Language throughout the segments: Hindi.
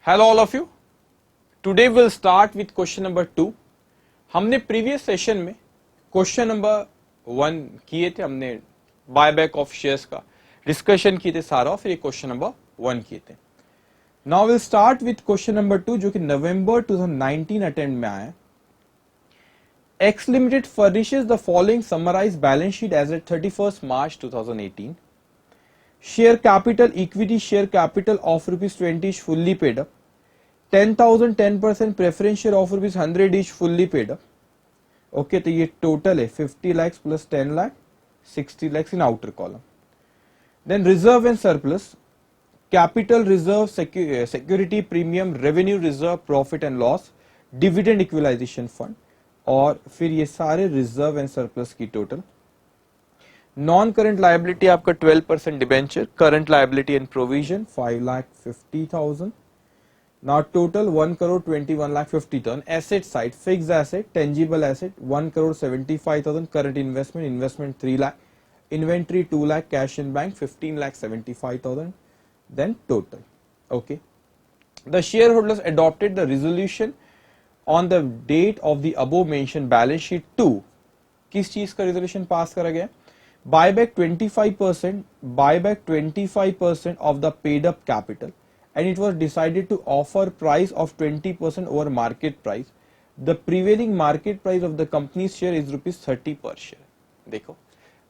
Hello all of you. Today we'll start with question number 2. हमने प्रीवियस सेशन में क्वेश्चन नंबर 1 किए थे, हमने बायबैक ऑफ शेयर्स का डिस्कशन किए थे सारा, फिर क्वेश्चन नंबर 1 किए थे. Now will start with question number 2 जो कि नवंबर 2019 अटेम्प्ट में आया. X Limited furnishes the following summarized balance sheet as at 31st March 2018. Share capital, equity share capital of rupees 20 is fully paid up. 10,000 10% preference share of rupees 100 is fully paid up. Okay, तो ये टोटल है 50 lakhs plus 10 lakh 60 lakhs in outer column. Then reserve and surplus, capital reserve, security premium, revenue reserve, profit and loss, dividend equalization fund, और फिर ये सारे रिजर्व एंड सरप्लस की टोटल. नॉन करंट लायबिलिटी आपका 12% debenture, current liability and provision 5,50,000. Now total 1,21,50,000. Asset side fixed asset, tangible asset 1,75,000. Current investment 3 lakh, inventory 2 lakh, cash in bank 15,75,000. Then total. Okay, the shareholders adopted the resolution on the date of the above mentioned balance sheet to किस चीज का resolution पास करा गया? Buyback 25% of the paid up capital, and it was decided to offer price of 20% over market price. The prevailing market price of the company's share is rupees 30 per share. देखो,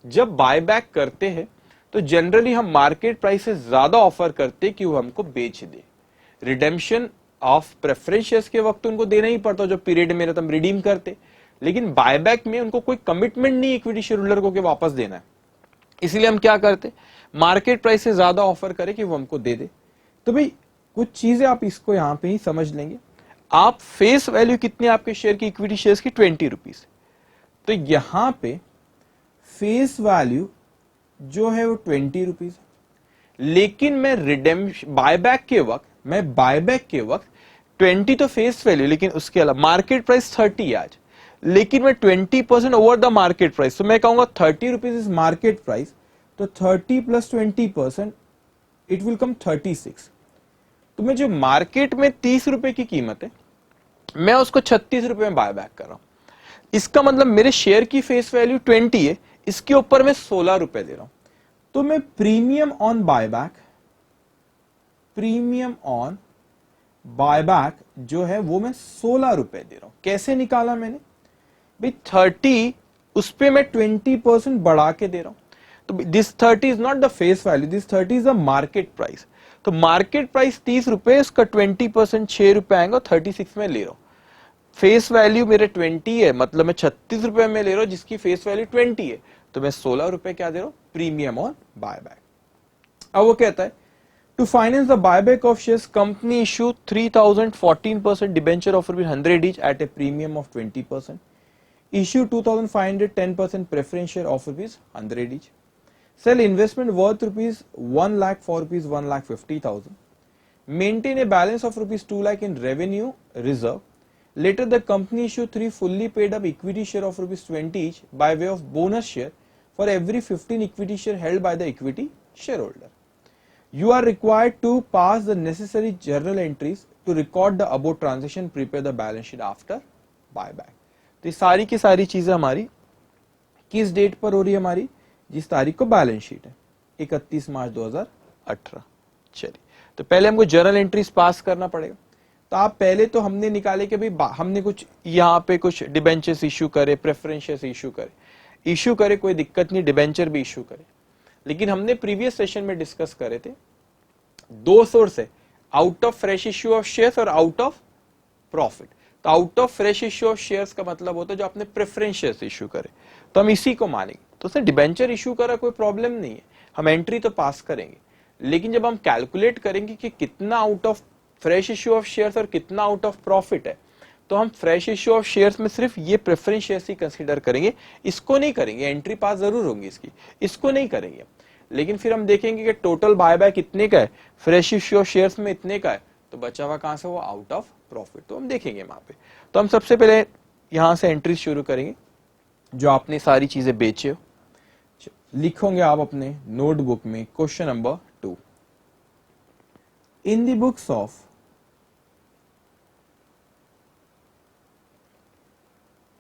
जब buyback करते हैं तो जनरली हम मार्केट प्राइस से ज्यादा ऑफर करते कि वो हमको बेच दे. रिडेम्पशन ऑफ प्रेफरेंस शेयर्स के वक्त उनको देना ही पड़ता जो पीरियड में हम रिडीम करते, लेकिन बायबैक में उनको कोई कमिटमेंट नहीं इक्विटी शेयर होल्डर को कि वापस देना है. इसलिए हम क्या करते, मार्केट प्राइस से ज्यादा ऑफर करें कि वो हमको दे दे. तो भाई कुछ चीजें आप इसको यहां पे ही समझ लेंगे. आप फेस वैल्यू कितने आपके शेयर की, इक्विटी शेयर्स की 20 रुपीज. तो यहां पे फेस वैल्यू जो है वो 20 रुपीज, लेकिन मैं रिडेम्पशन बायबैक के वक्त 20 तो फेस वैल्यू, लेकिन उसके अलावा मार्केट प्राइस 30 आज, लेकिन मैं 20% ओवर द मार्केट प्राइस, तो मैं कहूंगा 30 रुपीज इज मार्केट प्राइस, तो 30 प्लस 20% इट विल कम 36. तो मैं जो मार्केट में 30 रुपए की कीमत है, मैं उसको 36 रुपए में बायबैक कर रहा हूं. इसका मतलब मेरे शेयर की फेस वैल्यू 20 है, इसके ऊपर मैं 16 रुपए दे रहा हूं. तो मैं प्रीमियम ऑन बायबैक जो है वो मैं 16 रुपए दे रहा हूं. कैसे निकाला मैंने भाई? 30 उस पे मैं 20% बढ़ा के दे रहा हूं. तो this 30 is not the face value, this 30 is the market price. तो मार्केट प्राइस 30 रुपए, इसका 20% 6 रुपए आएंगे, 36 में ले रहा हूं. फेस वैल्यू मेरे 20 है, मतलब मैं 36 रुपए में ले रहा हूं जिसकी फेस वैल्यू 20 है, तो मैं 16 रुपए क्या दे रहा हूं? Premium on buyback. अब वो कहता है to finance the buyback of shares, company issue 3,000 14% debenture of rupees 100 each at a premium of 20%. Issue 2,500 10% preference share of rupees 100 each. Sell investment worth rupees 1 lakh for rupees 1,50,000. Maintain a balance of rupees 2 lakh in revenue reserve. Later the company issue 3 fully paid up equity share of rupees 20 each by way of bonus share for every 15 equity share held by the equity shareholder. You are required to pass the necessary journal entries to record the above transaction, prepare the balance sheet after buyback. तो ये सारी की सारी चीजें हमारी किस डेट पर हो रही है? हमारी जिस तारीख को बैलेंस शीट है 31 मार्च 2018. चलिए, तो पहले हमको जर्नल एंट्रीज पास करना पड़ेगा. तो आप पहले तो हमने निकाले कि भाई हमने कुछ यहाँ पे कुछ डिबेंचर्स इश्यू करे, प्रेफरेंसेस इश्यू करे, कोई दिक्कत नहीं, डिबेंचर भी इश्यू करे. लेकिन हमने प्रीवियस सेशन में डिस्कस करे थे दो सोर्स है, out of fresh issue of shares और आउट ऑफ प्रॉफिट. तो out of fresh issue of shares का मतलब होता है जो आपने प्रेफरेंस शेयर्स इश्यू करे, तो हम इसी को मानेंगे. तो सर डिबेंचर इश्यू करा कोई प्रॉब्लम नहीं है, हम एंट्री तो पास करेंगे, लेकिन जब हम कैलकुलेट करेंगे कि कितना out of fresh issue of shares और कितना आउट ऑफ प्रॉफिट है, तो हम फ्रेश इश्यू ऑफ शेयर्स में सिर्फ ये प्रेफरेंस शेयर्स ही कंसीडर करेंगे, इसको नहीं करेंगे. एंट्री पास जरूर होंगी इसको नहीं करेंगे. लेकिन फिर हम देखेंगे कि टोटल बायबैक इतने का है, फ्रेश इश्यू ऑफ शेयर्स में इतने का है, तो बचा हुआ कहां से? वो आउट ऑफ प्रॉफिट. तो हम देखेंगे वहां पे. तो हम सबसे पहले यहां से एंट्री शुरू करेंगे जो आपने सारी चीजें बेचे हो. लिखोगे आप अपने नोटबुक में question number 2. In the books of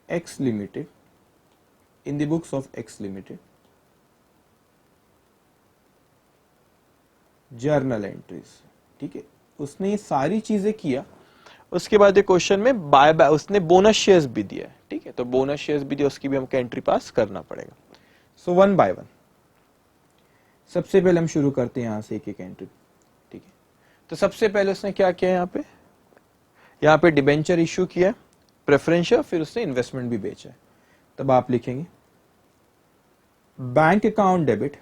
X Limited, in the books of X Limited, journal entries, ठीक है, उसने ये सारी चीजें किया। उसके बाद ये क्वेश्चन में बाय उसने बोनस शेयर्स भी दिया है, ठीक है, तो बोनस शेयर्स भी दिया, उसकी भी हमको एंट्री पास करना पड़ेगा। सो वन बाय वन सबसे पहले हम शुरू करते हैं यहां से एक एक एंट्री, ठीक है। तो सबसे पहले उसने क्या किया, यहाँ पे डिबेंचर इश्यू किया, प्रेफरेंस शेयर, फिर उसने इन्वेस्टमेंट भी बेचा है। तब आप लिखेंगे bank account debit,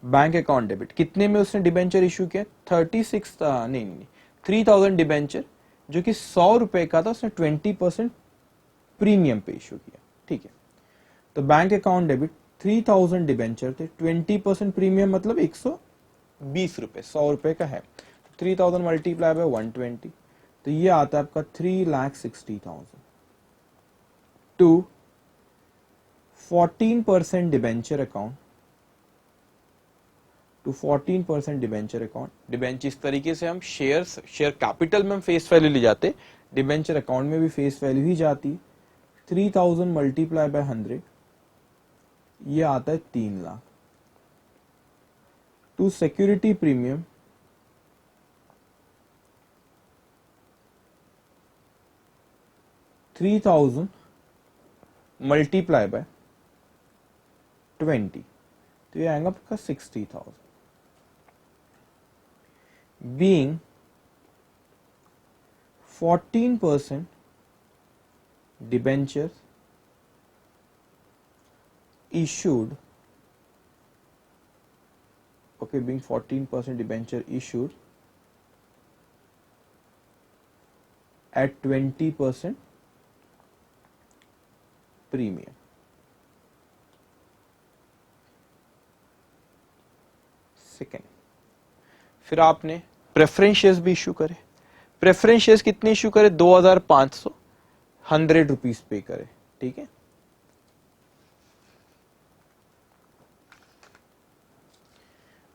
bank account debit कितने में उसने डिबेंचर इशू किया, 36 नहीं 3000 डिबेंचर, जो कि 100 रुपए का था, उसने 20% प्रीमियम पे इशू किया, ठीक है। तो बैंक अकाउंट डेबिट 3000 डिबेंचर थे, 20% प्रीमियम मतलब 120 रुपए, 100 रुपए का है, 3000 मल्टीप्लाई बाय 120, तो ये आता है आपका 3,60,000 to 14% debenture account, to 14% debenture account. Debenture इस तरीके से हम शेयर कैपिटल में हम फेस वैल्यू ले जाते, डिबेंचर अकाउंट में भी फेस वैल्यू ही जाती। 3000 मल्टीप्लाई बाय 100, ये आता है 3 lakh. To security premium, $3,000 multiply by 20, तो ये आएगा आपका 60,000। Being 14% debentures issued, okay, being 14% debenture issued at 20% premium. Second, फिर आपने प्रेफरेंस शेयर्स भी इशू करे। प्रेफरेंस शेयर्स कितने इशू करे, 2500, 100 रुपीज पे करे, ठीक है।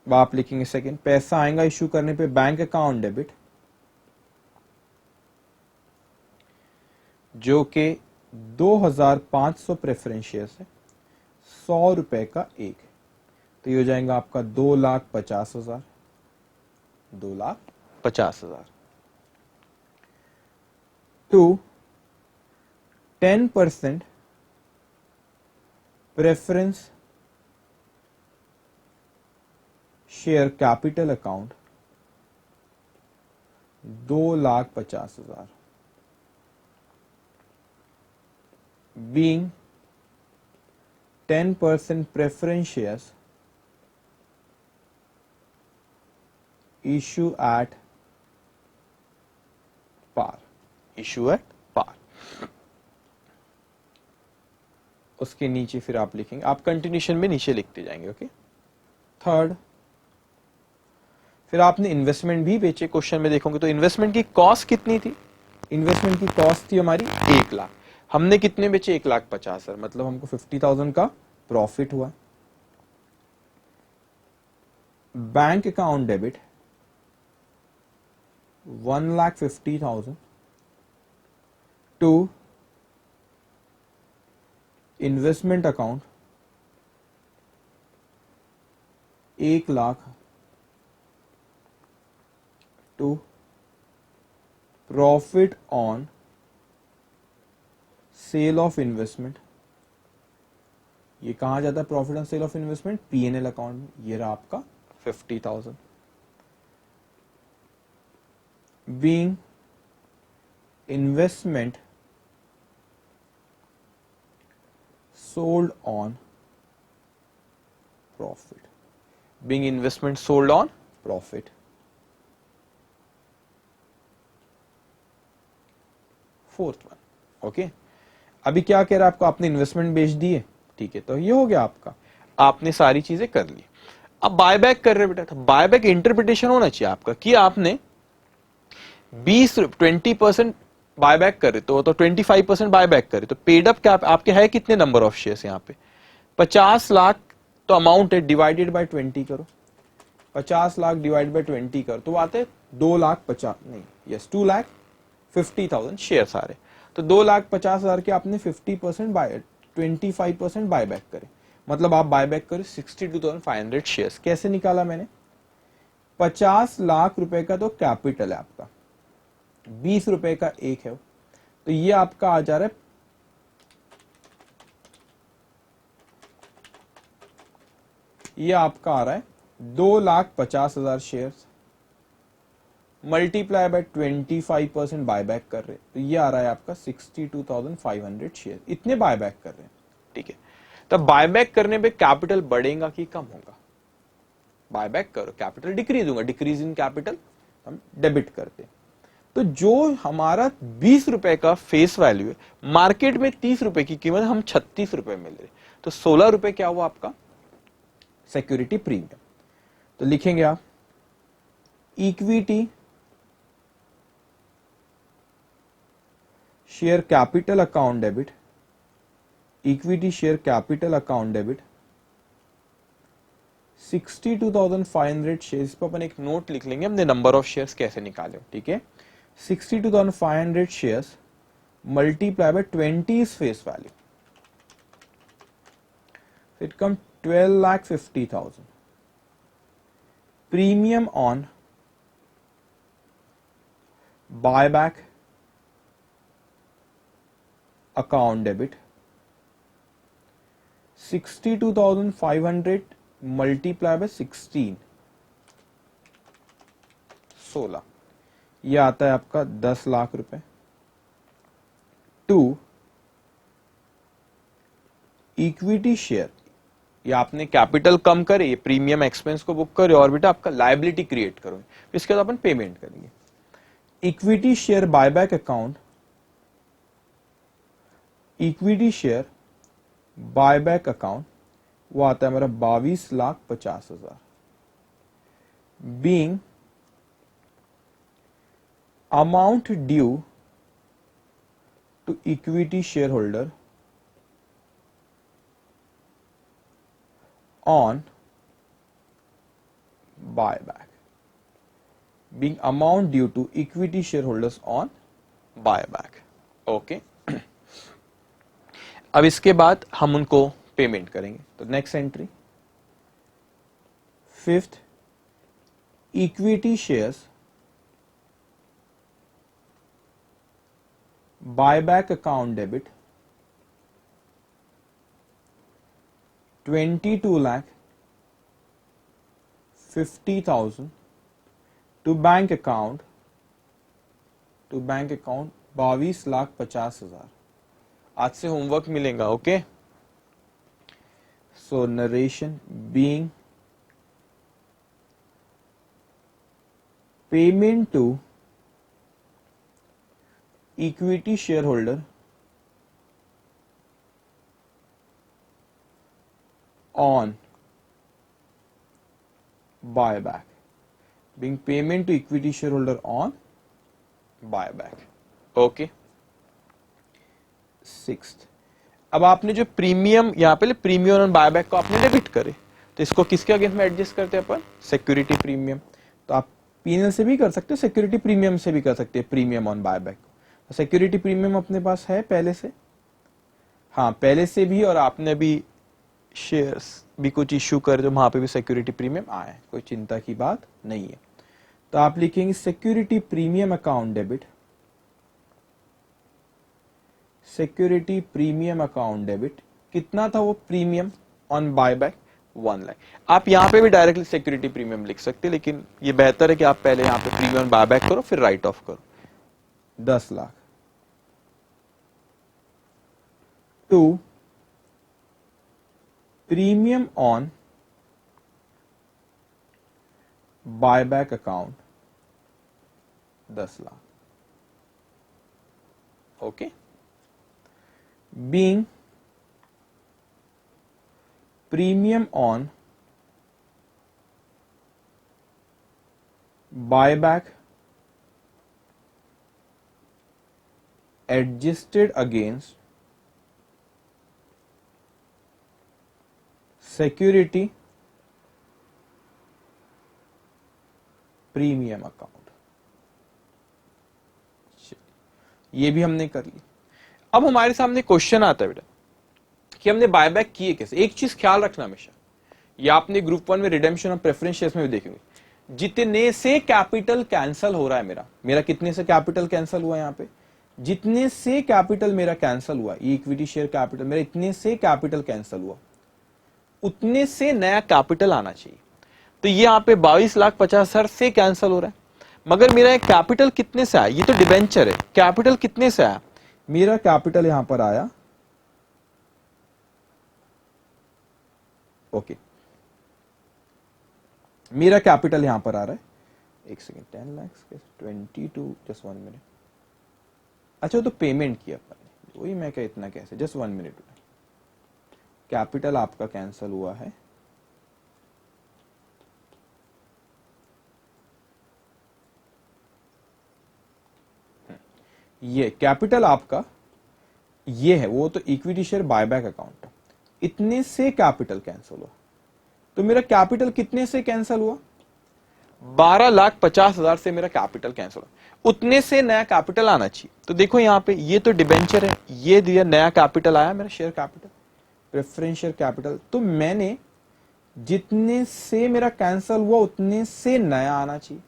अब आप लिखेंगे सेकेंड, पैसा आएगा इशू करने पे बैंक अकाउंट डेबिट, जो कि 2500 प्रेफरेंस शेयर्स है, 100 रुपए का एक, तो ये हो जाएगा आपका 2,50,000, 2,50,000 to 10% preference share capital account, 2,50,000, being 10% preference shares issue at par, issue at par। उसके नीचे फिर आप लिखेंगे, आप कंटिन्यूशन में नीचे लिखते जाएंगे, ओके। थर्ड, फिर आपने इन्वेस्टमेंट भी बेचे। क्वेश्चन में देखोगे तो इन्वेस्टमेंट की कॉस्ट कितनी थी, इन्वेस्टमेंट की कॉस्ट थी हमारी 1 लाख, हमने कितने बेचे, 1,50,000, मतलब हमको 50,000 का प्रॉफिट हुआ। Bank account debit 1,50,000 to investment account 1 lakh to profit on sale of investment. ये कहां जाता है profit on sale of investment, PNL account में। ये रहा आपका 50,000। Being investment sold on profit, being investment sold on profit. Fourth one, okay. अभी क्या कह रहा है आपको, आपने इन्वेस्टमेंट बेच दिए, ठीक है, तो ये हो गया आपका, आपने सारी चीजें कर ली। अब बायबैक कर रहे बेटा, तो बायबैक इंटरप्रिटेशन होना चाहिए आपका कि आपने 20% बायबैक करे तो 25% बायबैक करे, तो पेड अप क्या आपके है कितने नंबर ऑफ शेयर्स यहाँ पे, 50 लाख तो अमाउंट है, डिवाइडेड बाय 20 करो, 50 लाख डिवाइड बाय 20 करो तो आते 2,50,000 नहीं, यस 2,50,000 50,000 शेयर्स आ रहे, तो 2,50,000 के आपने 50% बाय 25% बायबैक करे, मतलब आप बायबैक करे 62,500 शेयर्स। कैसे निकाला मैंने? 50 लाख रुपए का तो कैपिटल है आपका, 20 रुपए का एक है, तो ये आपका आ जा रहा है, ये आपका आ रहा है 2,50,000 शेयर्स मल्टीप्लाई बाय 25% बायबैक कर रहे, तो ये आ रहा है आपका 62,500 शेयर, इतने बायबैक कर रहे हैं। ठीक है, तब बायबैक करने पे कैपिटल बढ़ेगा कि कम होगा? बायबैक करो, कैपिटल डिक्रीज होगा, डिक्रीज इन कैपिटल हम डेबिट करते हैं। तो जो हमारा 20 रुपए का फेस वैल्यू है, मार्केट में 30 रुपए की कीमत, हम 36 रुपए मिल रहे, तो 16 रुपए क्या हुआ आपका सिक्योरिटी प्रीमियम। तो लिखेंगे आप equity share capital account debit, equity share capital account debit 62,500 shares पर अपन एक नोट लिख लेंगे, हमने नंबर ऑफ शेयर्स कैसे निकाले। ठीक है, 62,500 shares multiply by 20 is face value, it come 12,50,000 premium on buyback account debit 62,500 multiply by 16 16, ये आता है आपका 10 लाख रुपए। टू इक्विटी शेयर, ये आपने कैपिटल कम करे, ये प्रीमियम एक्सपेंस को बुक करे और बेटा आपका लायबिलिटी क्रिएट करो, इसके बाद अपन पेमेंट करेंगे। Equity share buyback account, equity share buyback account, वो आता है मेरा 22,50,000 being amount due to equity share holder on buyback, being amount due to equity shareholders on buyback. Okay, अब इसके बाद हम उनको पेमेंट करेंगे। तो next entry, fifth equity shares buyback account debit 22,50,000 to bank account 22,50,000। आज से होमवर्क मिलेगा। Okay, so narration being payment to equity share holder on buyback, being payment to equity share holder on buyback. Okay, sixth, अब आपने जो प्रीमियम यहां पे प्रीमियम और बायबैक को आपने डेबिट करे, तो इसको किसके अगेंस्ट में एडजस्ट करते हैं अपन? Security premium. तो आप पीएनएल से भी कर सकते हो, सिक्योरिटी प्रीमियम से भी कर सकते हैं प्रीमियम ऑन बायबैक। तो सिक्योरिटी प्रीमियम अपने पास है पहले से, हाँ पहले से भी, और आपने भी शेयर्स भी कुछ इश्यू कर जो वहां पे भी सिक्योरिटी प्रीमियम आया है, कोई चिंता की बात नहीं है। तो आप लिखेंगे security premium account debit, security premium account debit, कितना था वो प्रीमियम ऑन बायबैक? 1 लाख। आप यहां पे भी डायरेक्टली सिक्योरिटी प्रीमियम लिख सकते हैं, लेकिन ये बेहतर है कि आप पहले यहां पे प्रीमियम बायबैक करो फिर राइट ऑफ करो। 10 लाख। To premium on buyback account 10 लाख। Okay, being premium on buyback adjusted against security premium account। ये भी हमने कर ली। अब हमारे सामने क्वेश्चन आता है बेटा कि हमने बायबैक किए कैसे। एक चीज ख्याल रखना हमेशा, या आपने ग्रुप 1 में रिडेम्पशन ऑफ प्रेफरेंस शेयर्स में भी देखेंगे, जितने से कैपिटल कैंसल हो रहा है मेरा कितने से कैपिटल कैंसल हुआ है यहाँ पे, जितने से कैपिटल मेरा कैंसल हुआ, इक्विटी शेयर कैपिटल मेरा इतने से कैपिटल कैंसल हुआ, उतने से नया कैपिटल आना चाहिए। तो ये यहाँ पे 22,50,000 से कैंसल हो रहा है, मगर मेरा कैपिटल कितने से आया, ये तो डिबेंचर है, कैपिटल कितने से आया, मेरा कैपिटल यहां पर आया, ओके, मेरा कैपिटल यहां पर आ रहा है, एक सेकेंड, 10 लाख 22, जस्ट 1 मिनट, अच्छा तो पेमेंट किया अपन ने, वही मैं क्या इतना कैसे, जस्ट 1 मिनट, कैपिटल आपका कैंसल हुआ है, ये कैपिटल आपका ये है, वो तो इक्विटी शेयर बायबैक अकाउंट, इतने से कैपिटल कैंसल हुआ, तो मेरा कैपिटल कितने से कैंसल हुआ, 12,50,000 से मेरा कैपिटल कैंसल हुआ, उतने से नया कैपिटल आना चाहिए। तो देखो यहां पे ये तो डिबेंचर है, ये दिया नया कैपिटल आया मेरा share capital, preference share capital, तो मैंने जितने से मेरा कैंसल हुआ उतने से नया आना चाहिए।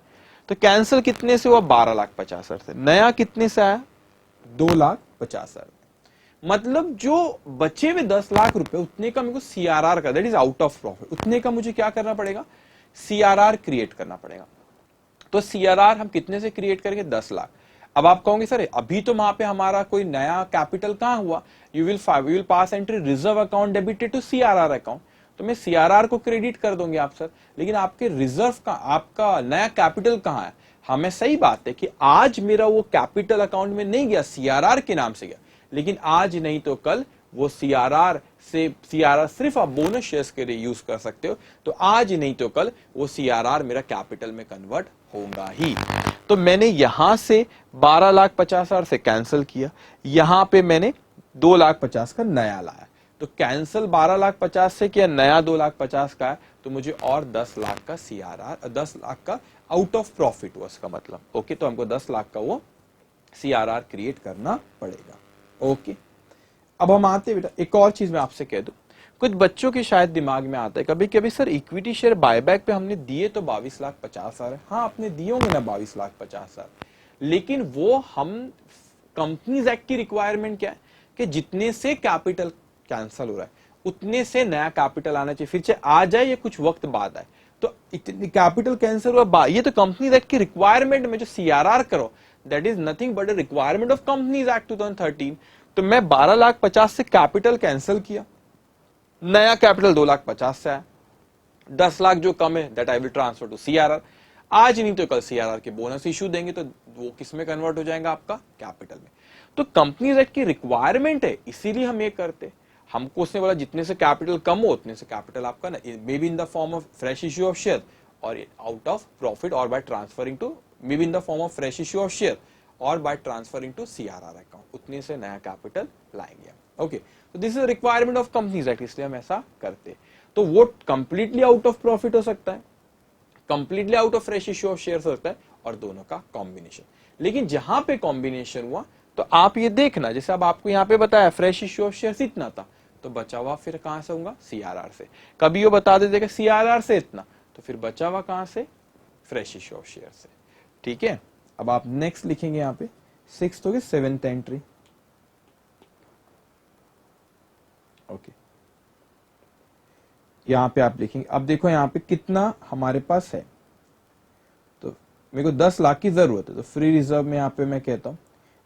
तो कैंसल कितने से हुआ, 12,50,000 से, नया कितने से आया, 2,50,000। मतलब जो बचे हुए 10 लाख रुपए, उतने का मेरे को सीआरआर का, that is out of profit, उतने का मुझे क्या करना पड़ेगा, सीआरआर क्रिएट करना पड़ेगा। तो सीआरआर हम कितने से क्रिएट करेंगे, 10 लाख। अब आप कहोगे सर अभी तो वहां पे हमारा कोई नया कैपिटल कहां हुआ, you will pass entry reserve account debited to CRR account, तो मैं सीआरआर को क्रेडिट कर दूंगी आप सर, लेकिन आपके रिजर्व का, आपका नया कैपिटल कहां है। हमें सही बात है कि आज मेरा वो कैपिटल अकाउंट में नहीं गया, सीआरआर के नाम से गया, लेकिन आज नहीं तो कल वो सीआरआर सिर्फ आप बोनस शेयर्स के लिए यूज कर सकते हो, तो आज नहीं तो कल वो सीआरआर मेरा कैपिटल में कन्वर्ट होगा ही। तो मैंने यहां से 12,50,000 से कैंसिल किया, यहां पे मैंने 2,50,000 का नया लाया, तो कैंसिल 12,50,000 से किया, नया 2,50,000 का है, तो मुझे और 10 लाख का सीआरआर, 10 लाख का आउट ऑफ प्रॉफिट हुआ उसका मतलब, ओके। तो हमको 10 लाख का वो सीआरआर क्रिएट करना पड़ेगा, ओके। अब हम आते बेटा, एक और चीज मैं आपसे कह दूं, कुछ बच्चों के शायद दिमाग में आता है कभी कभी, सर इक्विटी शेयर बायबैक पे हमने दिए तो 22,50,000 है, हाँ आपने दिए होंगे ना 22,50,000, लेकिन वो हम कंपनीज एक्ट की रिक्वायरमेंट क्या है कि जितने से कैपिटल कैंसल हो रहा है उतने से नया कैपिटल आना चाहिए, फिर चाहे आ जाए या कुछ वक्त बाद आए, तो इतनी कैपिटल कैंसल हुआ, ये तो कंपनीज एक्ट की रिक्वायरमेंट में जो सीआरआर करो, that is nothing but a requirement of companies Act 2013। तो मैं 12,50,000 से कैपिटल कैंसिल किया, नया कैपिटल 2,50,000 से आया, 10 लाख जो कम है that I will transfer to CRR, आज नहीं तो कल सीआरआर के बोनस इश्यू देंगे, तो वो किस में कन्वर्ट हो जाएगा, आपका कैपिटल में। तो कंपनीज एक्ट की रिक्वायरमेंट है, इसीलिए हम ये करते, हमको उसने बोला जितने से कैपिटल कम हो उतने से कैपिटल आपका ना, may be in the form of fresh issue of share और आउट ऑफ प्रॉफिट, और by transferring to, may be in the form of fresh issue of share और by transferring to CRR account, उतने से नया कैपिटल लाएंगे, ओके। तो this is requirement of companies act, इसलिए हम ऐसा करते। तो वो कंप्लीटली आउट ऑफ प्रॉफिट हो सकता है, completely out of fresh issue of shares होता है, और दोनों का कॉम्बिनेशन। लेकिन जहां पे कॉम्बिनेशन हुआ तो आप ये देखना, जैसे अब आपको यहां पे बताया फ्रेश इश्यू ऑफ शेयर्स इतना था, तो बचा हुआ फिर कहां से होगा, सीआरआर से। कभी वो बता देगा सीआरआर से इतना, तो फिर बचा हुआ कहां से, फ्रेश इश्यू ऑफ शेयर से, ठीक है। अब आप नेक्स्ट लिखेंगे यहां पे 6th हो गया, 7th एंट्री, ओके। यहां पे आप लिखेंगे, अब देखो यहां पे कितना हमारे पास है, तो मेरे को 10 लाख की जरूरत है, तो फ्री रिजर्व में यहां पे मैं कहता हूं,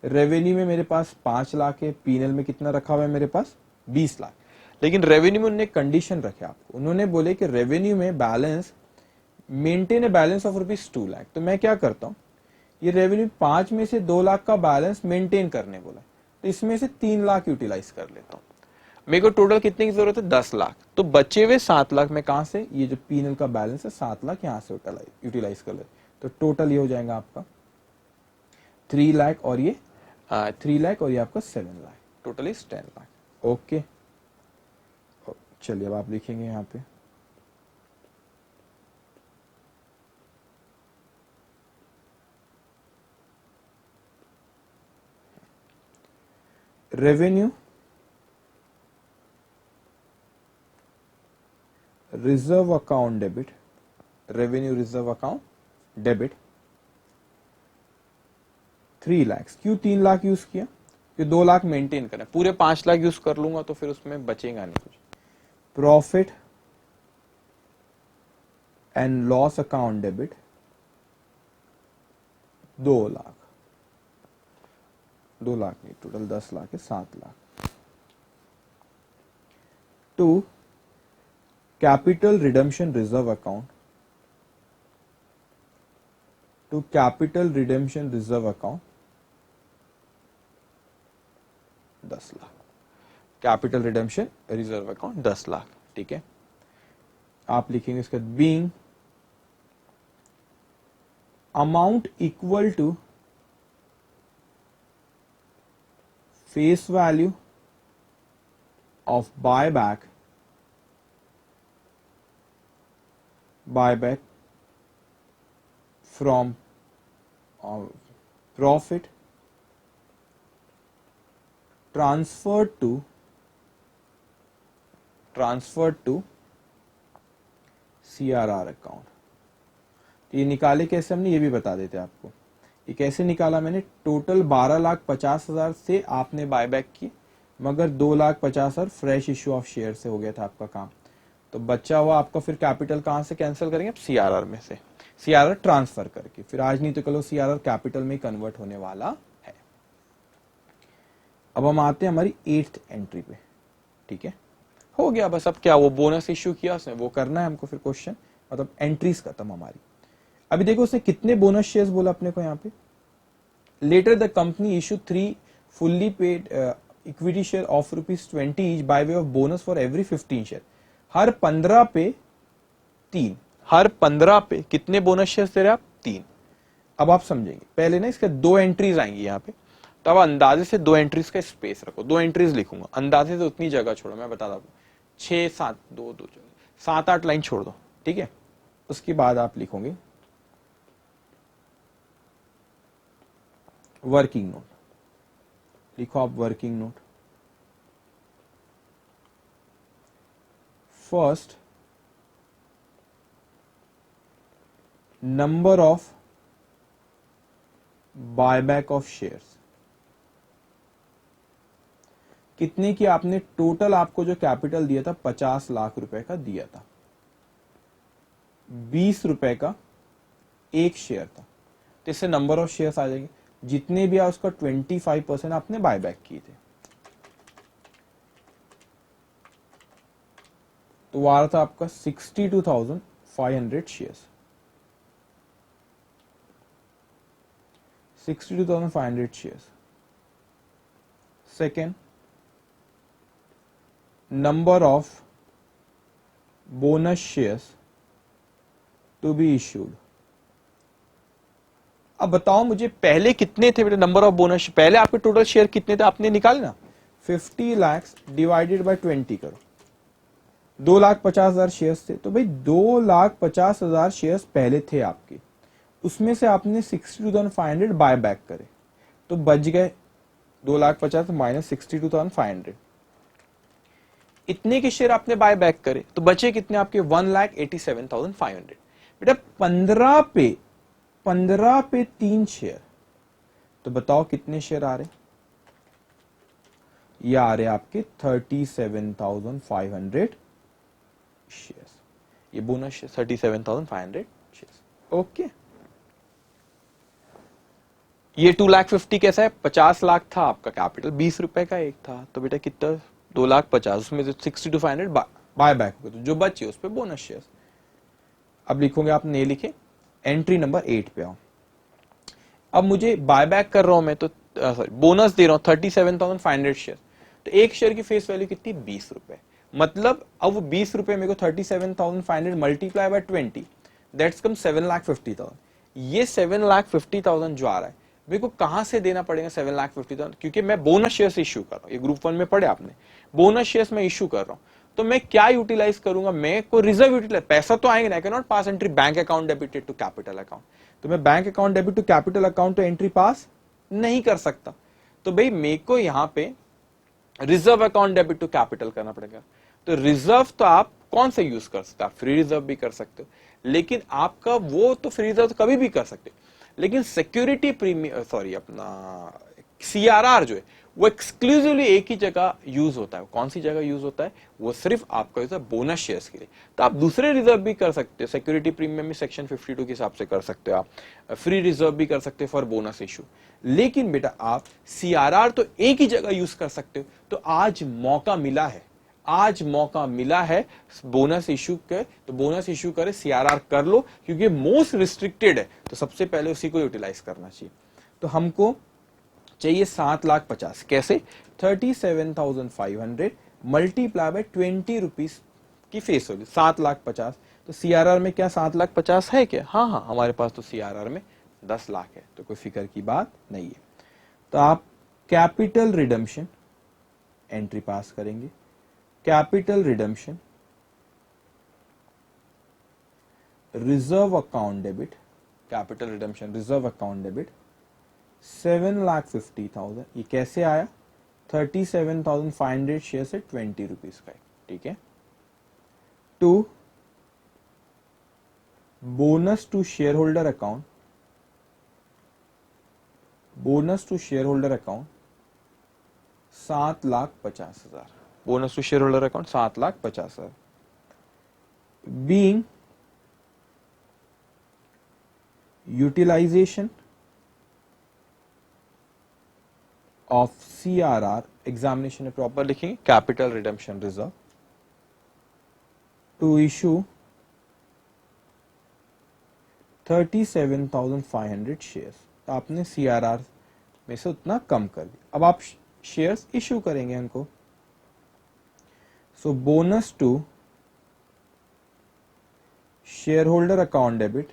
रेवेन्यू में मेरे पास 5 लाख है, पीएनएल में कितना रखा हुआ है मेरे पास 20 लाख, लेकिन रेवेन्यू में उन्होंने कंडीशन रखे आपको, उन्होंने बोले कि रेवेन्यू में balance maintain a balance of ₹2 lakh. तो मैं क्या करता हूं, ये रेवेन्यू 5 में से 2 लाख का बैलेंस मेंटेन करने बोला, तो इसमें से 3 लाख यूटिलाइज कर लेता हूं, मेरे को टोटल कितने की जरूरत है, 10 लाख, तो बचे हुए 7 लाख में कहां से, ये जो पीएनएल का बैलेंस है 7 लाख यहां से यूटिलाइज कर ले, तो टोटल ये हो जाएगा आपका 3 लाख, और ये 3 लाख, और ये आपका 7 लाख, टोटल इज 10 लाख, ओके। चलिए अब आप लिखेंगे यहां पे, revenue reserve account debit, revenue reserve account debit 3 lakh. क्यों 3 लाख यूज किया? कि 2 लाख मेंटेन करना, पूरे 5 लाख यूज कर लूंगा तो फिर उसमें बचेगा नहीं कुछ। Profit and loss account debit 2 lakh, 2 lakh नहीं, टोटल 10 लाख है, 7 lakh. 2 capital redemption reserve account, to capital redemption reserve account 10 lakh, capital redemption reserve account 10 lakh. ठीक है, आप लिखेंगे इसका being amount equal to face value of buyback from profit transferred to CRR account. ये निकाले कैसे हमने, ये भी बता देते आपको। ये कैसे निकाला मैंने, टोटल 12,50,000 से आपने बायबैक की, मगर 2,50,000 फ्रेश इश्यू ऑफ शेयर से हो गया था आपका काम। तो बचा हुआ आपका फिर कैपिटल कहां से कैंसिल करेंगे, सीआरआर में से, सीआरआर ट्रांसफर करके। फिर आज नहीं तो कल सीआरआर कैपिटल में कन्वर्ट होने वाला है। अब हम आते हैं हमारी 8th एंट्री पे। ठीक है, हो गया बस। अब क्या वो बोनस इश्यू किया उसने, वो करना है हमको फिर क्वेश्चन, मतलब एंट्रीज खत्म हमारी। अभी देखो उसने कितने बोनस शेयर्स बोला अपने को यहाँ पे। Later the company issue 3 fully paid equity share of ₹20 each by way of bonus for every 15 share. हर 15 पे 3, हर 15 पे कितने बोनस शेयर्स दे रहे आप, 3। अब आप समझेंगे, पहले ना इसके 2 एंट्रीज आएंगी यहाँ पे, तो अब अंदाजे से 2 एंट्रीज का स्पेस रखो। 2 एंट्रीज लिखूंगा, अंदाजे से उतनी जगह छोड़ो, मैं बता दूं 6, 7, 2, 2, 7, 8 लाइन छोड़ दो। ठीक है, उसके बाद आप लिखोगे वर्किंग नोट। लिखो आप working note. First, number of buyback of shares, कितने की आपने टोटल, आपको जो कैपिटल दिया था 50 लाख रुपए का दिया था, 20 रुपए का एक शेयर था, तो इससे नंबर ऑफ शेयर्स आ जाएंगे। जितने भी है उसका 25% आपने बायबैक किए थे, तो वो आ रहा था आपका 62,500 shares. 62,500 shares. Second, number of bonus shares to be issued. अब बताओ मुझे पहले कितने थे बेटा नंबर ऑफ बोनस, पहले आपके टोटल शेयर कितने थे आपने निकाले ना, 50 लाख डिवाइडेड बाय 20 करो, 2,50,000 शेयर्स थे, तो भाई 2,50,000 शेयर्स पहले थे आपके, उसमें से आपने 62,500 बाय बैक करे, तो बच गए 2,50,000 माइनस 62,500, इतने के शेयर आपने बाय बैक करे, तो बचे कितने आपके 1,87,500। बेटा 15 पे 3 शेयर, तो बताओ कितने शेयर आ रहे, ये आ रहे आपके 37,500 शेयर्स। ये बोनस शेयर 37,500 शेयर्स। ओके, ये 2,50,000 कैसा है, 50 लाख था आपका कैपिटल, 20 रुपए का एक था, तो बेटा कितना 2,50,000, उसमें से 62,500 बाय बैक हो गया, तो जो बचे उस पे बोनस शेयर्स। अब लिखोगे, आपने लिखे एंट्री नंबर 8 पे आओ। अब मुझे बायबैक कर रहा हूं मैं, तो सॉरी बोनस दे रहा हूं 37,500 शेयर, तो एक शेयर की फेस वैल्यू कितनी, 20 रुपए। मतलब अब वो 20 रुपए मेरे को 37,500 मल्टीप्लाई बाय 20, दैट्स कम 7,50,000। ये 7,50,000 जो आ रहा है मेरे को कहां से देना पड़ेगा 7,50,000, क्योंकि मैं बोनस शेयर्स इश्यू कर रहा हूं। ये ग्रुप 1 में पढ़े आपने, बोनस शेयर्स में इश्यू कर रहा हूं, तो मैं क्या यूटिलाइज करूंगा, मैं को रिजर्व यूटिलाइज, पैसा तो आएंगे ना, I can not pass entry bank account debited to capital account, तो मैं bank account debit to capital account तो एंट्री पास नहीं कर सकता। तो भाई मेरे को यहां पे reserve account debit to capital करना पड़ेगा। तो रिजर्व तो आप कौन सा यूज कर सकते हो, आप फ्री रिजर्व भी कर सकते हो, लेकिन आपका वो तो फ्री रिजर्व तो कभी भी कर सकते हो, लेकिन सिक्योरिटी प्रीमियम सॉरी अपना सीआरआर जो है वो एक्सक्लूसिवली एक ही जगह यूज होता है। कौन सी जगह यूज होता है, वो सिर्फ आपका यूज है बोनस शेयर्स के लिए। तो आप दूसरे रिजर्व भी कर सकते हो, सिक्योरिटी प्रीमियम भी सेक्शन 52 के हिसाब से कर सकते हो, आप फ्री रिजर्व भी कर सकते हो फॉर बोनस इशू, लेकिन बेटा आप सीआरआर तो एक ही जगह यूज कर सकते हो। तो आज मौका मिला है, आज मौका मिला है बोनस इशू के, तो बोनस इशू करे, सीआरआर कर लो, क्योंकि मोस्ट रिस्ट्रिक्टेड है, तो सबसे पहले उसी को यूटिलाइज करना चाहिए। तो हमको चाहिए 7,50,000, कैसे, 37,500 मल्टीप्लाई बाय 20 रुपीज की फेस वैल्यू 7,50,000। तो सीआरआर में क्या 7,50,000 है क्या, हाँ हाँ हमारे पास तो सीआरआर में 10 लाख है, तो कोई फिक्र की बात नहीं है। तो आप कैपिटल रिडम्पशन एंट्री पास करेंगे, capital redemption reserve account debit, capital redemption reserve account debit 7,50,000, ये कैसे आया, 37,500 शेयर से 20 रुपीज का, ठीक है। To bonus to share holder account, bonus to share holder account 7,50,000, bonus to share holder account 7,50,000, being utilisation of CRR, examination में प्रॉपर लिखेंगे capital redemption reserve to issue 37,500 shares. तो आपने सीआरआर में से उतना कम कर दिया, अब आप शेयर्स इशू करेंगे उनको। So bonus to share holder account debit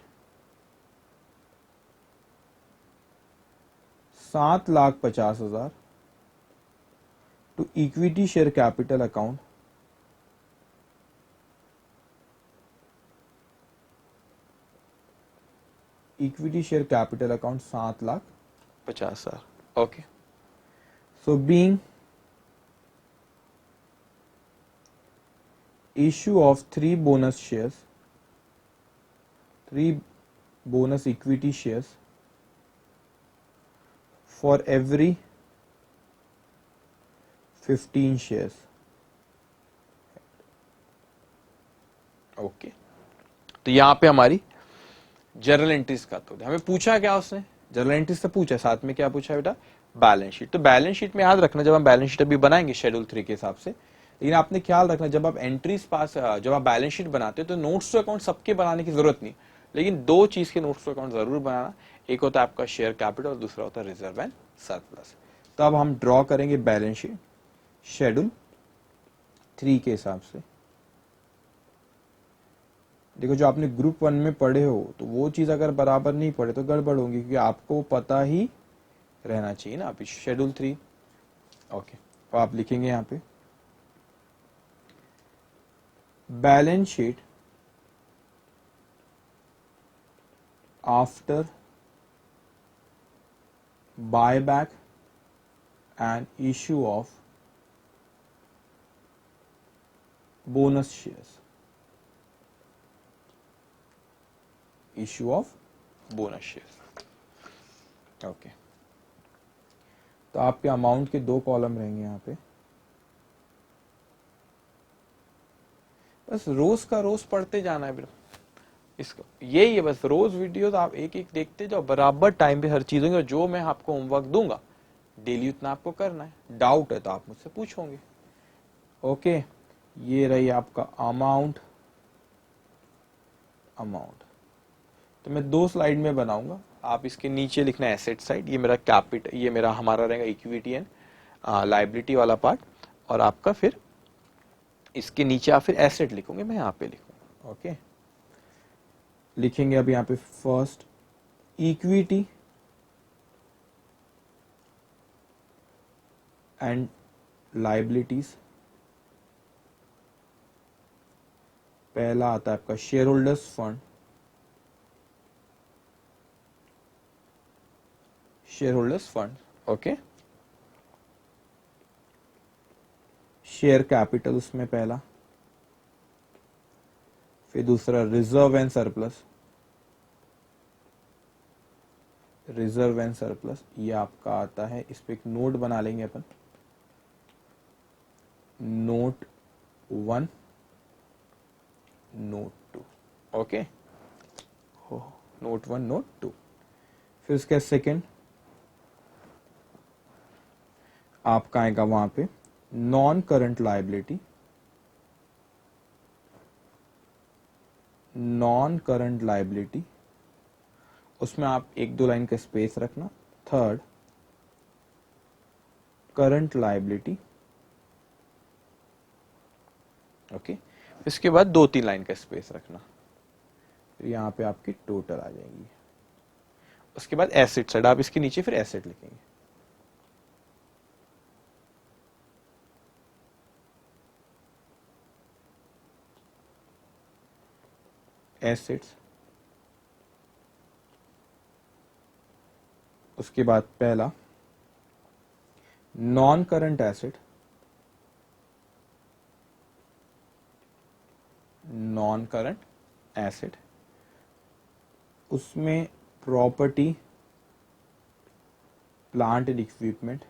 7,50,000 to equity share capital account equity share capital account 7,50,000, okay. So being issue of 3 bonus shares, 3 bonus equity shares for every 15 shares, okay. तो यहां पे हमारी जर्नल एंट्रीज का, तो हमें पूछा क्या उसने, जर्नल एंट्रीज से पूछा, साथ में क्या पूछा बेटा, बैलेंस शीट। तो बैलेंस शीट में याद रखना, जब हम बैलेंस शीट अभी बनाएंगे शेड्यूल 3 के हिसाब से, लेकिन आपने ख्याल रखना जब आप एंट्रीज पास, जब आप बैलेंस शीट बनाते हो तो नोट्स टू अकाउंट सबके बनाने की जरूरत नहीं, लेकिन 2 चीज के नोट्स टू अकाउंट जरूर बनाना, एक होता है आपका शेयर कैपिटल और दूसरा होता है रिजर्व एंड सरप्लस। तो अब हम ड्रॉ करेंगे बैलेंस शीट शेड्यूल 3 के हिसाब से। देखो जो आपने ग्रुप 1 में पढ़े हो, तो वो चीज अगर बराबर नहीं पढ़े तो गड़बड़ होगी, क्योंकि आपको पता ही रहना चाहिए ना। अभी शेड्यूल 3, ओके, तो आप लिखेंगे यहां पे balance sheet after buyback and issue of bonus shares, issue of bonus shares, okay. तो आपके अमाउंट के 2 कॉलम रहेंगे यहां पे, बस रोज का रोज पढ़ते जाना है बिल्कुल, इसको यही है बस, रोज वीडियोस आप एक एक देखते जाओ, बराबर टाइम पे हर चीज होंगे, और जो मैं आपको होमवर्क दूंगा डेली उतना आपको करना है, डाउट है तो आप मुझसे पूछोगे, ओके। ये रही आपका अमाउंट, तो मैं 2 स्लाइड में बनाऊंगा, आप इसके नीचे लिखना एसेट साइड, ये मेरा कैपिटल, ये मेरा हमारा रहेगा इक्विटी एंड लाइबिलिटी वाला पार्ट, और आपका फिर इसके नीचे आप फिर एसेट लिखोगे, मैं यहाँ पे लिखूंगा, ओके। लिखेंगे अब यहाँ पे फर्स्ट इक्विटी एंड लाइबिलिटीज, पहला आता है आपका share holders fund, share holders fund, okay. Share capital उसमें पहला, फिर दूसरा reserve and surplus, reserve and surplus ये आपका आता है, इस पे एक नोट बना लेंगे अपन, note 1, note 2, okay, note 1, note 2। फिर उसके सेकेंड आपका आएगा वहां पे non current liability, non current liability, उसमें आप एक दो लाइन का स्पेस रखना। थर्ड करंट लायबिलिटी, ओके, इसके बाद दो तीन लाइन का स्पेस रखना, फिर यहां पे आपकी टोटल आ जाएंगी। उसके बाद एसेट साइड आप इसके नीचे फिर एसेट लिखेंगे, एसेट्स। उसके बाद पहला non current asset, non current asset, उसमें प्रॉपर्टी, प्लांट एंड इक्विपमेंट।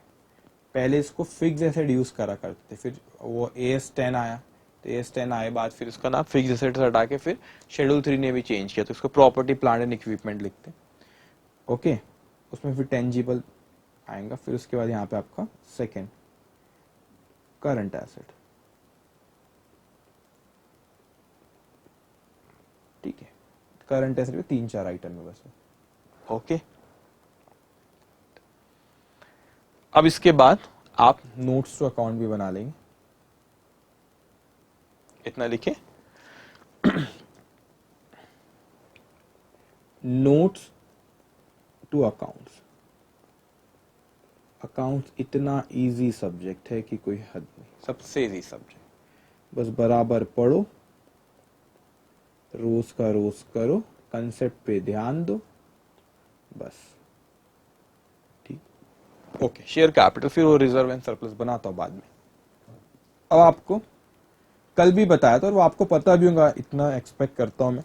पहले इसको फिक्स एसेट यूज करा करते थे, फिर वो AS10 आया, तो AS10 आए बाद फिर उसका नाम फिक्स एसेट हटा के फिर शेड्यूल 3 ने भी चेंज किया, तो इसको प्रॉपर्टी, प्लांट एंड इक्विपमेंट लिखते हैं, ओके। उसमें फिर टेंजिबल आएगा, फिर उसके बाद यहाँ पे आपका सेकेंड करंट एसेट, ठीक है। करंट एसेट में 3-4 आइटम है बस, ओके। अब इसके बाद आप नोट्स टू अकाउंट भी बना लेंगे, इतना लिखे नोट्स टू अकाउंट्स। अकाउंट्स इतना इजी सब्जेक्ट है कि कोई हद नहीं, सबसे इजी सब्जेक्ट, बस बराबर पढ़ो, रोज का रोज करो, कंसेप्ट पे ध्यान दो, बस, ठीक, ओके। शेयर कैपिटल, फिर वो रिजर्व एंड सरप्लस बनाता हूं बाद में। अब आपको कल भी बताया था और वो आपको पता भी होगा, इतना एक्सपेक्ट करता हूं मैं,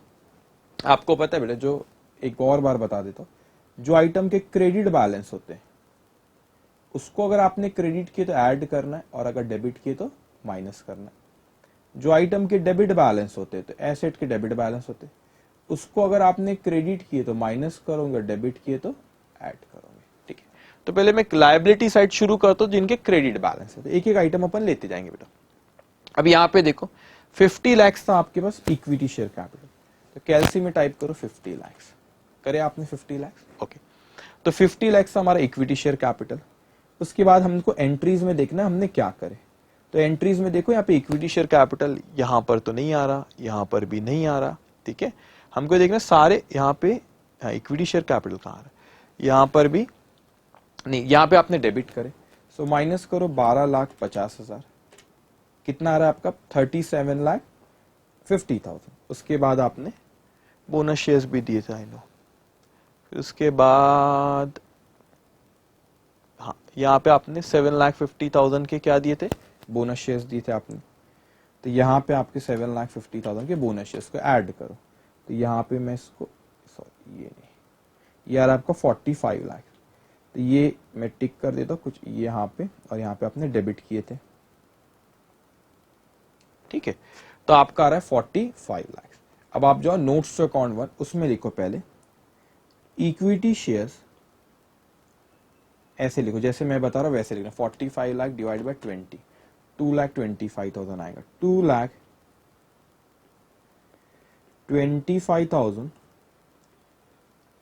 आपको पता है बेटा, जो एक और बार बता देता हूं, जो आइटम के क्रेडिट बैलेंस होते हैं उसको अगर आपने क्रेडिट किए तो ऐड करना है, और अगर डेबिट किए तो माइनस करना है। जो आइटम के डेबिट बैलेंस होते हैं, तो एसेट के डेबिट बैलेंस होते हैं, उसको अगर आपने क्रेडिट किए तो माइनस करोगे, डेबिट किए तो ऐड करोगे, ठीक है। तो पहले मैं लायबिलिटी साइड शुरू करता हूं जिनके क्रेडिट बैलेंस है, तो एक एक आइटम अपन लेते जाएंगे बेटा। अब यहाँ पे देखो 50 लाख था आपके पास इक्विटी शेयर कैपिटल, तो कैलसी में टाइप करो 50 लाख, करे आपने 50 लाख, ओके। तो 50 लाख था हमारा इक्विटी शेयर कैपिटल। उसके बाद हमको एंट्रीज में देखना है हमने क्या करे, तो एंट्रीज में देखो यहाँ पे इक्विटी शेयर कैपिटल यहाँ पर तो नहीं आ रहा, यहाँ पर भी नहीं आ रहा, ठीक है। हमको देखना सारे यहाँ पे इक्विटी शेयर कैपिटल कहाँ आ रहा है, यहाँ पर भी नहीं, यहाँ पे आपने डेबिट करे, सो माइनस करो 12,50,000, कितना आ रहा है आपका 37,50,000। उसके बाद आपने बोनस शेयर्स भी दिए थे, आई नो। फिर उसके बाद हाँ, यहाँ पे आपने 7,50,000 के क्या दिए थे, बोनस शेयर्स दिए थे आपने, तो यहाँ पे आपके 7,50,000 के बोनस शेयर्स को ऐड करो, तो यहाँ पे मैं इसको, सॉरी ये नहीं, यार आपका 45 लाख, तो ये मैं टिक कर देता हूँ कुछ यहाँ पे, और यहाँ पे आपने डेबिट किए थे, ठीक है। तो आपका आ रहा है 45 लाख। अब आप जाओ नोट्स टू अकाउंट 1, उसमें लिखो पहले इक्विटी शेयर्स, ऐसे लिखो जैसे मैं बता रहा हूं वैसे लिखना, 45 लाख डिवाइड बाय 20, 2,25,000 आएगा, 2,25,000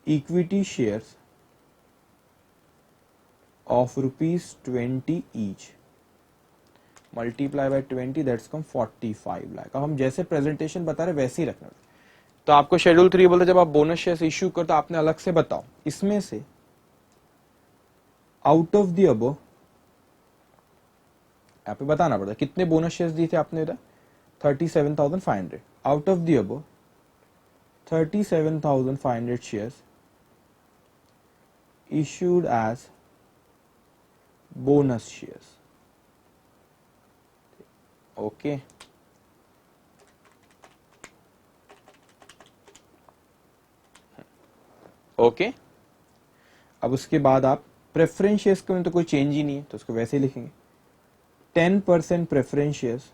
equity shares of ₹20 each, multiply by 20, that's कम 45 लाख। अब हम जैसे प्रेजेंटेशन बता रहे वैसे ही रखना, तो आपको शेड्यूल 3 बोलते जब आप बोनस शेयर्स इश्यू करते हो आपने अलग से बताओ, इसमें से आउट ऑफ द अबव, यहाँ पे बताना पड़ता कितने बोनस शेयर्स दिए थे आपने इधर 37,500, out of the above 37,500 shares issued as bonus shares, okay okay अब उसके बाद आप प्रेफरेंस शेयर्स में तो कोई चेंज ही नहीं है तो उसको वैसे ही लिखेंगे 10% प्रेफरेंस शेयर्स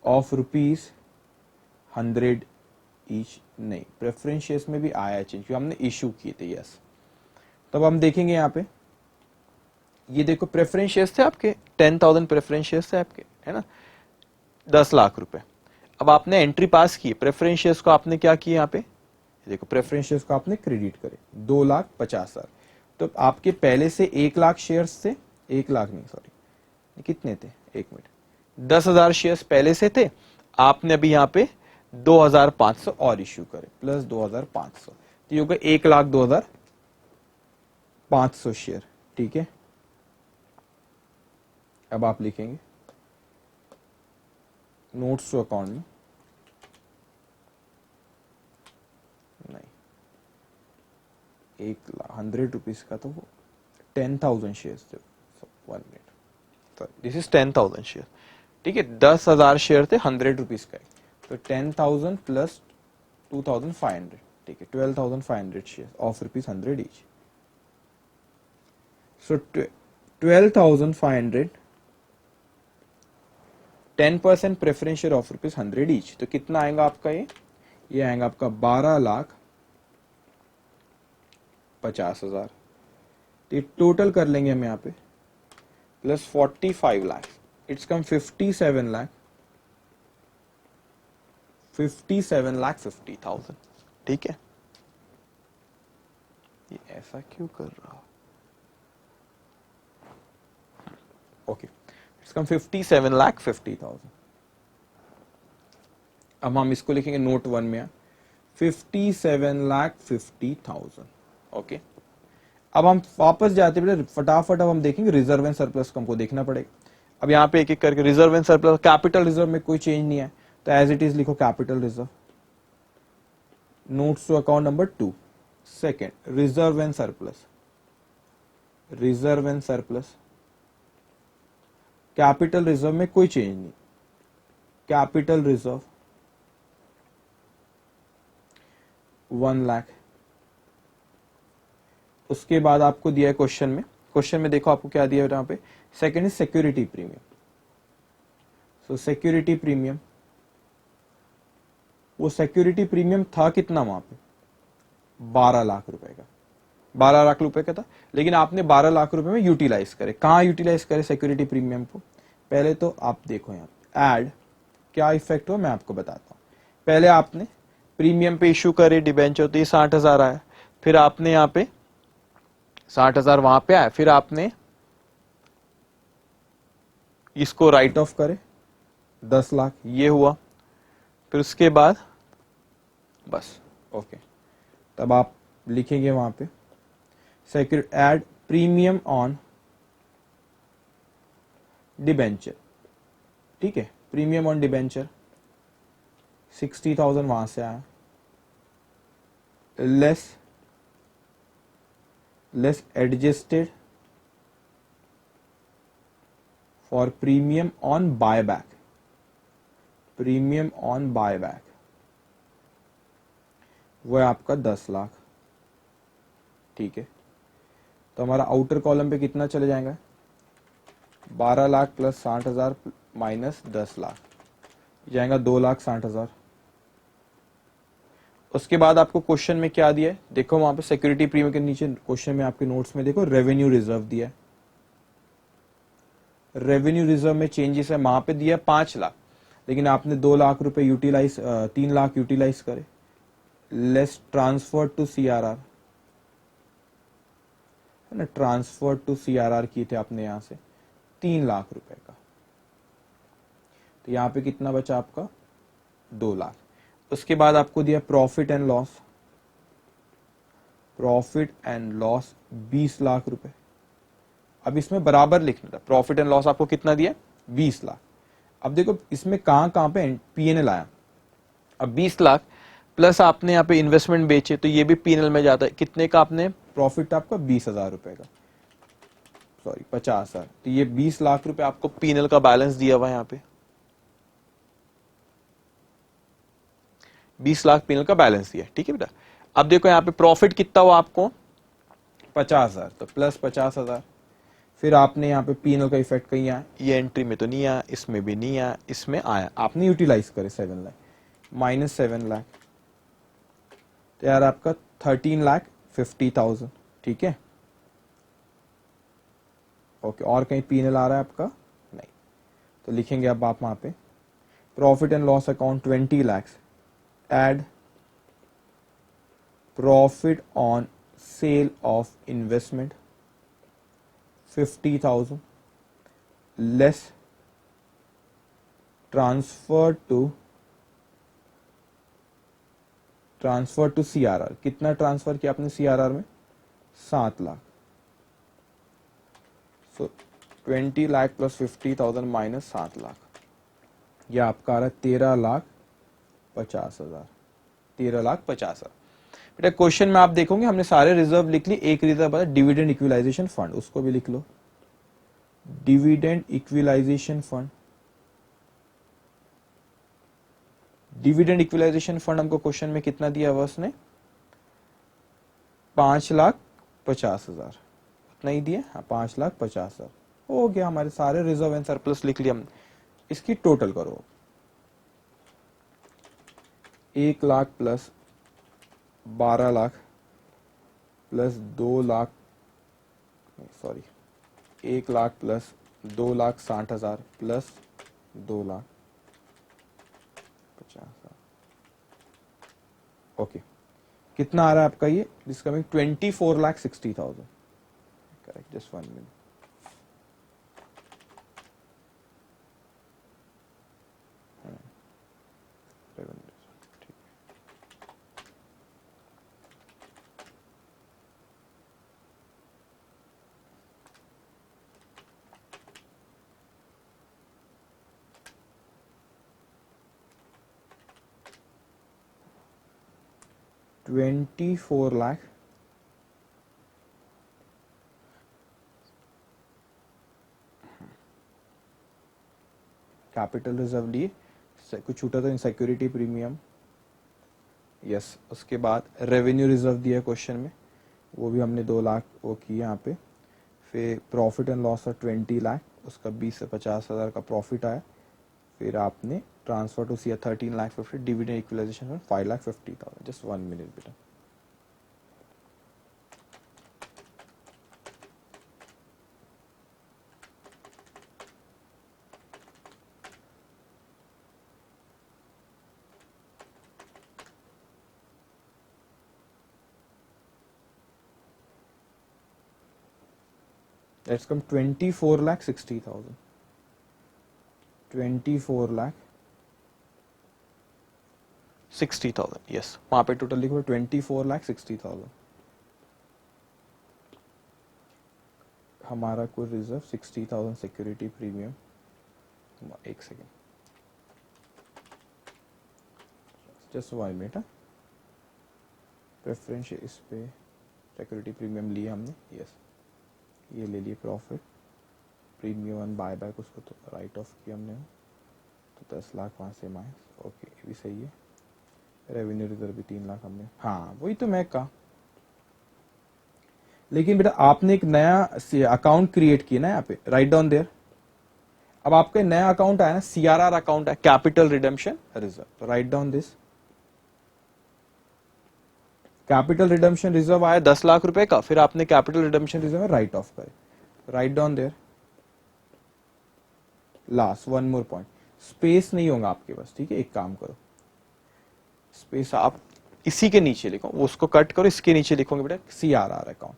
ऑफ ₹100 ईच। नहीं, प्रेफरेंस शेयर्स में भी आया चेंज क्योंकि हमने इशू किए थे। यस, तब हम देखेंगे यहाँ पे, ये देखो प्रेफरेंस शेयर्स थे आपके 10,000 प्रेफरेंस शेयर्स थे आपके, है ना, 10 लाख रुपए। अब आपने एंट्री पास की, प्रेफरेंस शेयर्स को आपने क्या किया यहाँ पे, देखो प्रेफरेंस शेयर्स को आपने क्रेडिट करे 2,50,000। तो आपके पहले से 1 लाख शेयर्स थे, 1 लाख नहीं सॉरी, कितने थे, एक मिनट, 10,000 शेयर्स पहले से थे, आपने अभी यहाँ पे 2,500 और इश्यू करे प्लस 2,500, तो ये होगा 1,02,500 शेयर। ठीक है, अब आप लिखेंगे नोट्स टू अकाउंट में, नहीं 100 रुपीज का, तो वो 10,000 शेयर्स थे, 1 minute, sorry this is 10,000 share. ठीक है, 10,000 शेयर थे 100 रुपीज का, तो 10,000 प्लस 2,500, ठीक है 12,500 share of ₹100 each. So 12,500 10% preference share of ₹100 each, तो कितना आएगा आपका, ये आएगा आपका 12,50,000। तो ये टोटल कर लेंगे हम यहाँ पे, प्लस 45 लाख, इट्स कम 57,50,000। ठीक है, ये ऐसा क्यों कर रहा, ओके, इट्स कम 57,50,000। अब हम इसको लिखेंगे नोट 1 में 57,50,000। ओके, अब हम वापस जाते हैं फटाफट, अब हम देखेंगे रिजर्व एंड सरप्लस को हमको देखना पड़ेगा। अब यहाँ पे एक एक करके reserve and surplus, capital reserve में कोई चेंज नहीं है तो एज इट इज लिखो capital reserve. Notes to account number 2, second reserve and surplus, reserve and surplus, capital reserve में कोई चेंज नहीं, कैपिटल रिजर्व 1 लाख। उसके बाद आपको दिया है क्वेश्चन में देखो आपको क्या दिया है यहाँ पे, second is security premium. So security premium, वो सिक्योरिटी प्रीमियम था कितना वहां पे, 12 लाख रुपए का, 12 लाख रुपए का था, लेकिन आपने 12 लाख रुपए में यूटिलाइज करे। कहाँ यूटिलाइज करे सिक्योरिटी प्रीमियम को, पहले तो आप देखो यहाँ ऐड क्या इफेक्ट हो मैं आपको बताता हूँ। पहले आपने प्रीमियम पे इशू करे डिबेंचर, तो ये 60,000 आया, फिर आपने यहाँ पे 60,000 वहां पे आया, फिर आपने इसको राइट ऑफ करे 10 लाख, ये हुआ, फिर उसके बाद बस ओके, तब आप लिखेंगे वहां पे security add premium on debenture. ठीक है, प्रीमियम ऑन डिबेंचर 60,000 वहां से आया, less adjusted for premium on buyback, premium on buyback वो है आपका 10 लाख। ठीक है, तो हमारा आउटर कॉलम पे कितना चले जाएगा, 12 लाख प्लस 60,000 माइनस 10 लाख जाएगा 2,60,000। उसके बाद आपको क्वेश्चन में क्या दिया है, देखो वहां पे सिक्योरिटी प्रीमियम के नीचे क्वेश्चन में आपके नोट्स में देखो रेवेन्यू रिजर्व दिया है, रेवेन्यू रिजर्व में चेंजेस है, वहां पे दिया 5 लाख, लेकिन आपने 2 लाख रुपए यूटिलाइज 3 लाख यूटिलाइज करे, लेस ट्रांसफर टू सीआरआर, है ना, ट्रांसफर टू सीआरआर किए थे आपने यहां से 3 लाख रुपए का, तो यहां पे कितना बचा आपका 2 लाख। उसके बाद आपको दिया profit and loss, profit and loss 20 lakh रुपए। अब इसमें बराबर लिखना था, प्रॉफिट एंड लॉस आपको कितना दिया 20 लाख। अब देखो इसमें कहां कहां पे पीएनएल आया, अब 20 लाख प्लस आपने यहाँ पे इन्वेस्टमेंट बेचे तो ये भी पीएनएल में जाता है, कितने का आपने प्रॉफिट आपका 20,000 रुपए का, सॉरी 50,000, तो ये 20 लाख रुपए आपको पीएनएल का बैलेंस दिया हुआ है यहाँ पे, 20 लाख पीएनएल का बैलेंस दिया, ठीक है बेटा। अब देखो यहाँ पे प्रॉफिट कितना हुआ आपको 50,000, तो प्लस 50,000, फिर आपने यहाँ पे पीएनएल का इफेक्ट कहीं आया, ये एंट्री में तो नहीं आया, इसमें भी नहीं आया, इसमें आया, आपने यूटिलाइज करे 7 लाख, माइनस 7 लाख, तो यार आपका 13,50,000, ठीक है। ओके, और कहीं पीएनएल आ रहा है आपका नहीं, तो लिखेंगे अब आप वहां पे profit and loss account 20 lakh, add profit on sale of investment 50,000 less transfer to CRR, कितना ट्रांसफर किया आपने सीआरआर में 7 lakh, so 20 lakh plus 50,000 minus 7 lakh, यह आपका आ रहा है 13,50,000, 13,50,000। बेटा क्वेश्चन में आप देखोगे हमने सारे रिजर्व लिख ली, एक रिजर्व है डिविडेंड इक्विलाइजेशन फंड, उसको भी लिख लो, dividend equalization fund. Dividend equalization fund हमको क्वेश्चन में कितना दिया हुआ उसने 5,50,000, उतना ही दिया, हाँ 5,50,000 हो गया, हमारे सारे रिजर्व एंड सरप्लस लिख लिया हमने। इसकी टोटल करो, 1 lakh plus 12 lakh plus 2 lakh, sorry 1 lakh plus 2,60,000 plus 2,50,000, okay, कितना आ रहा है आपका ये, this coming 24,60,000, correct, just 1 minute. $24 lakh capital reserve लिए, कुछ छूटा तो इन सिक्योरिटी प्रीमियम, यस, उसके बाद रेवेन्यू रिजर्व दिया क्वेश्चन में, वो भी हमने 2 लाख वो किया यहाँ पे, फिर profit and loss of 20 lakh, उसका 20 से 50,000 का प्रॉफिट आया, फिर आपने transfer to C 13,50,000, dividend equalisation 5,50,000, just 1 minute बेटा। Let's come 24,60,000, 24,60,000, yes, वहां पे टोटल लिखो 24,60,000, हमारा कोई रिजर्व 60,000 सिक्योरिटी प्रीमियम, एक सेकेंड, जस्ट 1 मिनट, प्रेफरेंस इस पे सिक्योरिटी प्रीमियम लिया हमने, यस, ये ले लिए profit premium one buy back, उसको तो राइट ऑफ किया हमने, तो 10 लाख वहाँ से माइनस, ओके ये भी सही है, रेवेन्यू रिजर्व भी 3 लाख हमने, हाँ वही तो मैं कहा, लेकिन बेटा आपने एक नया अकाउंट क्रिएट किया ना यहाँ पे, राइट डाउन देयर, अब आपका नया अकाउंट आया ना, सीआरआर अकाउंट है, capital redemption reserve, write down this, capital redemption reserve आया 10 लाख रुपए का, फिर आपने कैपिटल रिडेम्पशन रिजर्व में राइट ऑफ करे, write down there, last 1 more point, space नहीं होगा आपके पास, ठीक है, एक काम करो, स्पेस आप इसी के नीचे लिखो, उसको कट करो, इसके नीचे लिखोगे बेटा सीआरआर अकाउंट,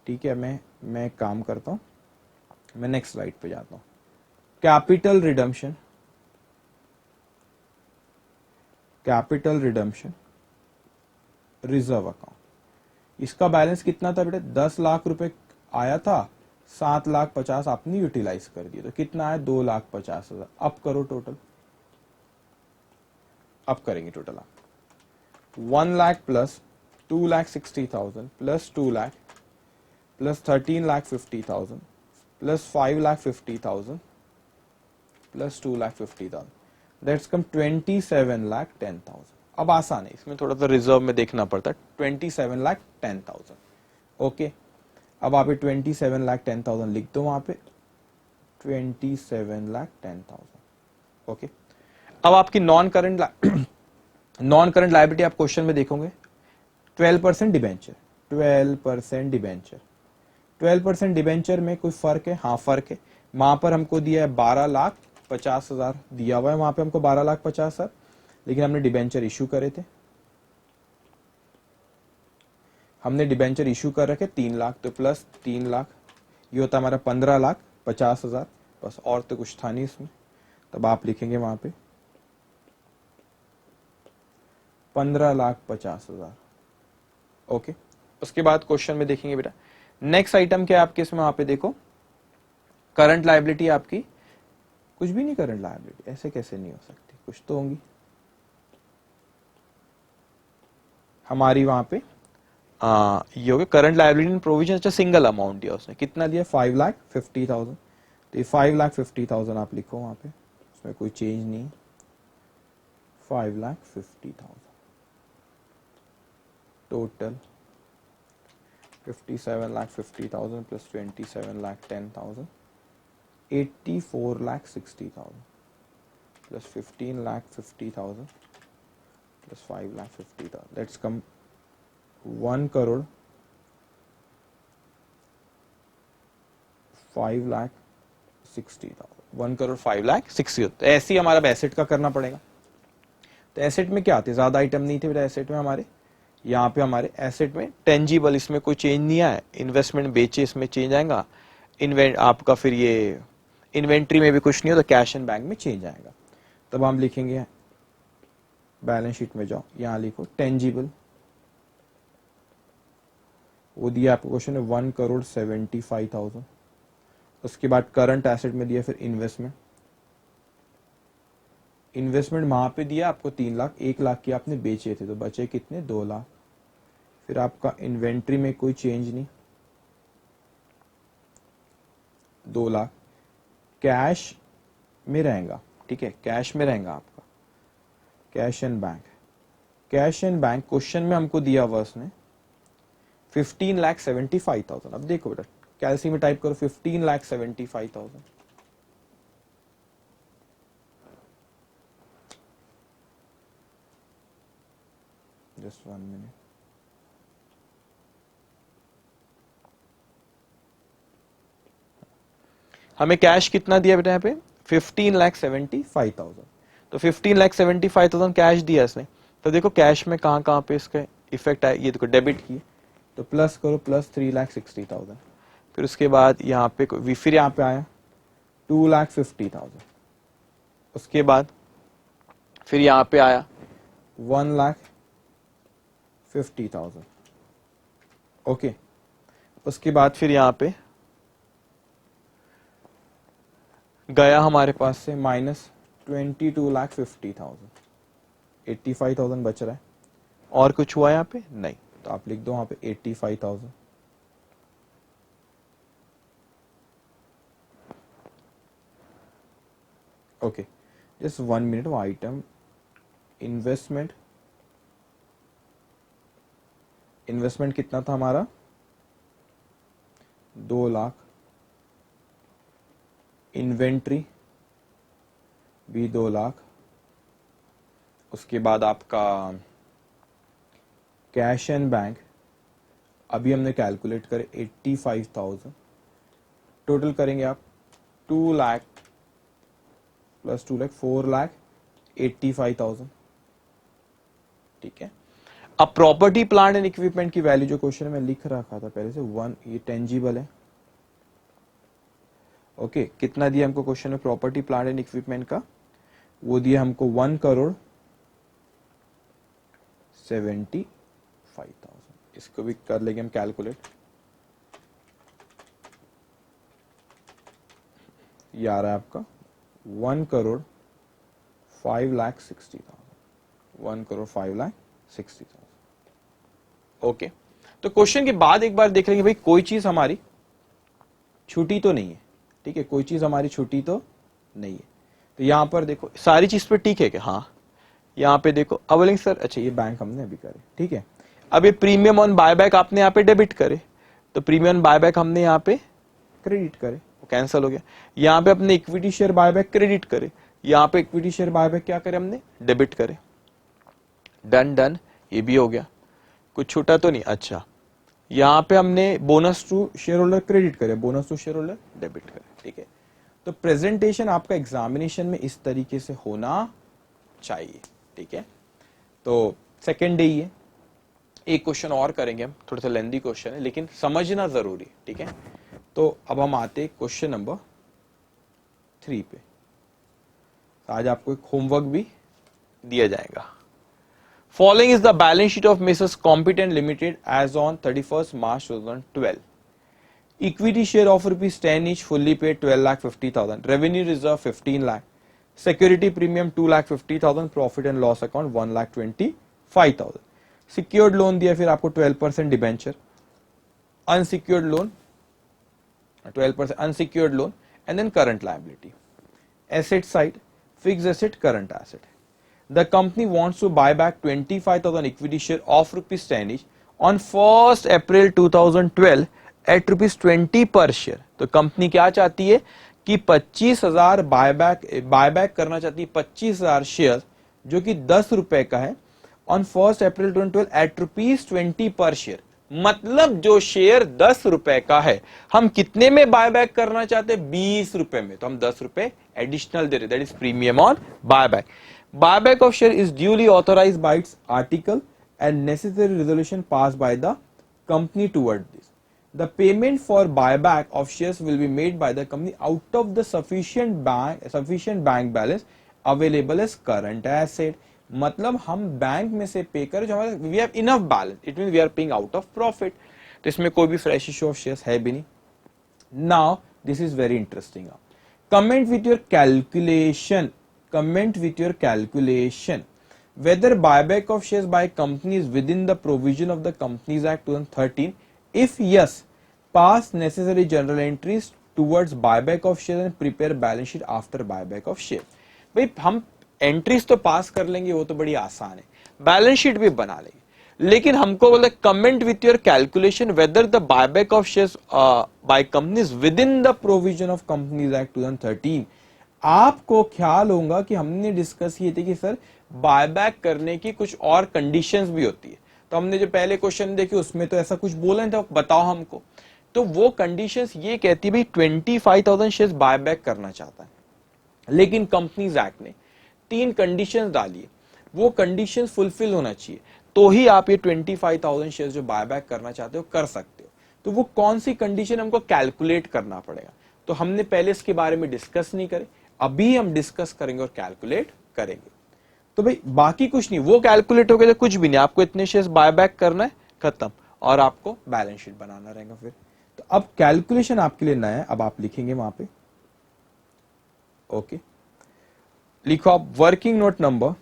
ठीक है। मैं एक काम करता हूं, मैं नेक्स्ट स्लाइड पे जाता हूं, कैपिटल रिडेम्पशन रिजर्व अकाउंट, इसका बैलेंस कितना था बेटा 10 लाख रुपए आया था, 7,50,000 आपने यूटिलाइज कर दिया, तो कितना आया 2,50,000, अब करो टोटल, अब करेंगे टोटल आप 1 lakh plus 2,60,000 plus 2 lakh plus 13,50,000 plus 5,50,000 plus 2,50,000, that's कम 27,10,000। अब आसान है, इसमें थोड़ा सा रिजर्व में देखना पड़ता है। 27,10,000। ओके, अब आप 27,10,000 लिख दो वहां पे, 27,10,000। ओके, अब आपकी नॉन करंट लायबिलिटी आप क्वेश्चन में देखोगे 12% डिबेंचर, 12% डिबेंचर, 12% डिबेंचर में कोई फर्क है? हाँ फर्क है। वहां पर हमको दिया है 12,50,000 दिया हुआ है, वहां पे हमको 12,50,000, लेकिन हमने डिबेंचर इशू करे थे, हमने डिबेंचर इशू कर रखे 3 लाख, तो प्लस 3 लाख, ये होता है हमारा 15,50,000, बस और तो कुछ था नहीं इसमें। तब आप लिखेंगे वहां पे 15,50,000। ओके, उसके बाद क्वेश्चन में देखेंगे बेटा नेक्स्ट आइटम क्या है आपके इसमें, वहां पे देखो करंट लायबिलिटी आपकी कुछ भी नहीं, करंट लायबिलिटी ऐसे कैसे नहीं हो सकती, कुछ तो होंगी हमारी वहां पे। ये हो गया करंट लायबिलिटी इन प्रोविजन। अच्छा, सिंगल अमाउंट दिया उसने, कितना दिया? 5,50,000। तो ये 5,50,000 आप लिखो वहां पे, उसमें कोई चेंज नहीं, 5,50,000 total, 57,50,000 plus 27,10,000, 84,60,000 plus 15,50,000 plus 5,50,000, let's come 1,05,60,000, 1,05,60,000। तो ऐसे ही हमारा एसेट का करना पड़ेगा। तो एसेट में क्या आते, ज्यादा आइटम नहीं थे बेटा एसेट में हमारे, यहाँ पे हमारे एसेट में टेंजिबल, इसमें कोई चेंज नहीं आया, इन्वेस्टमेंट बेचे इसमें चेंज आएगा, आपका फिर ये इन्वेंट्री में भी कुछ नहीं हो, तो कैश एंड बैंक में चेंज आएगा। तब हम लिखेंगे बैलेंस शीट में जाओ, यहां लिखो टेंजिबल, वो दिया आपको क्वेश्चन में 1,75,000। उसके बाद करंट एसेट में दिया फिर इन्वेस्टमेंट, इन्वेस्टमेंट वहां पे दिया आपको 3 लाख, 1 लाख की आपने बेचे थे तो बचे कितने? 2 लाख। फिर आपका इन्वेंट्री में कोई चेंज नहीं, 2 लाख कैश में रहेगा, ठीक है, कैश में रहेगा आपका cash and bank. Cash and bank question में हमको दिया हुआ उसने 15,75,000। अब देखो बेटा कैलसी में टाइप करो 15,75,000, जस्ट 1 मिनट। हमें कैश कितना दिया बेटा यहाँ पे? 15,75,000। तो 15,75,000 कैश दिया इसने। तो देखो कैश में कहां कहां पे इसका इफेक्ट आया, ये देखो डेबिट की, तो प्लस करो, प्लस 3,60,000। फिर उसके बाद यहाँ पे फिर यहाँ पे आया 2,50,000। उसके बाद फिर यहाँ पे आया 1,50,000। ओके, उसके बाद फिर यहाँ पे गया हमारे पास से माइनस 22,50,000, 85,000 बच रहा है। और कुछ हुआ यहाँ पे? नहीं, तो आप लिख दो वहां पे 85,000। Okay, just 1 minute. वो आइटम इन्वेस्टमेंट, इन्वेस्टमेंट कितना था हमारा? 2 लाख। इन्वेंट्री भी 2 लाख। उसके बाद आपका कैश एंड बैंक अभी हमने कैलकुलेट करे 85,000। टोटल करेंगे आप 2 लाख प्लस 2 लाख, 4,85,000। ठीक है, अब प्रॉपर्टी प्लांट एंड इक्विपमेंट की वैल्यू जो क्वेश्चन में लिख रखा था पहले से 1, ये टेंजिबल है। ओके, कितना दिया हमको क्वेश्चन में प्रॉपर्टी प्लांट एंड इक्विपमेंट का? वो दिया हमको 1,75,000। इसको भी कर लेंगे हम कैलकुलेट। ये आ रहा है आपका 1,05,60,000, 1,05,60,000। ओके, तो क्वेश्चन के बाद एक बार देख लेंगे भाई कोई चीज हमारी छूटी तो नहीं है। ठीक है, कोई चीज हमारी छूटी तो नहीं है। तो यहां पर देखो सारी चीज पे टिक है क्या, हाँ यहाँ पे देखो। अब बोलेंगे सर अच्छा ये बैंक हमने अभी करे, ठीक है, अब ये प्रीमियम ऑन बायबैक आपने यहाँ पे डेबिट करे, तो प्रीमियम बायबैक हमने यहाँ पे क्रेडिट करे, वो कैंसिल हो गया। यहाँ पे अपने इक्विटी शेयर बायबैक क्रेडिट करे, यहाँ पे इक्विटी शेयर बायबैक क्या करे हमने, डेबिट करे। डन डन, ये भी हो गया, कुछ छूटा तो नहीं। अच्छा यहाँ पे हमने bonus to share holder credit करे, bonus to share holder debit करे, ठीक है। तो प्रेजेंटेशन आपका एग्जामिनेशन में इस तरीके से होना चाहिए, ठीक है। तो सेकेंड डे ही है, एक क्वेश्चन और करेंगे हम, थोड़ा सा लेंदी क्वेश्चन है लेकिन समझना जरूरी, ठीक है। तो अब हम आते क्वेश्चन नंबर 3 पे। आज आपको एक होमवर्क भी दिया जाएगा। Following is the balance sheet of Mrs Competent Limited as on 31 March 2012। Equity share of ₹10 each, fully paid 12,50,000, revenue reserve 15 lakh, security premium 2,50,000, profit and loss account 1,25,000, secured loan दिया फिर आपको 12% debenture, unsecured loan 12%, unsecured loan and then current liability. Asset side, fixed asset, current asset. The company wants to buy back 25,000 equity share of ₹10 each on 1st April 2012 at ₹20 per share. तो कंपनी क्या चाहती है कि 25,000 बायबैक करना चाहती है, 25,000 शेयर जो कि 10 रुपए का है, ऑन 1st April 2012 एट ₹20 पर शेयर। मतलब जो शेयर 10 रुपए का है हम कितने में बायबैक करना चाहते हैं, 20 रुपए में, तो हम 10 रुपए एडिशनल दे रहे, that is premium on buyback. Buyback of share is duly authorized by its article and necessary resolution passed by the company toward this. The payment for buyback of shares will be made by the company out of the sufficient bank balance available as current asset. मतलब हम बैंक में से पे करें जो हमारे we have enough balance, it means we are paying out of profit. तो इसमें कोई भी fresh issue of shares है भी नहीं। Now this is very interesting. Comment with your calculation. Comment with your calculation whether buyback of shares by company is within the provision of the Companies Act 2013. If yes, pass necessary journal entries towards buyback of shares and prepare balance sheet after buyback of share. भाई हम एंट्रीज तो पास कर लेंगे, वो तो बड़ी आसान है, बैलेंस शीट भी बना लेंगे, लेकिन हमको बोले comment with your calculation whether the buyback of shares by companies with in the provision of companies Act 2013। आपको ख्याल होगा कि हमने डिस्कस किए थे कि सर बायबैक करने की कुछ और कंडीशंस भी होती है, तो हमने जो पहले क्वेश्चन देखे उसमें तो ऐसा कुछ बोला नहीं था, बताओ हमको। तो वो कंडीशंस ये कहती है भाई 25,000 शेयर्स बायबैक करना चाहता है, लेकिन कंपनीज एक्ट ने 3 कंडीशंस डाली है, वो कंडीशंस फुलफिल होना चाहिए तो ही आप ये 25,000 शेयर्स जो बायबैक करना चाहते हो कर सकते हो। तो वो कौन सी कंडीशन हमको कैलकुलेट करना पड़ेगा, तो हमने पहले इसके बारे में डिस्कस नहीं करे, अभी हम डिस्कस करेंगे और कैलकुलेट करेंगे। तो भाई बाकी कुछ नहीं, वो कैलकुलेट हो गया तो कुछ भी नहीं, आपको इतने शेयर्स बायबैक करना है, खत्म, और आपको बैलेंस शीट बनाना रहेगा फिर। तो अब कैलकुलेशन आपके लिए नया है, अब आप लिखेंगे वहां पे, ओके, लिखो आप वर्किंग नोट नंबर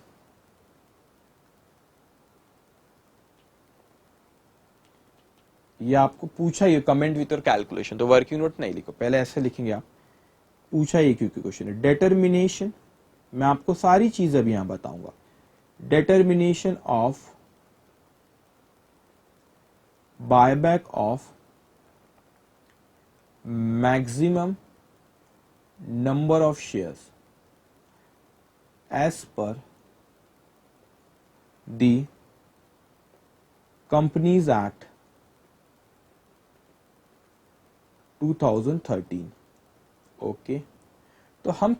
ये आपको पूछा ये कमेंट विथ योर कैलकुलेशन, तो वर्किंग नोट नहीं लिखो, पहले ऐसे लिखेंगे आप, पूछा ये क्योंकि क्वेश्चन है। डिटर्मिनेशन, मैं आपको सारी चीज अभी यहां बताऊंगा। Determination of buyback of maximum number of shares as per the Companies Act 2013। Okay, तो हम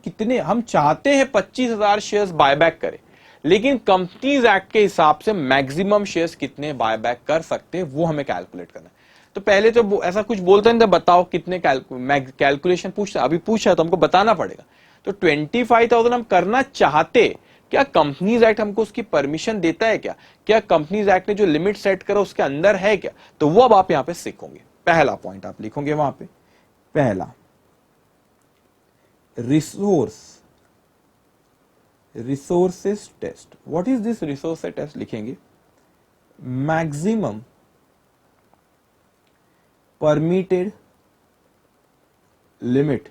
चाहते हैं 25,000 शेयर्स बायबैक करें, लेकिन कंपनीज एक्ट के हिसाब से मैक्सिमम शेयर्स कितने बायबैक कर सकते हैं वो हमें कैलकुलेट करना है। तो पहले तो ऐसा कुछ बोलते हैं, बताओ कितने कैलकुलेशन पूछता, अभी पूछा है तो हमको बताना पड़ेगा। तो 25,000 हम करना चाहते, क्या कंपनीज एक्ट हमको उसकी परमिशन देता है, क्या कंपनीज एक्ट ने जो लिमिट सेट करा उसके अंदर है क्या, तो वो अब आप यहां पे सीखोगे। पहला पॉइंट आप लिखोगे वहां पे, पहला resources test. What is this resources test लिखेंगे, maximum permitted limit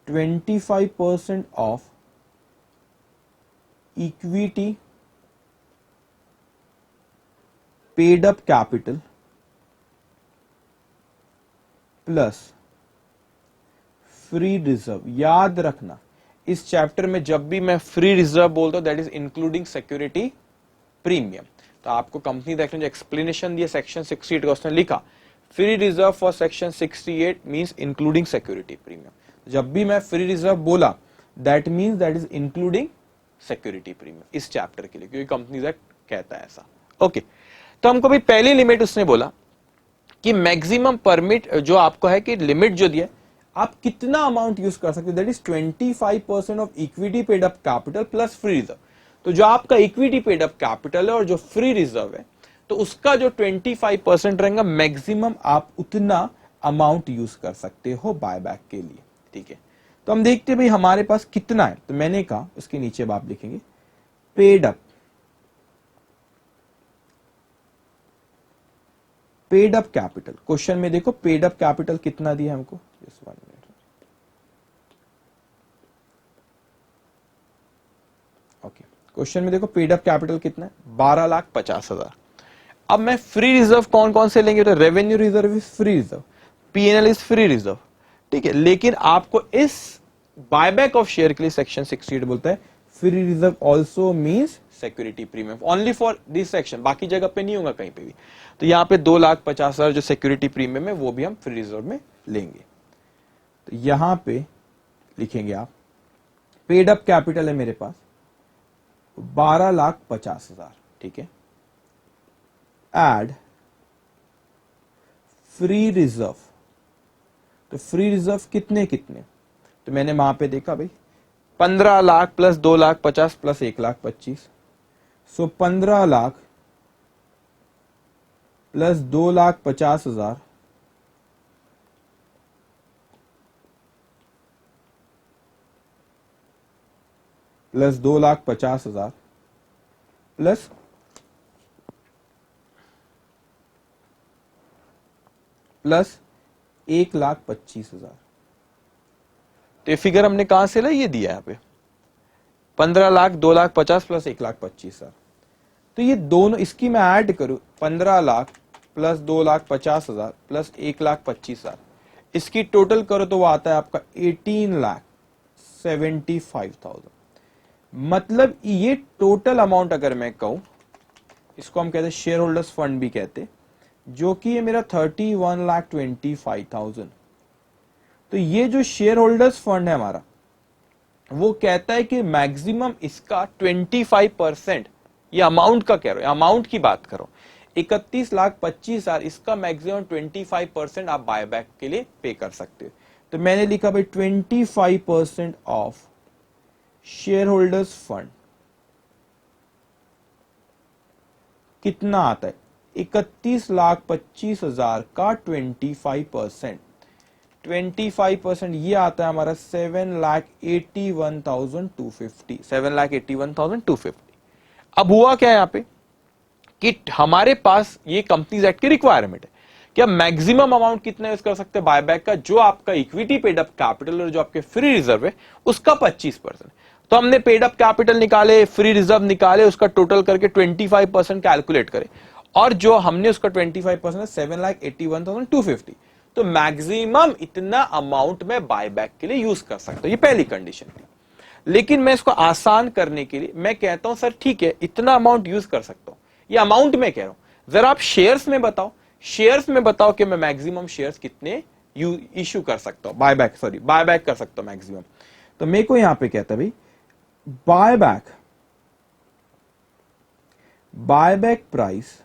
25% of equity paid up capital plus free reserve. याद रखना इस चैप्टर में जब भी मैं फ्री रिजर्व बोलता हूं that is including security premium. तो आपको कंपनी एक्ट में जो एक्सप्लेनेशन दिया सेक्शन 68 का उसने लिखा free reserve for section 68 means including security premium. जब भी मैं फ्री रिजर्व बोला that means that is including security premium इस चैप्टर के लिए, क्योंकि कंपनी एक्ट कहता है ऐसा। ओके तो हमको भी पहली लिमिट उसने बोला कि मैक्सिमम परमिट जो आपको है कि लिमिट जो दिया आप कितना अमाउंट यूज कर सकते हो, that is 25% of equity paid up capital plus free reserve. तो जो आपका इक्विटी पेड अप कैपिटल है और जो फ्री रिजर्व है तो उसका जो 25% रहेगा मैक्सिमम आप उतना अमाउंट यूज कर सकते हो बायबैक के लिए। ठीक है तो हम देखते हैं भाई हमारे पास कितना है। तो मैंने कहा उसके नीचे आप लिखेंगे पेड अप कैपिटल। क्वेश्चन में देखो पेड अप कैपिटल कितना दिया हमको, जस्ट 1 मिनट। ओके क्वेश्चन में देखो पेड अप कैपिटल कितना है 12,50,000। अब मैं फ्री रिजर्व कौन कौन से लेंगे, तो revenue reserve is free reserve, PNL is free reserve. ठीक है लेकिन आपको इस बायबैक ऑफ शेयर के लिए सेक्शन 68 बोलता है free reserve also means security premium only for this section, बाकी जगह पे नहीं होगा कहीं पे भी। तो यहां पे 2,50,000 जो सिक्योरिटी प्रीमियम है वो भी हम फ्री रिजर्व में लेंगे। तो यहां पे लिखेंगे आप पेड अप कैपिटल है मेरे पास 12,50,000। ठीक है एड फ्री रिजर्व। तो फ्री रिजर्व कितने कितने, तो मैंने वहां पे देखा भाई 15 लाख प्लस 2,50,000 प्लस 1,25,000। सो 15 lakh plus 2,50,000 plus 2,50,000 plus plus 1,25,000। तो ये फिगर हमने कहां से ला, ये दिया है यहाँ पे 15 लाख 2,50,000 प्लस 1,25,000। तो ये दोनों इसकी मैं ऐड करूं 15 लाख प्लस 2,50,000 प्लस 1,25,000 इसकी टोटल करो तो वो आता है आपका 18,75,000। मतलब ये टोटल अमाउंट अगर मैं कहूं इसको हम कहते हैं शेयर होल्डर्स फंड भी कहते, जो कि ये मेरा 31,25,000। तो ये जो शेयर होल्डर्स फंड है हमारा वो कहता है कि मैक्सिमम इसका 25%, ये अमाउंट का कह रहा हूं, अमाउंट की बात करो 31,25,000 इसका मैक्सिमम 25% आप बायबैक के लिए पे कर सकते हो। तो मैंने लिखा भाई 25% ऑफ शेयर होल्डर्स फंड कितना आता है 31,25,000 का 25% ये आता है हमारा 7,81,250। अब हुआ क्या यहां पे कि हमारे पास ये कंपनीज एक्ट की रिक्वायरमेंट है कि अब मैक्सिमम अमाउंट कितना यूज कर सकते हैं बायबैक का, जो आपका इक्विटी पेड अप कैपिटल और जो आपके फ्री रिजर्व है उसका 25%। तो हमने पेड अप कैपिटल निकाले, फ्री रिजर्व निकाले, उसका टोटल करके 25% कैलकुलेट करे और जो हमने उसका 25% 7,81,250। तो मैक्सिमम इतना अमाउंट में बायबैक के लिए यूज कर सकता हूं, ये पहली कंडीशन थी। लेकिन मैं इसको आसान करने के लिए मैं कहता हूं सर ठीक है इतना अमाउंट यूज कर सकता हूं, ये अमाउंट में कह रहा हूं, जरा आप शेयर्स में बताओ, शेयर्स में बताओ कि मैं मैक्सिमम शेयर्स कितने इश्यू कर सकता हूं, बायबैक कर सकता हूं मैक्सिमम। तो मेरे को यहां पे कहता भाई बायबैक प्राइस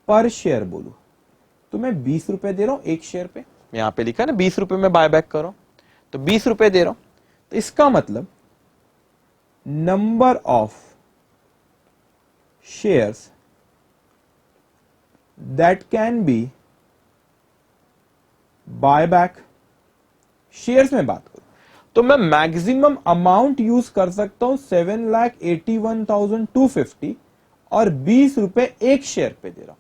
पर शेयर बोलू तो मैं 20 रुपए दे रहा हूं एक शेयर पे, यहां पे लिखा है ना 20 रुपए में बायबैक कर रहा हूं, तो 20 रुपए दे रहा हूं। तो इसका मतलब number of shares that can be buyback, shares में बात करूं तो मैं मैक्सिमम अमाउंट यूज कर सकता हूं 7,81,250 और 20 रुपए एक शेयर पे दे रहा हूं।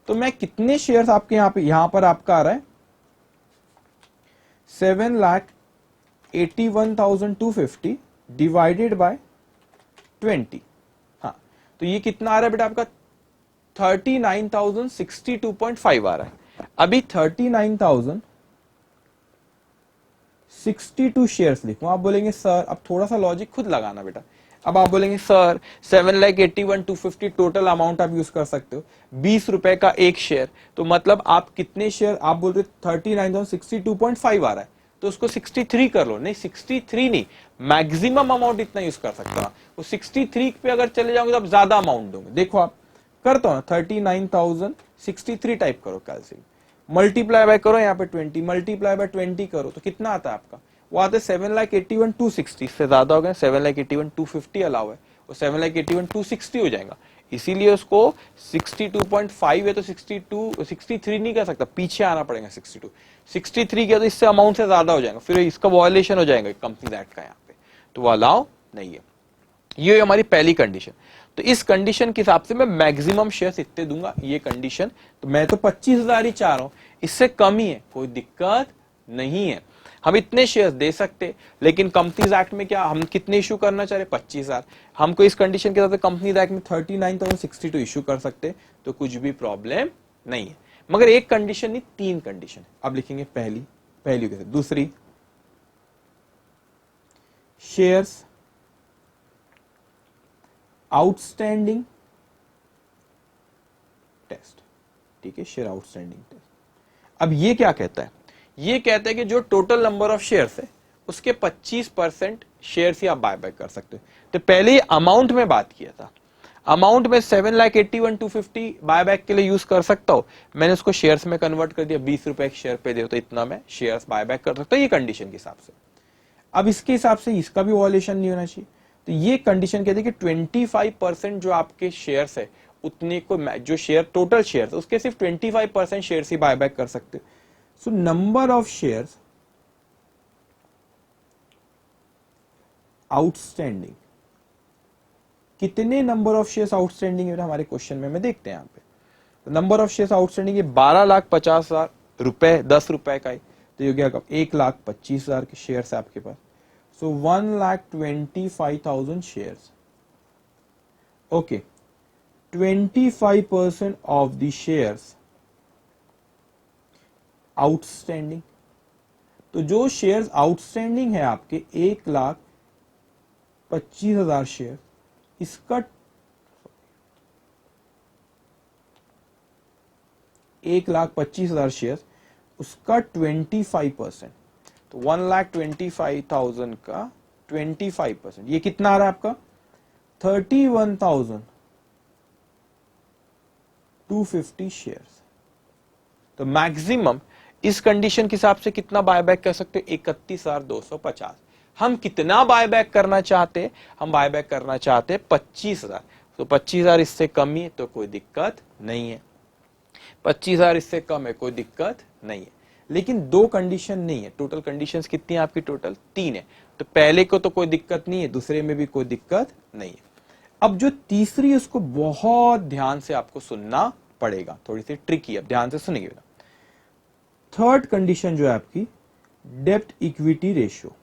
तो मैं कितने शेयर्स आपके यहां पर आपका आ रहा है 7,81,250 डिवाइडेड बाय 20। हाँ, तो ये कितना आ रहा है बेटा आपका 39,062.5 आ रहा है। अभी 39,062 शेयर्स लिखूं। आप बोलेंगे सर, अब थोड़ा सा लॉजिक खुद लगाना बेटा। अब आप बोलेंगे सर 7,81,250 टोटल अमाउंट आप यूज कर सकते हो, 20 रुपए का एक शेयर, तो मतलब आप कितने शेयर, आप बोल रहे 39,062.5 आ रहा है, तो उसको 63 कर लो। नहीं 63 नहीं, मैक्सिमम अमाउंट इतना यूज कर सकते हो ना। वो 63 पे अगर चले जाओगे तो आप ज्यादा अमाउंट दोगे। देखो आप करता हूं ना, 39,063 टाइप करो कैलसियम, मल्टीप्लाई बाय करो, यहाँ पे 20 मल्टीप्लाई बाय 20 करो, तो कितना आता है आपका, वो आता है 7,81,260। इससे ज्यादा हो गया 7,81,250 अलाउ है, वो 7,81,260 हो जाएगा। इसीलिए उसको 62.5 है तो 63 नहीं कर सकता, पीछे आना पड़ेगा 63 किया तो इससे अमाउंट से ज्यादा हो जाएगा, फिर इसका वॉयलेशन हो जाएगा कंपनी एक्ट का यहाँ पे, तो वो अलाउ नहीं है। ये हमारी पहली कंडीशन। तो इस कंडीशन के हिसाब से मैं मैक्सिमम शेयर्स इतने दूंगा, ये कंडीशन। तो मैं तो 25,000 ही चाह रहा हूं, इससे कम ही है, कोई दिक्कत नहीं है, हम इतने शेयर्स दे सकते। लेकिन कंपनीज एक्ट में क्या, हम कितने इशू करना चाह रहे, 25,000। हमको इस कंडीशन के साथ कंपनीज एक्ट में 39,062 इशू कर सकते, तो कुछ भी प्रॉब्लम नहीं है। मगर एक कंडीशन नहीं, 3 कंडीशन। अब लिखेंगे पहली कैसे, दूसरी शेयर्स आउटस्टैंडिंग टेस्ट। ठीक है, शेयर आउटस्टैंडिंग टेस्ट। अब ये क्या कहता है, ये कहता है कि जो टोटल नंबर ऑफ शेयर्स है उसके 25% शेयर्स ही आप बाय बैक कर सकते हो। तो पहले ही अमाउंट में बात किया था, अमाउंट में 7,81,250 बाय बैक के लिए यूज कर सकता हूं, मैंने उसको शेयर्स में कन्वर्ट कर दिया, 20 रुपए एक शेयर पे दे तो इतना मैं शेयर्स बाय बैक कर सकता हूं, ये कंडीशन के हिसाब से। अब इसके हिसाब से इसका भी वॉल्यूशन नहीं होना चाहिए, तो ये कंडीशन कहती है कि 25% जो आपके शेयर्स है उतने को, जो शेयर टोटल शेयर्स उसके सिर्फ 25% शेयर्स ही बाय बैक कर सकते। So number of shares outstanding, कितने नंबर ऑफ शेयर्स आउटस्टैंडिंग है हमारे क्वेश्चन में, मैं देखते हैं यहाँ पे। नंबर ऑफ शेयर्स आउटस्टैंडिंग ये 12,50,000 रुपए, 10 रुपए का है, तो ये क्या 1,25,000 के शेयर्स है आपके पास। So 1,25,000 shares. Okay, 25% of the shares outstanding. तो जो शेयर्स आउटस्टैंडिंग है आपके 1,25,000 शेयर, इसका 1,25,000 शेयर, उसका 25%, तो 1,25,000 का 25%, ये कितना आ रहा है आपका 31,250 शेयर्स। तो मैक्सिमम इस कंडीशन के हिसाब से कितना बायबैक कर सकते हो, 31,250। हम कितना बायबैक करना चाहते, हम बायबैक करना चाहते 25,000, तो 25,000 इससे कम ही है तो कोई दिक्कत नहीं है, 25,000 इससे कम है कोई दिक्कत नहीं है। लेकिन 2 कंडीशन नहीं है, टोटल कंडीशंस कितनी है आपकी, टोटल 3 है। तो पहले को तो कोई दिक्कत नहीं है, दूसरे में भी कोई दिक्कत नहीं है। अब जो तीसरी, उसको बहुत ध्यान से आपको सुनना पड़ेगा, थोड़ी सी ट्रिकी, अब ध्यान से सुनिए। थर्ड कंडीशन जो है आपकी डेब्ट इक्विटी रेशियो,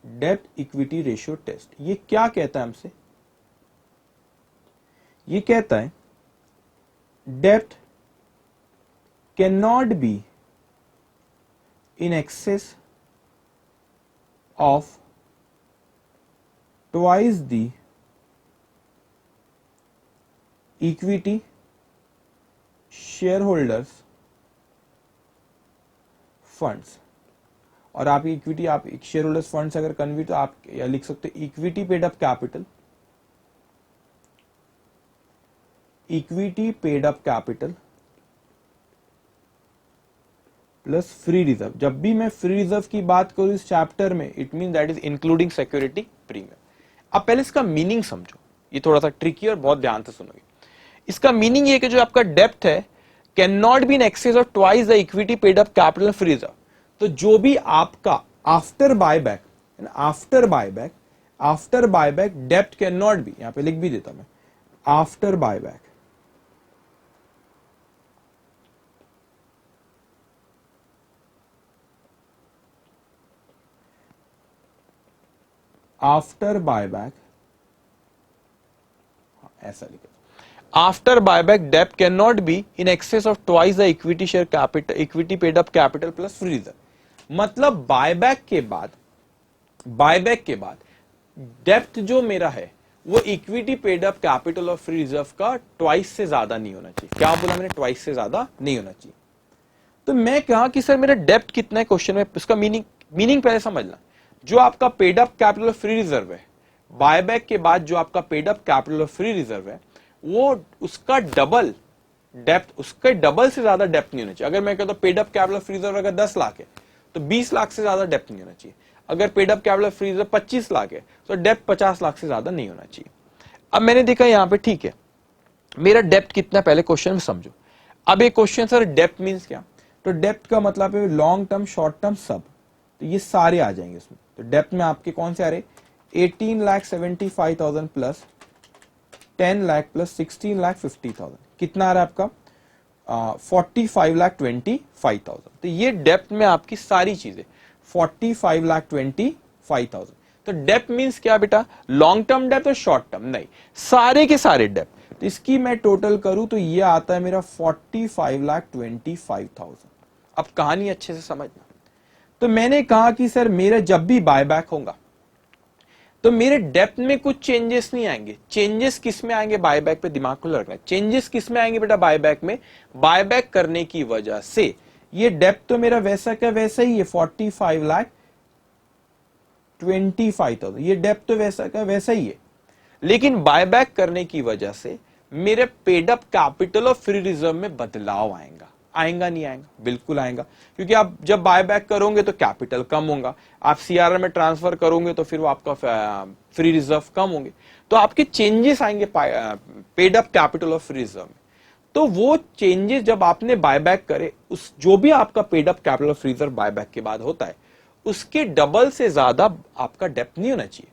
डेब्ट इक्विटी रेशियो टेस्ट। ये क्या कहता है हमसे, ये कहता है डेब्ट cannot be in excess of twice the equity shareholders funds। और आप इक्विटी, आप शेयर होल्डर्स फंड्स अगर कन्वर्ट, तो आप या लिख सकते हो equity paid up capital, equity paid up capital plus free reserve. जब भी मैं फ्री रिजर्व की बात करूं इस चैप्टर में, it mean that is including security premium. अब पहले इसका मीनिंग समझो, ये थोड़ा सा ट्रिकी और बहुत ध्यान से सुनोगे। इसका मीनिंग ये कि जो आपका डेप्थ है can not be in excess of twice the equity paid up capital free reserve. तो जो भी आपका after buyback, after buyback depth can not B, यहां पे लिख भी देता मैं, आफ्टर बायबैक आफ्टर बायबैक, ऐसा लिखा, आफ्टर बायबैक डेप्ट can not be in excess of twice the equity share capital, equity paid up capital plus free reserve. मतलब बायबैक के बाद डेप्थ जो मेरा है वो इक्विटी पेड अप कैपिटल और फ्री रिजर्व का ट्वाइस से ज्यादा नहीं होना चाहिए। क्या बोला मैंने? ट्वाइस से ज्यादा नहीं होना चाहिए। तो मैं कहा कि सर मेरा डेप्थ कितना है क्वेश्चन में, उसका मीनिंग पहले समझना। जो आपका पेड अप कैपिटल और फ्री रिजर्व है, बायबैक के बाद जो आपका पेड अप कैपिटल और फ्री रिजर्व है, वो उसका डबल डेप्थ, उसके डबल से ज्यादा डेप्थ नहीं होना चाहिए। अगर मैं कहता हूं पेड अप कैपिटल और फ्री रिजर्व अगर 10 लाख है तो 20 लाख से ज्यादा डेप्थ नहीं होना चाहिए। अगर paid up capital free reserve 25 lakh है तो डेप्थ 50 लाख से ज्यादा नहीं होना चाहिए। अब मैंने देखा यहां पे ठीक है, मेरा डेप्थ कितना, पहले क्वेश्चन में समझो। अब एक क्वेश्चन सर डेप्थ मींस क्या? तो डेप्थ का मतलब है लॉन्ग टर्म, शॉर्ट टर्म, सब, तो ये सारे आ जाएंगे इसमें। तो डेप्थ में आपके कौन से आ रहे? 18,75,000 प्लस 10 लाख प्लस 16,50,000, कितना आ रहा है आपका? 45,25,000। तो ये डेप्थ में आपकी सारी चीजें 45,25,000। तो डेप्थ मींस क्या बेटा? लॉन्ग टर्म डेप्थ और शॉर्ट टर्म नहीं, सारे के सारे डेप्थ। तो इसकी मैं टोटल करूं तो ये आता है मेरा 45,25,000। अब कहानी अच्छे से समझना। तो मैंने कहा कि सर मेरा जब भी बायबैक होगा तो मेरे डेप्थ में कुछ चेंजेस नहीं आएंगे। चेंजेस किस में आएंगे? बायबैक पे दिमाग को रखना है। चेंजेस किस में आएंगे बेटा? बायबैक में। बायबैक करने की वजह से ये डेप्थ तो मेरा वैसा का वैसा ही है, 45,25,000, ये डेप्थ तो वैसा का वैसा ही है। लेकिन बायबैक करने की वजह से मेरे पेड अप कैपिटल और फ्री रिजर्व में बदलाव आएगा। आएगा नहीं आएगा? बिल्कुल आएगा, क्योंकि आप जब बायबैक करोगे तो कैपिटल कम होगा, आप सीआरआर में ट्रांसफर करोगे तो फिर वो आपका फ्री रिजर्व कम होंगे, तो आपके चेंजेस आएंगे पेड अप कैपिटल और फ्री रिजर्व में। तो वो चेंजेस जब आपने बायबैक करे, उस जो भी आपका पेड अप कैपिटल और फ्री रिजर्व बायबैक के बाद होता है उसके डबल से ज्यादा आपका डेप्थ नहीं होना चाहिए।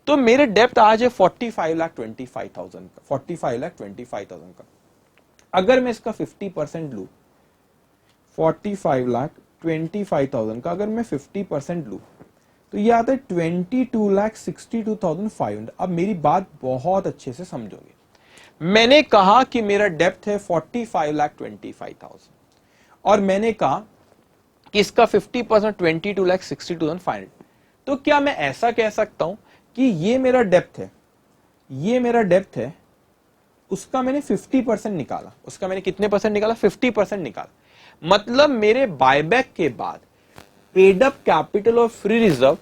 तो मेरे डेप्थ आज है 45,25,000 का, 45,25,000 का। अगर मैं इसका 50% लू, 45,25,000 का अगर मैं 50% लू तो ये आता है 22,62,500। अब मेरी बात बहुत अच्छे से समझोगे। मैंने कहा कि मेरा डेप्थ है 45,25,000 और मैंने कहा कि इसका 50% 22,62,500। तो क्या मैं ऐसा कह सकता हूं कि ये मेरा डेप्थ है, ये मेरा डेप्थ है, उसका मैंने 50% निकाला, उसका मैंने कितने परसेंट निकाला? 50% निकाला। मतलब मेरे बायबैक के बाद पेड अप कैपिटल और फ्री रिजर्व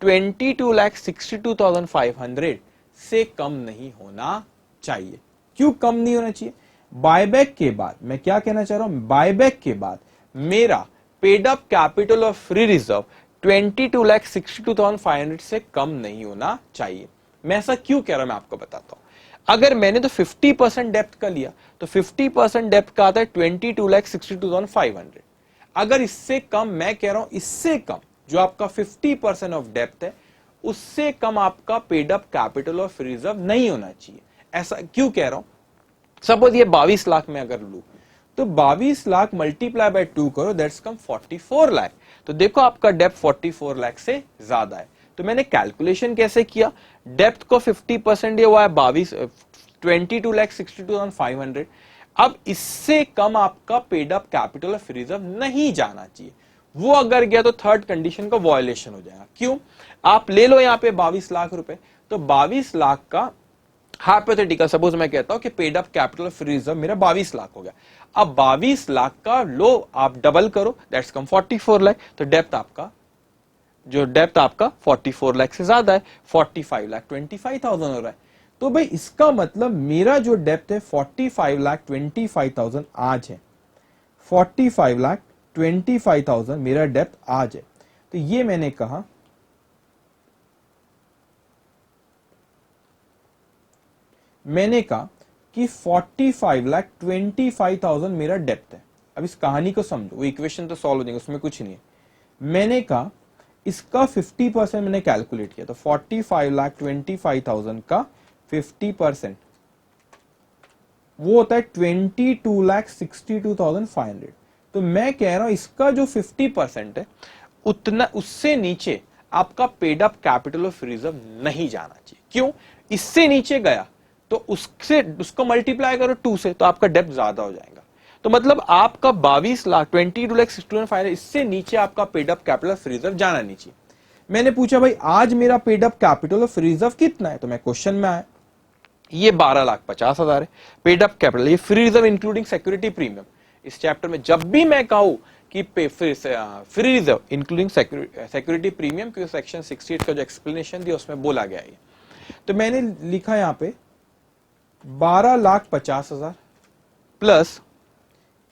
22,62,500 से कम नहीं होना चाहिए। क्यों कम नहीं होना चाहिए? बायबैक के बाद, मैं क्या कहना चाह रहा हूं, बायबैक के बाद मेरा पेड अप कैपिटल और फ्री रिजर्व 22,62,500 से कम नहीं होना चाहिए। मैं ऐसा क्यों कह रहा हूं मैं आपको बताता हूं। अगर मैंने तो 50% डेप्थ का लिया तो 50% डेप्थ का आता है 22,62,500। अगर इससे कम, मैं कह रहा हूं इससे कम, जो आपका 50% ऑफ डेप्थ है उससे कम आपका पेड अप कैपिटल और फ्री रिजर्व नहीं होना चाहिए। ऐसा क्यों कह रहा हूं? सपोज ये 22 लाख में अगर लू तो 22 लाख मल्टीप्लाई बाय 2 करो, दैट्स कम 44 लाख। तो देखो आपका डेप्थ 44 लाख से ज्यादा है। तो मैंने कैलकुलेशन कैसे किया? डेप्थ को 50% हुआ है 22,62,500। अब इससे कम आपका पेड अप कैपिटल और फ्री रिजर्व नहीं जाना चाहिए। वो अगर गया तो थर्ड कंडीशन का वायलेशन हो जाएगा। क्यों? आप ले लो यहां पे 22 लाख रुपए, तो 22 लाख का हाइपोथेटिकल, सपोज मैं कहता हूं कि paid up capital free reserve मेरा 22 लाख हो गया। अब 22 लाख का लो आप डबल करो, दैट्स कम 44 लाख। तो डेप्थ आपका, जो डेप्थ आपका 44 लाख से ज्यादा है, 45,25,000 हो रहा है। तो भाई इसका मतलब मेरा जो डेप्थ है 45,25,000 आज है, 45,25,000 मेरा डेप्थ आज है। तो ये मैंने कहा कि 45,25,000 मेरा डेप्थ है। अब इस कहानी को समझो, वो इक्वेशन तो सॉल्व हो जाएगा, उसमें कुछ नहीं है। मैंने कहा इसका 50% मैंने कैलकुलेट किया, तो 45,25,000 का 50% वो होता है 22,62,500। तो मैं कह रहा हूं इसका जो 50% है उतना, उससे नीचे आपका paid up capital of reserve नहीं जाना चाहिए। क्यों? इससे नीचे गया तो उसको मल्टीप्लाई करो 2 से, तो आपका डेप्थ ज्यादा हो जाएगा। तो मतलब आपका 22 लाख 22,61,500 इससे नीचे आपका paid up capital of reserve जाना नहीं चाहिए। मैंने पूछा भाई आज मेरा paid up capital of reserve कितना है, तो मैं क्वेश्चन में आया ये 12,50,000 है पेड अप कैपिटल, ये free reserve including security premium. इस चैप्टर में जब भी मैं कहूं कि free reserve including security premium, क्योंकि सेक्शन 68 का जो एक्सप्लेनेशन दिया उसमें बोला गया है, तो मैंने लिखा यहां पे 12,50,000 प्लस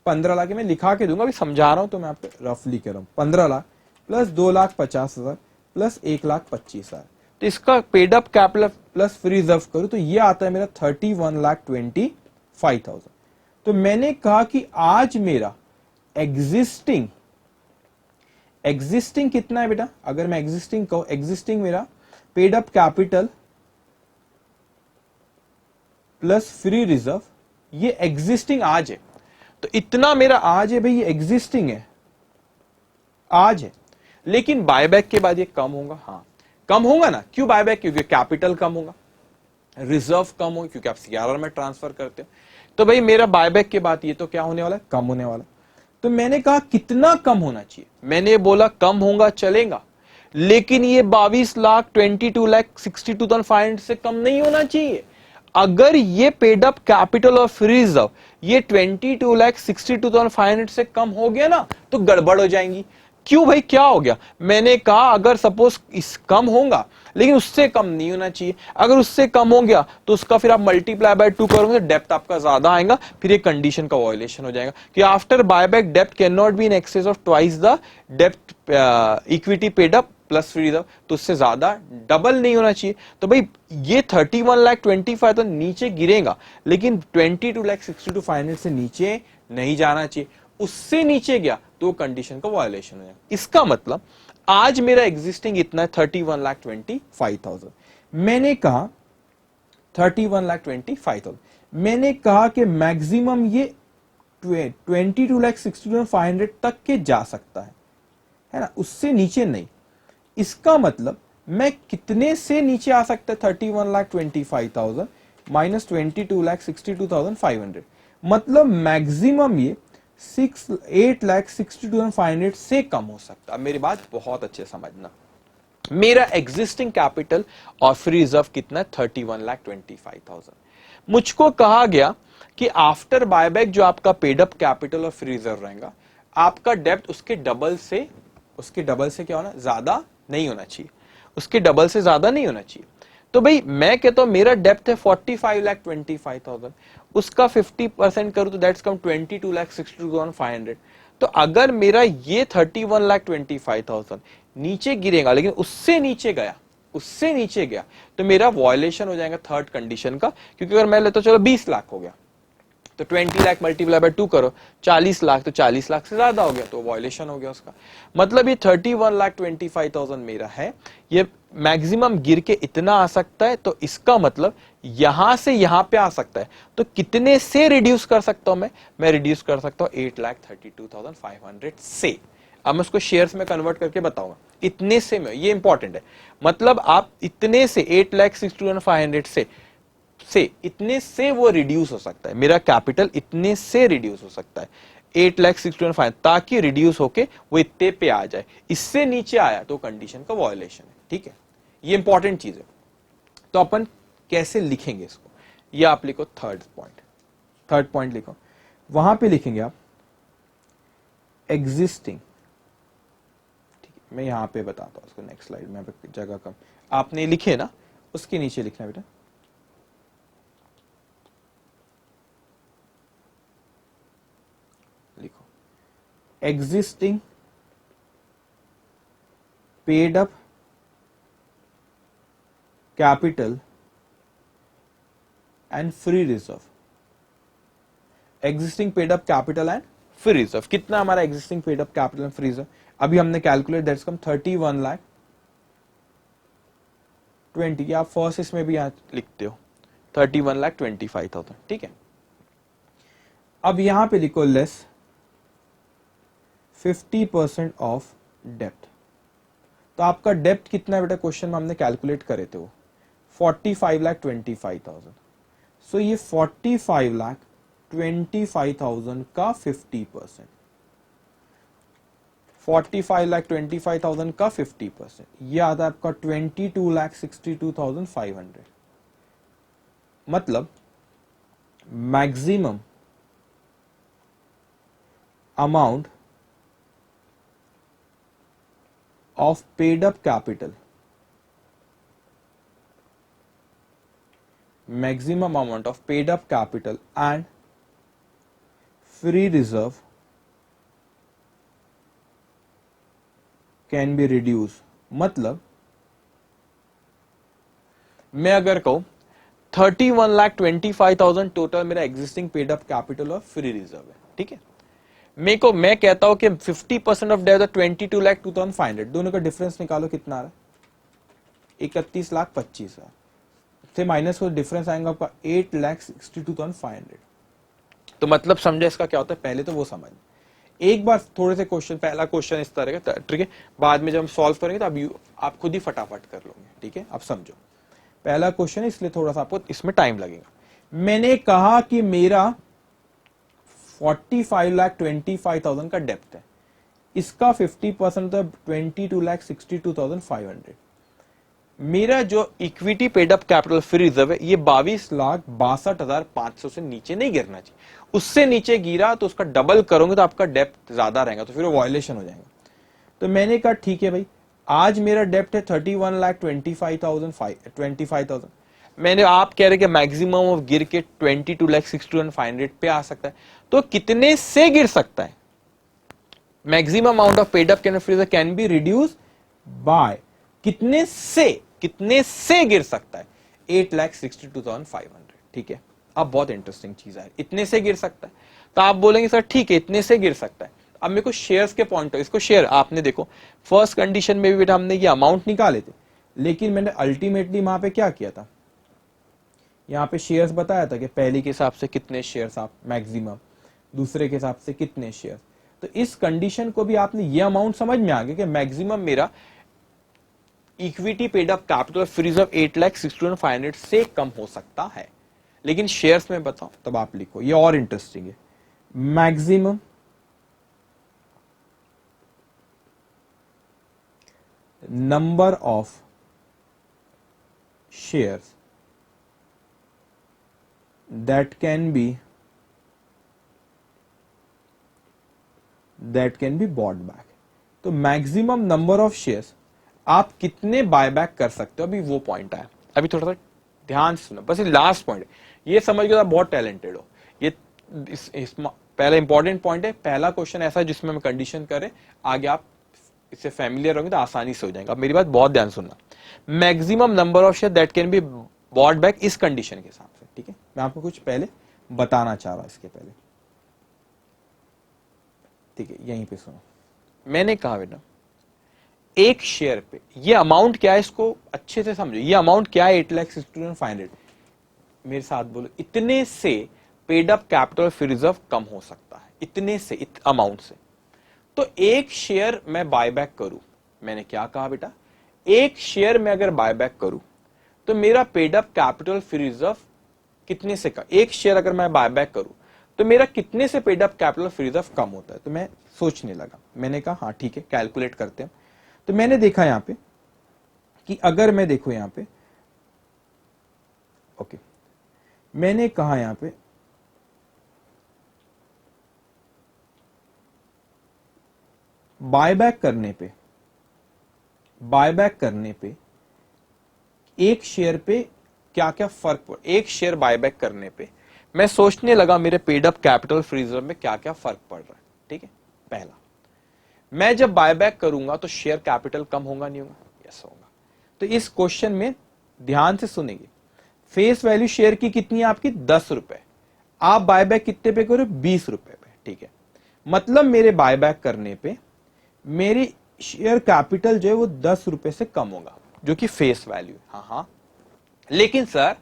15 लाख, मैं लिखा के दूंगा, अभी समझा रहा हूं तो मैं आपको रफली कह रहा हूं, 15 लाख प्लस 2,50,000 प्लस 1,25,000, तो इसका paid up capital plus free reserve करूं तो ये आता है मेरा 31,25,000। तो मैंने कहा कि आज मेरा एग्जिस्टिंग कितना है बेटा, अगर मैं एग्जिस्टिंग कहूं, एग्जिस्टिंग मेरा paid up capital plus free reserve, ये एग्जिस्टिंग आज है, तो इतना मेरा आज है भाई, ये एग्जिस्टिंग है आज है, लेकिन बायबैक के बाद ये कम होगा। हाँ कम होगा ना, क्यों बायबैक? क्योंकि कैपिटल कम होगा, रिजर्व कम होगा, क्योंकि आप सीआरआर में ट्रांसफर करते हो, तो भाई मेरा बायबैक के बाद ये तो क्या होने वाला है, कम होने वाला। तो मैंने कहा कितना कम होना चाहिए, मैंने बोला कम होगा चलेगा, लेकिन ये 22,22,62,500 से कम नहीं होना चाहिए। अगर ये पेड अप कैपिटल और फ्री रिजर्व ये 22,62,500 से कम हो गया ना तो गड़बड़ हो जाएंगी। क्यों भाई, क्या हो गया? मैंने कहा अगर सपोज इस कम होगा लेकिन उससे कम नहीं होना चाहिए, अगर उससे कम हो गया तो उसका फिर आप मल्टीप्लाई बाय 2 करोगे तो डेप्थ आपका ज्यादा आएगा, फिर ये कंडीशन का वायलेशन हो जाएगा कि after buyback depth can not be in excess of twice the depth equity paid up plus free reserve, तो उससे ज्यादा डबल नहीं होना चाहिए। तो भाई ये 31,25,000 तो नीचे गिरेगा, लेकिन 22,62,500 से नीचे नहीं जाना चाहिए, उससे नीचे गया तो कंडीशन का वायलेशन हो जाएगा। इसका मतलब आज मेरा एग्जिस्टिंग इतना है 31,25,000, मैंने कहा 31,25,000, मैंने कहा कि मैक्सिमम ये 22,62,500 तक के जा सकता है ना, उससे नीचे नहीं। इसका मतलब मैं कितने से नीचे आ सकता है 31,25,000 माइनस 22,62,500, मतलब मैक्सिमम ये 8,62,500 से कम हो सकता है। मेरी बात बहुत अच्छे समझना, मेरा एग्जिस्टिंग कैपिटल और फ्री रिजर्व कितना है 31,25,000। मुझको कहा गया कि आफ्टर बायबैक जो आपका पेड अप कैपिटल और फ्री रिजर्व रहेगा, आपका डेप्थ उसके डबल से क्या होना, ज्यादा नहीं होना चाहिए, उसके डबल से ज्यादा नहीं होना चाहिए। तो भाई मैं कहता हूं मेरा डेप्थ है 45,25,000, उसका 50% करूं तो दैट्स कम 22,62,500। तो अगर मेरा ये 31,25,000 नीचे गिरेगा लेकिन उससे नीचे गया तो मेरा वायलेशन हो जाएगा थर्ड कंडीशन का, क्योंकि अगर मैं लेता चलो 20 लाख हो गया तो 20 लाख मल्टीप्लाई बाय 2 करो, 40 लाख, तो 40 लाख से ज्यादा हो गया तो वायलेशन हो गया उसका। मतलब ये 31,25,000 मेरा है, ये मैक्सिमम गिर के इतना आ सकता है, तो इसका मतलब यहां से यहां पे आ सकता है। तो कितने से रिड्यूस कर सकता हूं मैं रिड्यूस कर सकता हूं 8,32,500 से। अब मैं उसको शेयर्स में कन्वर्ट करके बताऊंगा, इतने से में, ये इंपॉर्टेंट है, मतलब आप इतने से 8,62,500 से इतने से वो रिड्यूस हो सकता है, मेरा कैपिटल इतने से रिड्यूस हो सकता है 8,62,500, ताकि रिड्यूस होके वो इतने पे आ जाए। इससे नीचे आया तो कंडीशन का वायलेशन है, ठीक है, ये इंपॉर्टेंट चीज है। तो अपन कैसे लिखेंगे इसको, ये आप लिखो थर्ड पॉइंट लिखो, वहां पे लिखेंगे आप एग्जिस्टिंग, ठीक है, मैं यहां पे बताता हूं उसको नेक्स्ट स्लाइड में, जगह कम आपने लिखे ना, उसके नीचे लिखना बेटा existing paid up capital and free reserve, existing paid up capital and free reserve, कितना हमारा existing paid up capital and free reserve अभी हमने कैलकुलेट, दैट्स कम 31,20,000, या आप फर्स्ट इसमें भी यहां लिखते हो 31,25,000, ठीक है। अब यहां पे लिखो लेस 50% ऑफ डेप्थ, तो आपका डेप्थ कितना है बेटा, क्वेश्चन में हमने कैलकुलेट करे थे वो 45,25,000। सो ये 45,25,000 का 50%, 45,25,000 का 50%, ये आता है आपका 22,62,500। मतलब maximum amount of paid up capital, maximum amount of paid up capital and free reserve can be reduced। मतलब मैं अगर कहूं 31,25,000 टोटल मेरा एग्जिस्टिंग पेड अप कैपिटल और फ्री रिजर्व है, ठीक है। मैं कहता हूं कि 50% ऑफ डेट 22,02,500, दोनों का डिफरेंस निकालो कितना आ रहा है, 31,25,000 से माइनस को डिफरेंस आएगा आपका 8,62,500। तो मतलब समझे इसका क्या होता है, पहले तो वो समझ। एक बार थोड़े से क्वेश्चन, पहला क्वेश्चन इस तरह का, ठीक है, बाद में जब हम सॉल्व करेंगे तो आप खुद ही फटाफट कर लोगे, ठीक है। अब समझो पहला क्वेश्चन है, इसलिए थोड़ा सा आपको इसमें टाइम लगेगा। मैंने कहा कि मेरा 45,25,000 का डेप्थ है, इसका 50% तो 22,62,500। मेरा जो equity paid up capital free reserve है ये 22,62,500 से नीचे नहीं गिरना चाहिए। उससे नीचे गिरा तो उसका डबल करोगे तो आपका डेप्थ ज्यादा रहेगा, तो फिर वो वायलेशन हो जाएगा। तो मैंने कहा ठीक है भाई, आज मेरा डेप्थ है 31,25,000। मैंने, आप कह रहे कि मैक्सिमम ऑफ गिर के 22,62,500 पे आ सकता है, तो कितने से गिर सकता है? Maximum amount of paid up can be reduce bye कितने से गिर सकता है? 8,62,500, ठीक है। अब बहुत इंटरेस्टिंग चीज है, इतने से गिर सकता है। तो आप बोलेंगे सर ठीक है इतने से गिर सकता है। अब मेरे को शेयर्स के पॉइंट, इसको शेयर, आपने देखो फर्स्ट कंडीशन में भी बेटा हमने ये अमाउंट निकाले थे, लेकिन मैंने अल्टीमेटली वहां पे क्या किया था, यहाँ पे शेयर्स बताया था कि पहले के हिसाब से कितने शेयर्स आप मैक्सिमम, दूसरे के हिसाब से कितने शेयर्स। तो इस कंडीशन को भी आपने ये अमाउंट समझ में आ गया कि मैक्सिमम मेरा equity paid up capital free reserve 8,62,500 से कम हो सकता है। लेकिन शेयर्स में बताओ, तब आप लिखो, ये और इंटरेस्टिंग है। Maximum number of shares that can be bought back। तो मैक्सिमम नंबर ऑफ शेयर्स आप कितने बायबैक कर सकते हो, अभी वो पॉइंट आया। अभी थोड़ा सा ध्यान से सुनो, बस ये लास्ट पॉइंट है, ये समझ के आप बहुत टैलेंटेड हो। ये पहला इंपॉर्टेंट पॉइंट है, पहला क्वेश्चन ऐसा है जिसमें हम कंडीशन करें, आगे आप इससे फैमिलियर होंगे तो आसानी से हो जाएगा। अब मेरी बात बहुत ध्यान सुनना, maximum number of share that can be bought back इस कंडीशन के हिसाब से, ठीक है। मैं आपको कुछ पहले बताना चाह रहा इसके पहले, ठीक है, यहीं पे सुनो। मैंने कहा बेटा एक शेयर पे ये अमाउंट क्या है, इसको अच्छे से समझो। ये अमाउंट क्या है, 8,62,500। मेरे साथ बोलो, इतने से paid up capital free reserve कम हो सकता है, इतने से, अमाउंट से। तो एक शेयर मैं बायबैक करूं, मैंने क्या कहा बेटा, एक शेयर में अगर बायबैक करूं तो मेरा paid up capital free reserve कितने से कम, एक शेयर अगर मैं बायबैक करूं तो मेरा कितने से paid up capital free reserve कम होता है। तो मैं सोचने लगा, मैंने कहा हाँ ठीक है कैलकुलेट करते हैं। तो मैंने देखा यहां पे कि अगर मैं देखो यहां पे, ओके, मैंने कहा यहां पे बायबैक करने पे एक शेयर पे क्या क्या फर्क पड़, एक शेयर बायबैक करने पे मैं सोचने लगा मेरे paid up capital free reserve में क्या क्या फर्क पड़ रहा है, ठीक है। पहला, मैं जब बायबैक करूंगा तो शेयर कैपिटल कम होगा नहीं होगा, यस होगा। तो इस क्वेश्चन में ध्यान से सुनेंगे, फेस वैल्यू शेयर की कितनी है आपकी, 10 रुपए, आप बायबैक कितने पे करो, 20 रुपए पे, ठीक है। मतलब मेरे बायबैक करने पे मेरी शेयर कैपिटल जो है वो 10 रुपए से कम होगा, जो कि फेस वैल्यू। हाँ, लेकिन सर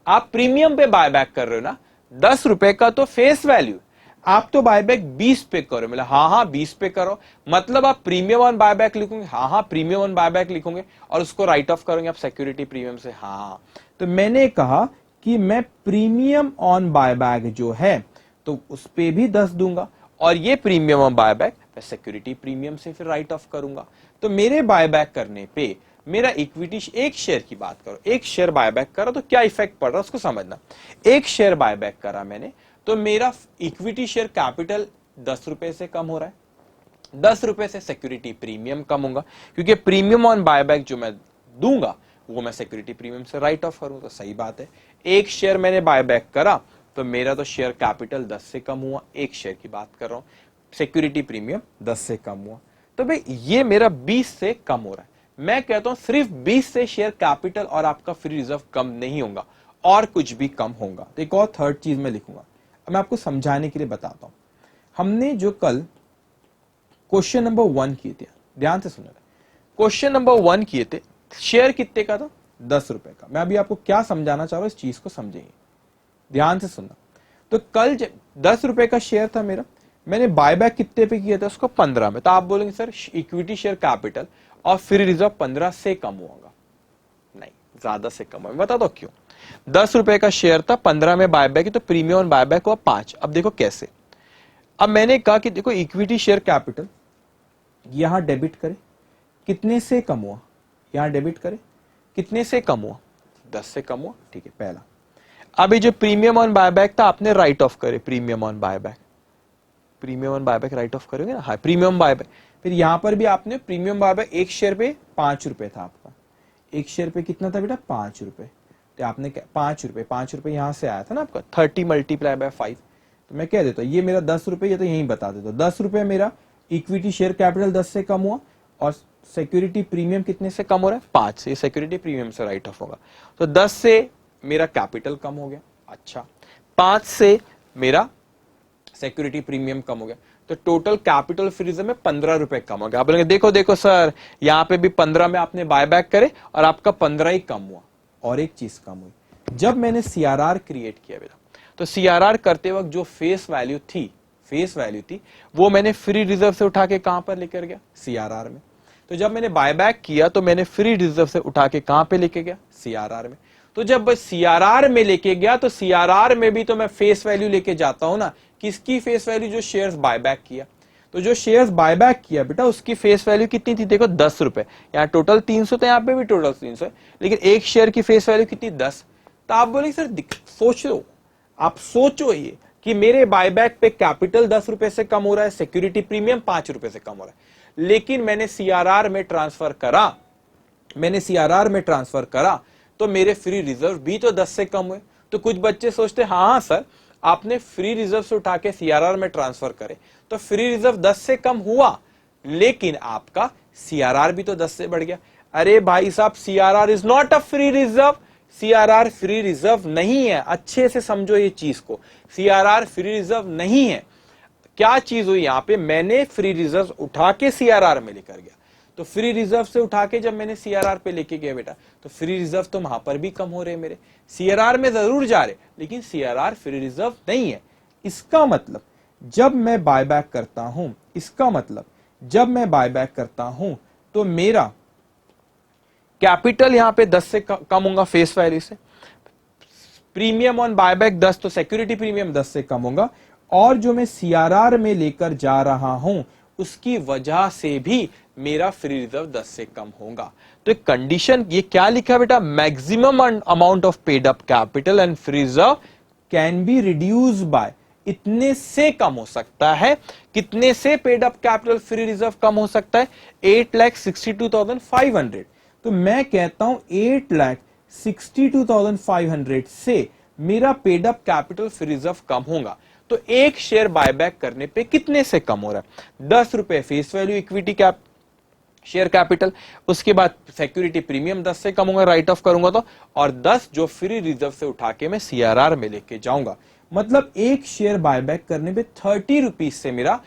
आप प्रीमियम पे बायबैक कर रहे हो ना, 10 रुपए का तो फेस वैल्यू, आप तो बायबैक 20 पे करो, मतलब हाँ 20 पे करो, मतलब आप प्रीमियम ऑन बायबैक लिखोगे, हाँ प्रीमियम ऑन बायबैक लिखोगे और उसको राइट ऑफ करोगे आप सिक्योरिटी प्रीमियम से, हाँ। तो मैंने कहा कि मैं प्रीमियम ऑन बायबैक जो है तो उस पे भी 10 दूंगा और ये प्रीमियम ऑन बायबैक मैं सिक्योरिटी प्रीमियम से फिर राइट ऑफ करूंगा। तो मेरे बायबैक करने पे मेरा इक्विटी, एक शेयर की बात करो, एक शेयर बायबैक करा तो क्या इफेक्ट पड़ रहा है उसको समझना। एक शेयर बायबैक करा मैंने तो मेरा इक्विटी शेयर कैपिटल 10 रुपए से कम हो रहा है, 10 रुपए से सिक्योरिटी प्रीमियम कम होगा, क्योंकि प्रीमियम ऑन बायबैक जो मैं दूंगा वो मैं सिक्योरिटी प्रीमियम से राइट ऑफ करूं, तो सही बात है। एक शेयर मैंने बायबैक करा तो मेरा तो शेयर कैपिटल 10 से कम हुआ, एक शेयर की बात कर रहा हूं, सिक्योरिटी प्रीमियम 10 से कम हुआ, तो भाई ये मेरा 20 से कम हो रहा है। मैं कहता हूं सिर्फ 20 से शेयर कैपिटल और आपका फ्री रिजर्व कम नहीं होगा, और कुछ भी कम होगा। तो एक और थर्ड चीज मैं लिखूंगा, मैं आपको समझाने के लिए बताता हूं। हमने जो कल क्वेश्चन नंबर 1 किए थे, ध्यान से सुनना, क्वेश्चन नंबर 1 किए थे, शेयर कितने का था, 10 रुपए का। मैं अभी आपको क्या समझाना चाह रहा हूं, इस चीज को समझेंगे, ध्यान से सुनना। तो कल 10 रुपए का शेयर था मेरा, मैंने बायबैक कितने पे किया था, उसको 15 में। तो आप बोलेंगे सर इक्विटी शेयर कैपिटल और फ्री रिजर्व 15 से कम होगा, नहीं, ज्यादा से कम होगा। बता दो क्यों। 10 रुपए का शेयर था, 15 में बायबैक, तो प्रीमियम ऑन बायबैक हुआ 5। अब देखो कैसे, अब मैंने कहा कि देखो इक्विटी शेयर कैपिटल यहां डेबिट करे, कितने से कम हुआ, यहां डेबिट करे, कितने से कम हुआ, 10 से कम हुआ, ठीक है पहला। अभी जो प्रीमियम ऑन बायबैक था आपने राइट ऑफ करे, premium on buyback, premium on buyback right of करोगे ना, हाँ प्रीमियम बायबैक। फिर यहां पर भी आपने प्रीमियम बायबैक, एक शेयर पे 5 रुपए था आपका, एक शेयर पे कितना था बेटा, 5 रुपए। तो आपने 5 रुपए यहां से आया था ना आपका, 30 मल्टीप्लाई बाय 5। तो मैं कह देता हूं ये मेरा 10 रुपए, ये तो यही बता देता हूं, 10 रुपए मेरा इक्विटी शेयर कैपिटल 10 से कम हुआ और सिक्योरिटी प्रीमियम कितने से कम हो रहा है, 5 से। सिक्योरिटी प्रीमियम से राइट ऑफ होगा, तो 10 से मेरा कैपिटल कम हो गया, अच्छा, 5 से मेरा सिक्योरिटी प्रीमियम कम हो गया, तो टोटल कैपिटल फ्री रिजर्व में 15 रुपए कम हो गया। आप बोलेंगे देखो देखो सर, यहाँ पे भी 15 में आपने बायबैक करे और आपका 15 ही कम हुआ। और एक चीज कम हुई, जब मैंने सीआरआर क्रिएट किया बेटा, तो सीआरआर करते वक्त जो फेस वैल्यू थी वो मैंने फ्री रिजर्व से उठा के कहां पर लेकर गया, सीआरआर में। तो जब मैंने बायबैक किया तो मैंने फ्री रिजर्व से उठा के कहां पे लेके गया, सीआरआर में। तो जब सीआरआर में लेके गया तो सीआरआर में भी तो मैं फेस वैल्यू लेके जाता हूं ना, किसकी फेस वैल्यू, जो शेयर्स बायबैक किया। तो जो शेयर्स बायबैक किया बेटा उसकी फेस वैल्यू कितनी थी, देखो 10 रुपए, यहाँ टोटल 300, तो यहाँ पे भी टोटल 300 है, लेकिन एक शेयर की फेस वैल्यू कितनी, 10। तो आप बोलेंगे सर सोचो, आप सोचो ये कि मेरे बायबैक पे कैपिटल 10 रुपए से कम हो रहा है, सिक्योरिटी प्रीमियम 5 रुपए से कम हो रहा है, लेकिन मैंने सीआरआर में ट्रांसफर करा, तो मेरे फ्री रिजर्व भी तो 10 से कम हुए। तो कुछ बच्चे सोचते हाँ सर आपने फ्री रिजर्व से उठा के सीआरआर में ट्रांसफर करे तो फ्री रिजर्व 10 से कम हुआ, लेकिन आपका सीआरआर भी तो 10 से बढ़ गया। अरे भाई साहब, CRR is not a free reserve, CRR free reserve नहीं है, अच्छे से समझो ये चीज को, सीआरआर फ्री रिजर्व नहीं है। क्या चीज हुई यहां पे, मैंने फ्री रिजर्व उठा के सीआरआर में लेकर गया, तो फ्री रिजर्व से उठा के जब मैंने सीआरआर पे लेके गया बेटा, तो फ्री रिजर्व तो वहां पर भी कम हो रहे मेरे, सीआरआर में जरूर जा रहे लेकिन सीआरआर फ्री रिजर्व नहीं है। इसका मतलब जब मैं बायबैक करता हूं, तो मेरा कैपिटल यहां पे 10 से कम होगा फेस वैल्यू से, प्रीमियम ऑन बायबैक 10, तो सिक्योरिटी प्रीमियम 10 से कम होगा, और जो मैं सीआरआर में लेकर जा रहा हूं उसकी वजह से भी मेरा फ्री रिजर्व 10 से कम होगा। तो एक कंडीशन, ये क्या लिखा बेटा, maximum amount of paid up capital and free reserve can be reduce by, इतने से कम हो सकता है। कितने से paid up capital free reserve कम हो सकता है, 8,62,500। तो मैं कहता हूं 8,62,500 से मेरा paid up capital free reserve कम होगा। तो एक शेयर बायबैक करने पे कितने से कम हो रहा है, 10 रुपए face value equity cap share capital, उसके बाद सिक्योरिटी प्रीमियम 10 से कम होगा, राइट ऑफ करूंगा तो, और 10 जो फ्री रिजर्व से उठा के मैं सीआरआर में लेके जाऊंगा। मतलब एक शेयर बायबैक करने पे 30 रुपीज से मेरा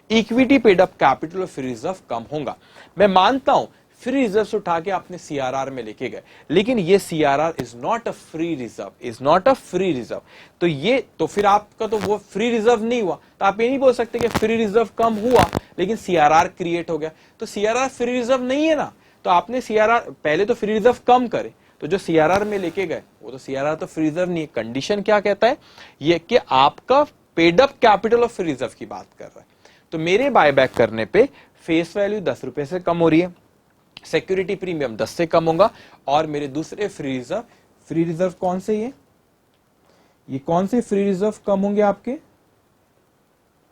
इक्विटी पेड अप कैपिटल और फ्री रिजर्व कम होगा। मैं मानता हूं फ्री रिजर्व से उठा के आपने सीआरआर में लेके गए, लेकिन ये CRR is not a free reserve, is not a free reserve. तो ये तो फिर आपका तो वो फ्री रिजर्व नहीं हुआ, तो आप ये नहीं बोल सकते कि फ्री रिजर्व कम हुआ लेकिन सीआरआर क्रिएट हो गया, तो सीआरआर फ्री रिजर्व नहीं है ना। तो आपने सीआरआर पहले तो फ्री रिजर्व कम करे, तो जो सीआरआर में लेके गए वो तो सीआरआर तो फ्री रिजर्व नहीं है। कंडीशन क्या कहता है, ये कि आपका paid up capital of free reserve की बात कर रहा है। तो मेरे बायबैक करने पे फेस वैल्यू 10 रुपए से कम हो रही है, सिक्योरिटी प्रीमियम 10 से कम होगा, और मेरे दूसरे फ्री रिजर्व कौन से, ये कौन से फ्री रिजर्व कम होंगे आपके,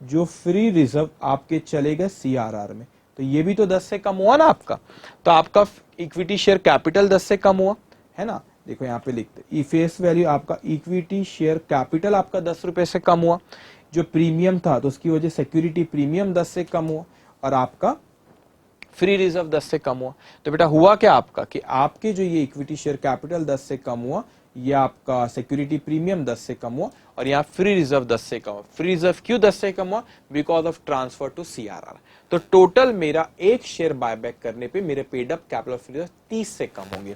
जो फ्री रिजर्व आपके चले गए सीआरआर में, तो ये भी तो 10 से कम हुआ ना आपका। तो आपका इक्विटी शेयर कैपिटल 10 से कम हुआ है ना। देखो यहां पे लिखते फेस वैल्यू आपका इक्विटी शेयर कैपिटल आपका 10 रुपए से कम हुआ, जो प्रीमियम था तो उसकी वजह सिक्योरिटी प्रीमियम 10 से कम हुआ, और आपका फ्री रिजर्व 10 से कम हुआ। तो बेटा हुआ क्या आपका कि आपके जो ये इक्विटी शेयर कैपिटल 10 से कम हुआ, ये आपका सिक्योरिटी प्रीमियम 10 से कम हुआ, और यहाँ फ्री रिजर्व 10 से कम हुआ। फ्री रिजर्व क्यों 10 से कम हुआ, because of transfer to CRR. तो टोटल मेरा एक शेयर बायबैक करने पे मेरे paid up capital free reserve 30 से कम होंगे।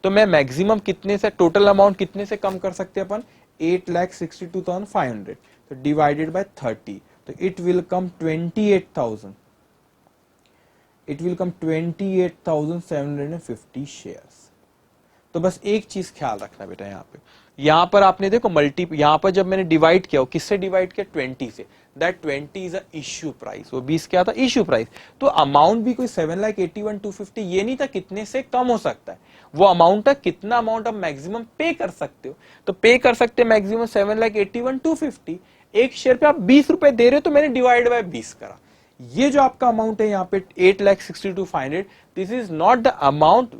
तो मैं मैक्सिमम कितने से, टोटल अमाउंट कितने से कम कर सकते हैं अपन, 8,62,500, तो डिवाइडेड बाय 30, तो it will come 28,000, it will come 28,750 shares. तो बस एक चीज ख्याल रखना बेटा, यहां पर आपने देखो यहां पर जब मैंने डिवाइड किया, किससे डिवाइड किया, 20 से, that 20 is a issue price, वो 20 क्या था, इश्यू प्राइस। तो अमाउंट भी कोई 7,81,250 ये नहीं था कितने से कम हो सकता है, वो अमाउंट है कितना अमाउंट आप मैक्सिमम पे कर सकते हो। तो पे कर सकते हैं मैक्सिमम 7,81,250, एक शेयर पे आप 20 रुपए दे रहे हो, तो मैंने डिवाइड बाय 20 करा। ये जो आपका अमाउंट है यहाँ पे 8,62,500, this is not the amount,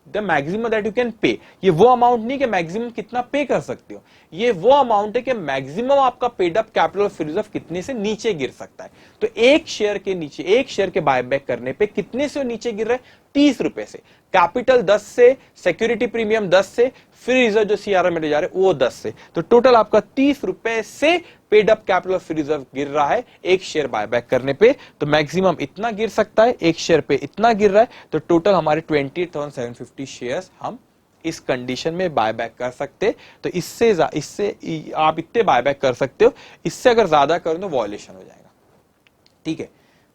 the maximum that you can pay. ये वो अमाउंट नहीं कि मैक्सिमम कितना पे कर सकते हो, ये वो अमाउंट है कि मैक्सिमम आपका paid up capital free reserve कितने से नीचे गिर सकता है। तो एक शेयर के नीचे, एक शेयर के बायबैक करने पे कितने से नीचे गिर रहा है, 30 रुपए से, कैपिटल 10 से, सिक्योरिटी प्रीमियम 10 से, फ्री रिजर्व जो सीआरआर में ले जा रहे वो 10 से, तो टोटल आपका 30 रुपए से paid up capital free reserve गिर रहा है एक शेयर बायबैक करने पे। तो मैक्सिमम इतना गिर सकता है, एक शेयर पे इतना गिर रहा है, तो टोटल हमारे 28,750 शेयर्स हम इस कंडीशन में बायबैक कर सकते। तो इससे आप इतने बायबैक कर सकते हो, इससे अगर ज्यादा करो तो वॉयलेशन हो जाएगा। ठीक है,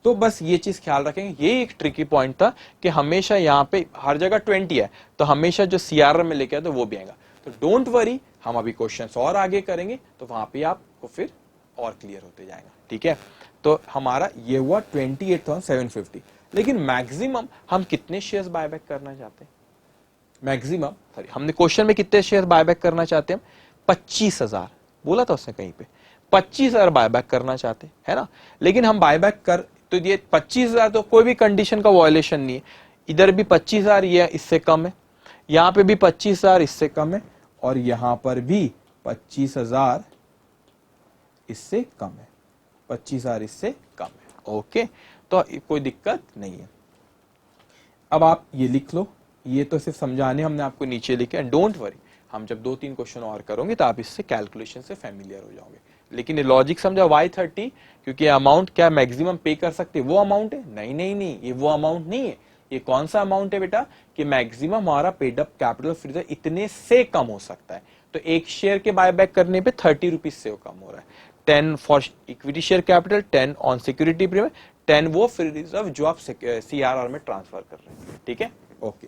तो बस ये चीज ख्याल रखेंगे। ये एक ट्रिकी पॉइंट था कि हमेशा यहाँ पे हर जगह 20 है, तो हमेशा जो सीआरआर में लेके आए तो वो भी आएगा। तो डोंट वरी, हम अभी क्वेश्चंस और आगे करेंगे, तो वहां पे आपको फिर और क्लियर होते जाएगा। ठीक है, तो हमारा ये हुआ 28,750, लेकिन मैक्सिमम हम कितने शेयर्स बायबैक करना चाहते हैं, मैक्सिमम सॉरी हमने क्वेश्चन में कितने शेयर बायबैक करना चाहते हैं, 25,000 बोला था उसने कहीं पे, 25,000 बायबैक करना चाहते है ना। लेकिन हम बायबैक कर, तो ये 25,000 तो कोई भी कंडीशन का वायलेशन नहीं है, इधर भी 25,000 ये इससे कम है, यहां पे भी 25,000 इससे कम है, और यहां पर भी 25,000 इससे कम है, 25,000 इससे कम है। ओके, तो कोई दिक्कत नहीं है। अब आप ये लिख लो, ये तो सिर्फ समझाने हमने आपको नीचे लिखे हैं, डोंट वरी, हम जब 2-3 क्वेश्चन और करोगे तो आप इससे कैलकुलेशन से फेमिलियर हो जाओगे। लेकिन ये लॉजिक समझा, Y30, क्योंकि अमाउंट क्या मैक्सिमम पे कर सकते वो अमाउंट है, नहीं नहीं नहीं, ये वो अमाउंट नहीं है। ये कौन सा अमाउंट है बेटा, कि मैक्सिमम हमारा paid up capital free reserve इतने से कम हो सकता है। तो एक शेयर के बायबैक करने पे 30 रुपीज से कम हो रहा है, 10 for equity share capital, 10 on security premium, 10 वो फ्री रिजर्व जो आप सीआरआर में ट्रांसफर कर रहे हैं। ठीक है, ओके,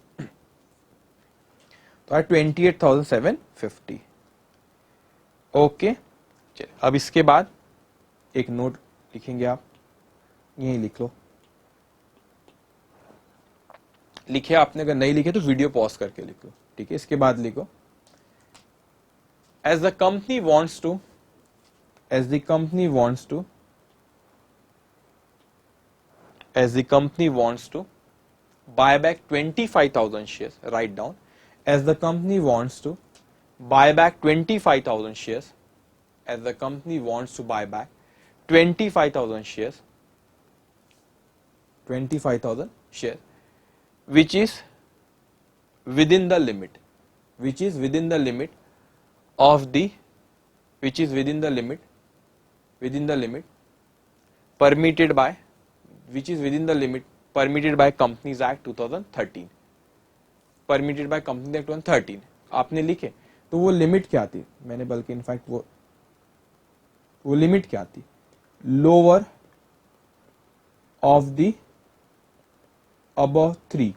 तो 28,750। ओके, चलिए अब इसके बाद एक नोट लिखेंगे आप, यही लिख लो, लिखे आपने, अगर नहीं लिखे तो वीडियो पॉज करके लिख लो। ठीक है, इसके बाद लिखो, as the company wants to, as the company wants to buy back 25,000 shares, write down, as the company wants to buy back 25,000 shares, as the company wants to buy back 25,000 shares, 25,000 shares, which is within the limit, which is within the limit of the, which is within the limit permitted by, which is within the limit permitted by companies Act 2013, permitted by company act 2013 आपने लिखे, तो वो लिमिट क्या आती, मैंने बल्कि इनफैक्ट वो लिमिट क्या आती, lower of the above 3,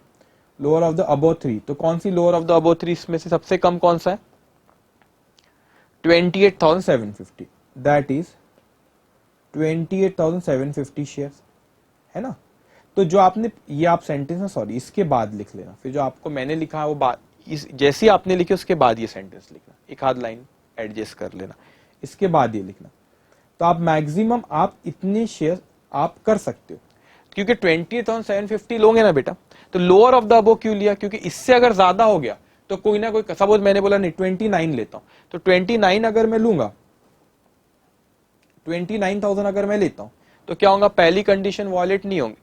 lower of the above 3, तो कौन सी लोअर ऑफ द अबव 3, इसमें से सबसे कम कौन सा है, 28,750, दैट इज 28,750 शेयर्स, है ना। तो जो आपने ये आप सेंटेंस ना, सॉरी इसके बाद लिख लेना, फिर जो आपको मैंने लिखा है वो बात इस जैसे आपने लिखे उसके बाद ये सेंटेंस लिखना, एक आध लाइन एडजस्ट कर लेना, इसके बाद ये लिखना। तो आप मैक्सिमम आप इतने शेयर आप कर सकते हो, क्योंकि 20,750 लोगे ना बेटा, तो लोअर ऑफ द अबव क्यों लिया, क्योंकि इससे अगर ज्यादा हो गया तो कोई ना कोई, सपोज मैंने बोला नहीं 29 लेता हूं, तो 29 अगर मैं लूंगा, 29,000 अगर मैं लेता हूं, तो क्या होगा, पहली कंडीशन वॉलेट नहीं होगी,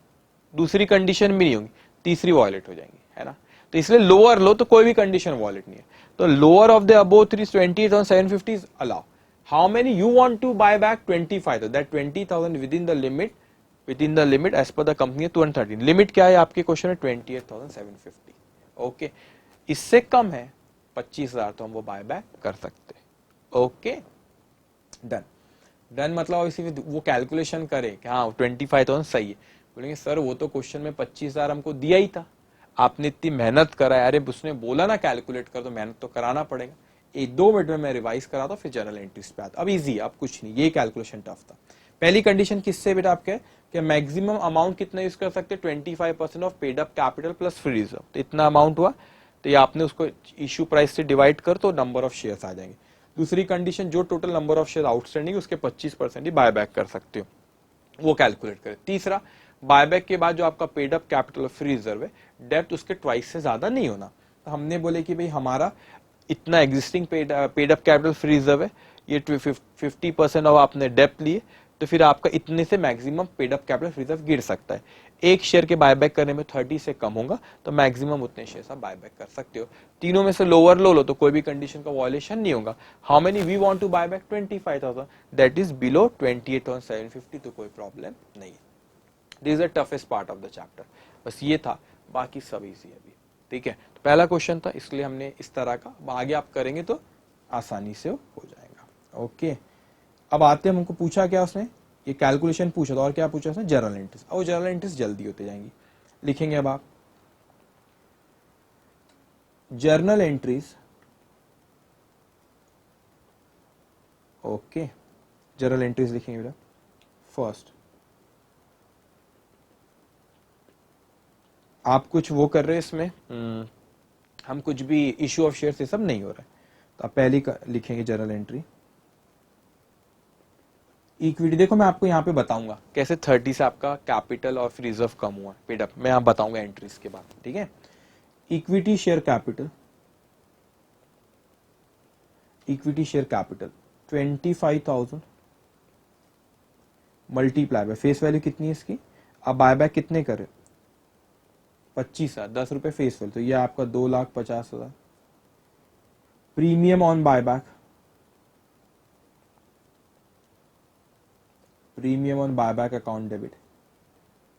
दूसरी कंडीशन भी नहीं होगी, तीसरी वॉलेट हो जाएंगी, है ना। तो इसलिए लोअर लो तो कोई भी कंडीशन वॉलेट नहीं है, तो lower of the above 20,750 is allow. How many you want to buy back, 25, that 20,000 within the limit as per the company 213, limit क्या है आपके क्वेश्चन में, 28,750, ओके। इससे कम है 25,000 तो हम वो बाय बैक कर सकते, ओके डन। डन मतलब इसी वो कैलकुलेशन करे कि हाँ 25,000 सही है, बोलेंगे सर वो तो क्वेश्चन में 25,000 हमको दिया ही था, आपने इतनी मेहनत करा है, अरे उसने बोला ना कैलकुलेट कर, तो मेहनत तो कराना पड़ेगा, 1-2 मिनट में मैं रिवाइज करा था, फिर जर्नल एंट्रीज पे आता, अब इजी, अब कुछ नहीं, ये कैलकुलेशन टफ था। पहली कंडीशन किससे बेटा आपके, कि मैक्सिमम अमाउंट कितना यूज कर सकते हैं, 25% of paid up capital plus free reserve, तो इतना अमाउंट हुआ, तो ये आपने उसको इश्यू प्राइस से डिवाइड कर तो नंबर ऑफ शेयर्स आ जाएंगे। दूसरी कंडीशन, जो total number of share outstanding उसके 25% ही बायबैक कर सकते हो, वो कैलकुलेट करें। तीसरा, बायबैक के बाद जो आपका paid up capital free reserve है, डेप्थ उसके ट्वाइस से ज्यादा नहीं होना, तो हमने बोले कि भाई हमारा इतना existing paid up capital free reserve है, ये 50% ऑफ आपने डेप्थ लिए, तो फिर आपका इतने से maximum paid up capital free reserve गिर सकता है, एक शेयर के बायबैक करने में 30 से कम होगा, तो मैक्सिमम उतने शेयर आप बायबैक कर सकते हो। तीनों में से लोअर लो तो कोई भी कंडीशन का वॉयलेशन नहीं होगा। How many we want to buy back, 25,000, that is below 28,750, तो कोई प्रॉब्लम नहीं है। This is the toughest part of the chapter, बस ये था, बाकी सब इजी है अभी, ठीक है। तो पहला क्वेश्चन था, इसलिए हमने इस तरह का, आगे आप करेंगे तो आसानी से हो जाएगा, ओके। अब आते हैं, हमको पूछा क्या उसने, ये कैलकुलेशन पूछा था, और क्या पूछा उसने, जर्नल एंट्रीज। और जर्नल एंट्रीज जल्दी होते जाएंगी, लिखेंगे अब आप journal entries, okay, journal entries लिखेंगे बेटा। फर्स्ट, आप कुछ वो कर रहे हैं इसमें, हम कुछ भी इश्यू ऑफ शेयर से सब नहीं हो रहा है, तो आप पहले लिखेंगे जर्नल एंट्री इक्विटी। देखो मैं आपको यहाँ पे बताऊंगा कैसे 30 से आपका कैपिटल और रिजर्व कम हुआ पेड अप, मैं यहाँ बताऊंगा एंट्रीज के बाद, ठीक है। Equity share capital, equity share capital 25,000 multiply by face value कितनी है इसकी, अब बायबैक कितने करे, 25,000, 10 रुपए फेस वैल्यू, तो ये आपका 2,50,000। Premium on buyback, premium on buyback account debit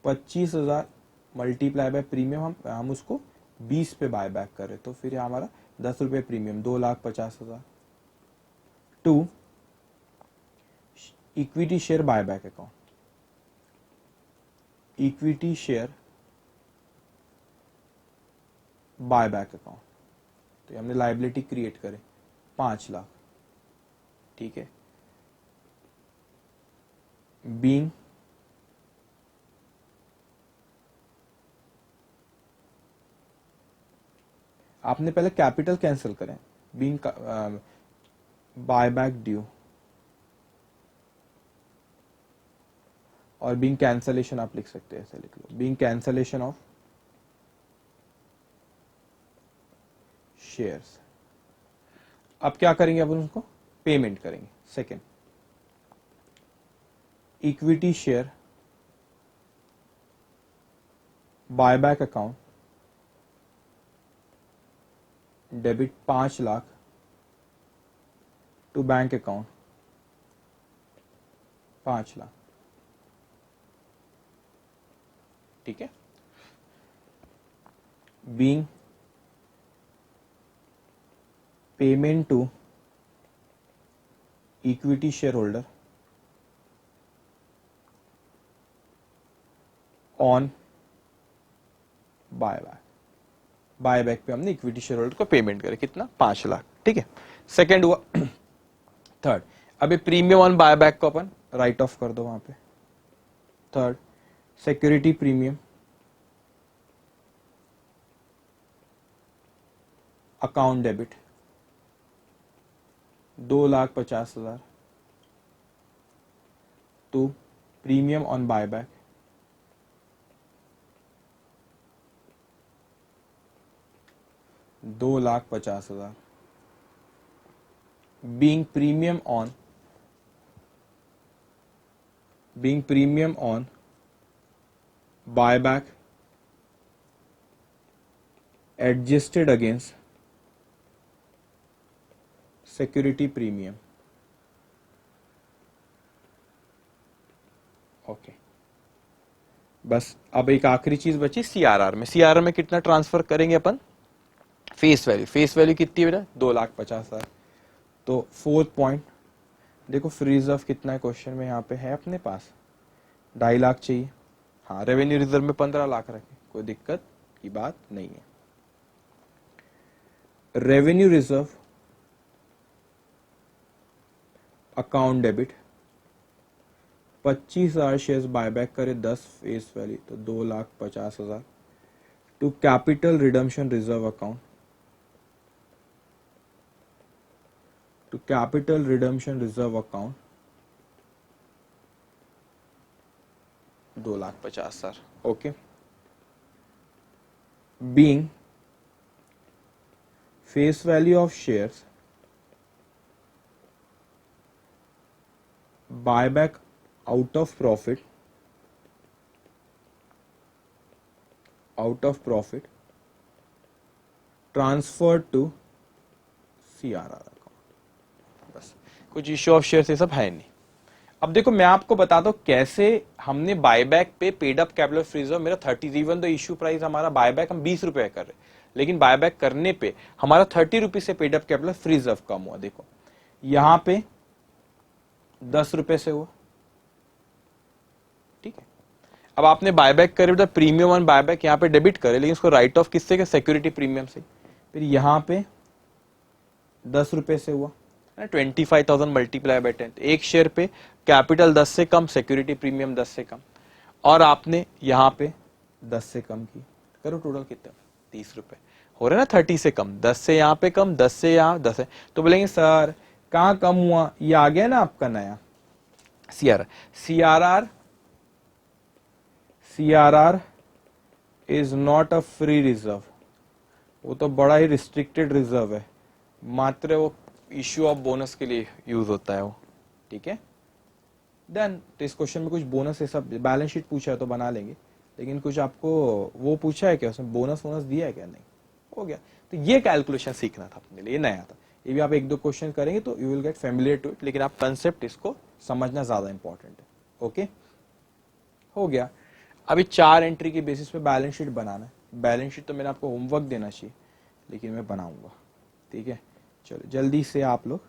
25,000 multiply by premium, हम उसको 20 पे बायबैक करें, तो फिर हमारा 10 रुपए premium, 2,50,000। To, equity share buyback account, equity share buyback account, तो हमने लाइबिलिटी क्रिएट करे 5 लाख, ठीक है। बीइंग आपने पहले कैपिटल कैंसिल करें, बीइंग बायबैक ड्यू, और बीइंग कैंसलेशन आप लिख सकते हैं, ऐसे लिख लो, बीइंग कैंसलेशन ऑफ शेयर्स। अब क्या करेंगे, अपन उसको पेमेंट करेंगे। Second, equity share buyback account debit 5 lakh to bank account 5 lakh, ठीक है। being payment to equity shareholder on buyback. Buyback पे हमने इक्विटी शेयर होल्डर को पेमेंट करे कितना 5 लाख, ठीक है। सेकंड हुआ। थर्ड, अभी प्रीमियम ऑन बायबैक को अपन राइट ऑफ कर दो वहां पे। Third, security premium account debit 2,50,000 to premium on buyback 2,50,000 being premium on buyback adjusted against security premium। Okay, बस अब एक आखिरी चीज बची सीआरआर में। सीआरआर में कितना ट्रांसफर करेंगे अपन? Face value. फेस वैल्यू कितनी बेटा 2,50,000। तो फोर्थ पॉइंट देखो, फ्री रिजर्व कितना है क्वेश्चन में यहाँ पे है अपने पास 2.5 लाख चाहिए। हाँ, रेवेन्यू रिजर्व में 15 लाख रखे, कोई दिक्कत की बात नहीं है। Revenue reserve account debit 25,000 shares buyback करे 10 फेस वैल्यू तो 2,50,000 to capital redemption reserve account to capital redemption reserve account 2,50,000। okay, being face value of shares buyback out of profit transferred to CRR। कुछ इश्यू ऑफ शेयर ये सब है नहीं। अब देखो मैं आपको बताता हूं कैसे हमने बायबैक पे paid up capital free reserve, मेरा 30 इवन द इश्यू प्राइस हमारा बायबैक हम 20 रुपए कर रहे, लेकिन बायबैक करने पे हमारा 30 रुपए से paid up capital free reserve कम हुआ। देखो यहां पे 10 रुपए से हुआ, ठीक है। अब आपने बायबैक करे तो प्रीमियम ऑन बायबैक यहाँ पे डेबिट करे, लेकिन उसको राइट ऑफ किससे के? सिक्योरिटी प्रीमियम से। फिर यहां पे 10 रुपए से हुआ, 25,000 मल्टीप्लाई बाय 10, एक शेयर पे कैपिटल 10 से कम, सिक्योरिटी प्रीमियम 10 से कम, और आपने यहां पे 10 से कम की, करो टोटल कितना 30 रुपए हो रहे ना। 30 से कम, 10 से यहां पे कम, 10 से यहां 10 है, तो बोलेंगे सर कहां कम हुआ? ये आ गया ना आपका नया CRR. CRR is not a free reserve, वो तो बड़ा ही रिस्ट्रिक्टेड रिजर्व है, मात्र वो इश्यू ऑफ बोनस के लिए यूज होता है वो, ठीक है। देन तो इस क्वेश्चन में कुछ बोनस ये सब बैलेंस शीट पूछा है तो बना लेंगे, लेकिन कुछ आपको वो पूछा है क्या, उसमें बोनस दिया है क्या? नहीं, हो गया। तो ये कैलकुलेशन सीखना था अपने लिए, नया था। ये भी आप 1-2 क्वेश्चन करेंगे तो you will get familiar to it, लेकिन आप कंसेप्ट इसको समझना ज्यादा इंपॉर्टेंट है। ओके, हो गया। अभी 4 एंट्री के बेसिस पे बैलेंस शीट बनाना है। बैलेंस शीट तो मैंने आपको होमवर्क देना चाहिए, लेकिन मैं बनाऊंगा, ठीक है। चलो जल्दी से आप लोग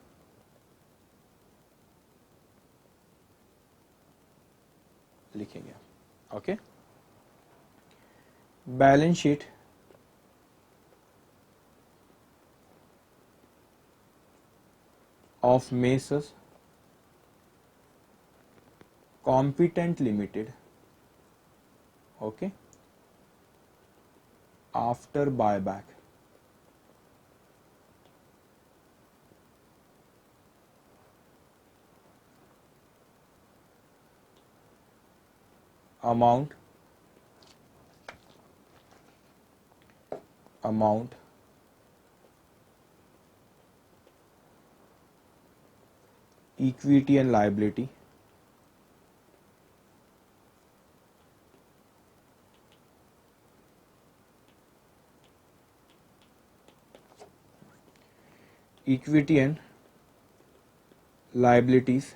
लिखेंगे। Okay, balance sheet of messrs competent limited, okay, after buyback amount equity and liability equity and liabilities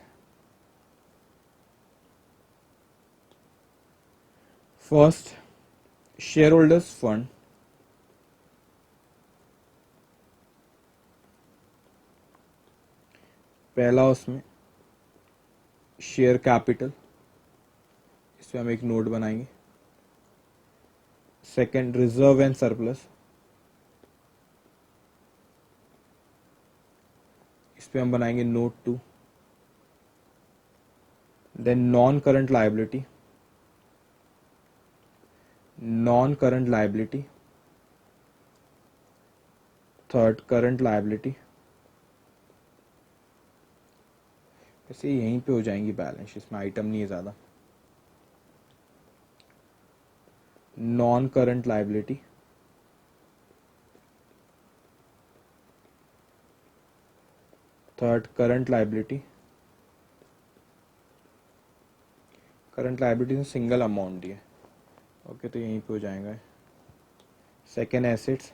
first shareholders fund पहला उसमें शेयर कैपिटल, इसमें हम एक नोट बनाएंगे। सेकंड रिजर्व एंड सरप्लस, इस पे हम बनाएंगे note 2। Then non current liability, non current liability, third current liability. वैसे यहीं पे हो जाएंगी बैलेंस, इसमें आइटम नहीं है ज्यादा। Non current liability, third current liability. Current liability में सिंगल अमाउंट दिया, ओके, तो यहीं पे हो जाएगा। सेकेंड एसेट्स,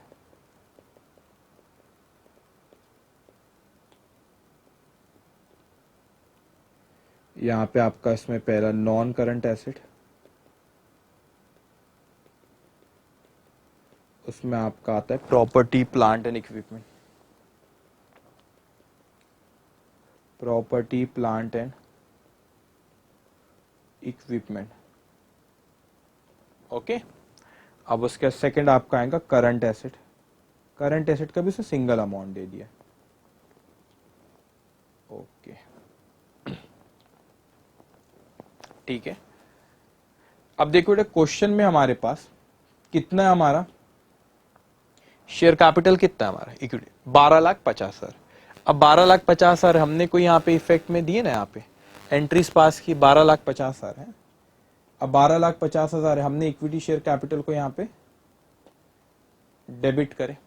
यहाँ पे आपका इसमें पहला नॉन करंट एसेट, उसमें आपका आता है property plant and equipment, property plant and equipment, okay. अब उसके सेकंड आपका आएगा करंट एसेट, करंट एसेट का भी उसे सिंगल अमाउंट दे दिया, ओके, ठीक है। अब देखो बेटा क्वेश्चन में हमारे पास कितना है, हमारा शेयर कैपिटल कितना है हमारा इक्विटी 12,50,000। अब 12,50,000 हमने कोई यहाँ पे इफेक्ट में दिए ना, यहाँ पे एंट्रीज पास की 12,50,000 है। अब 12,50,000 है, हमने इक्विटी शेयर कैपिटल को यहाँ पे डेबिट करे,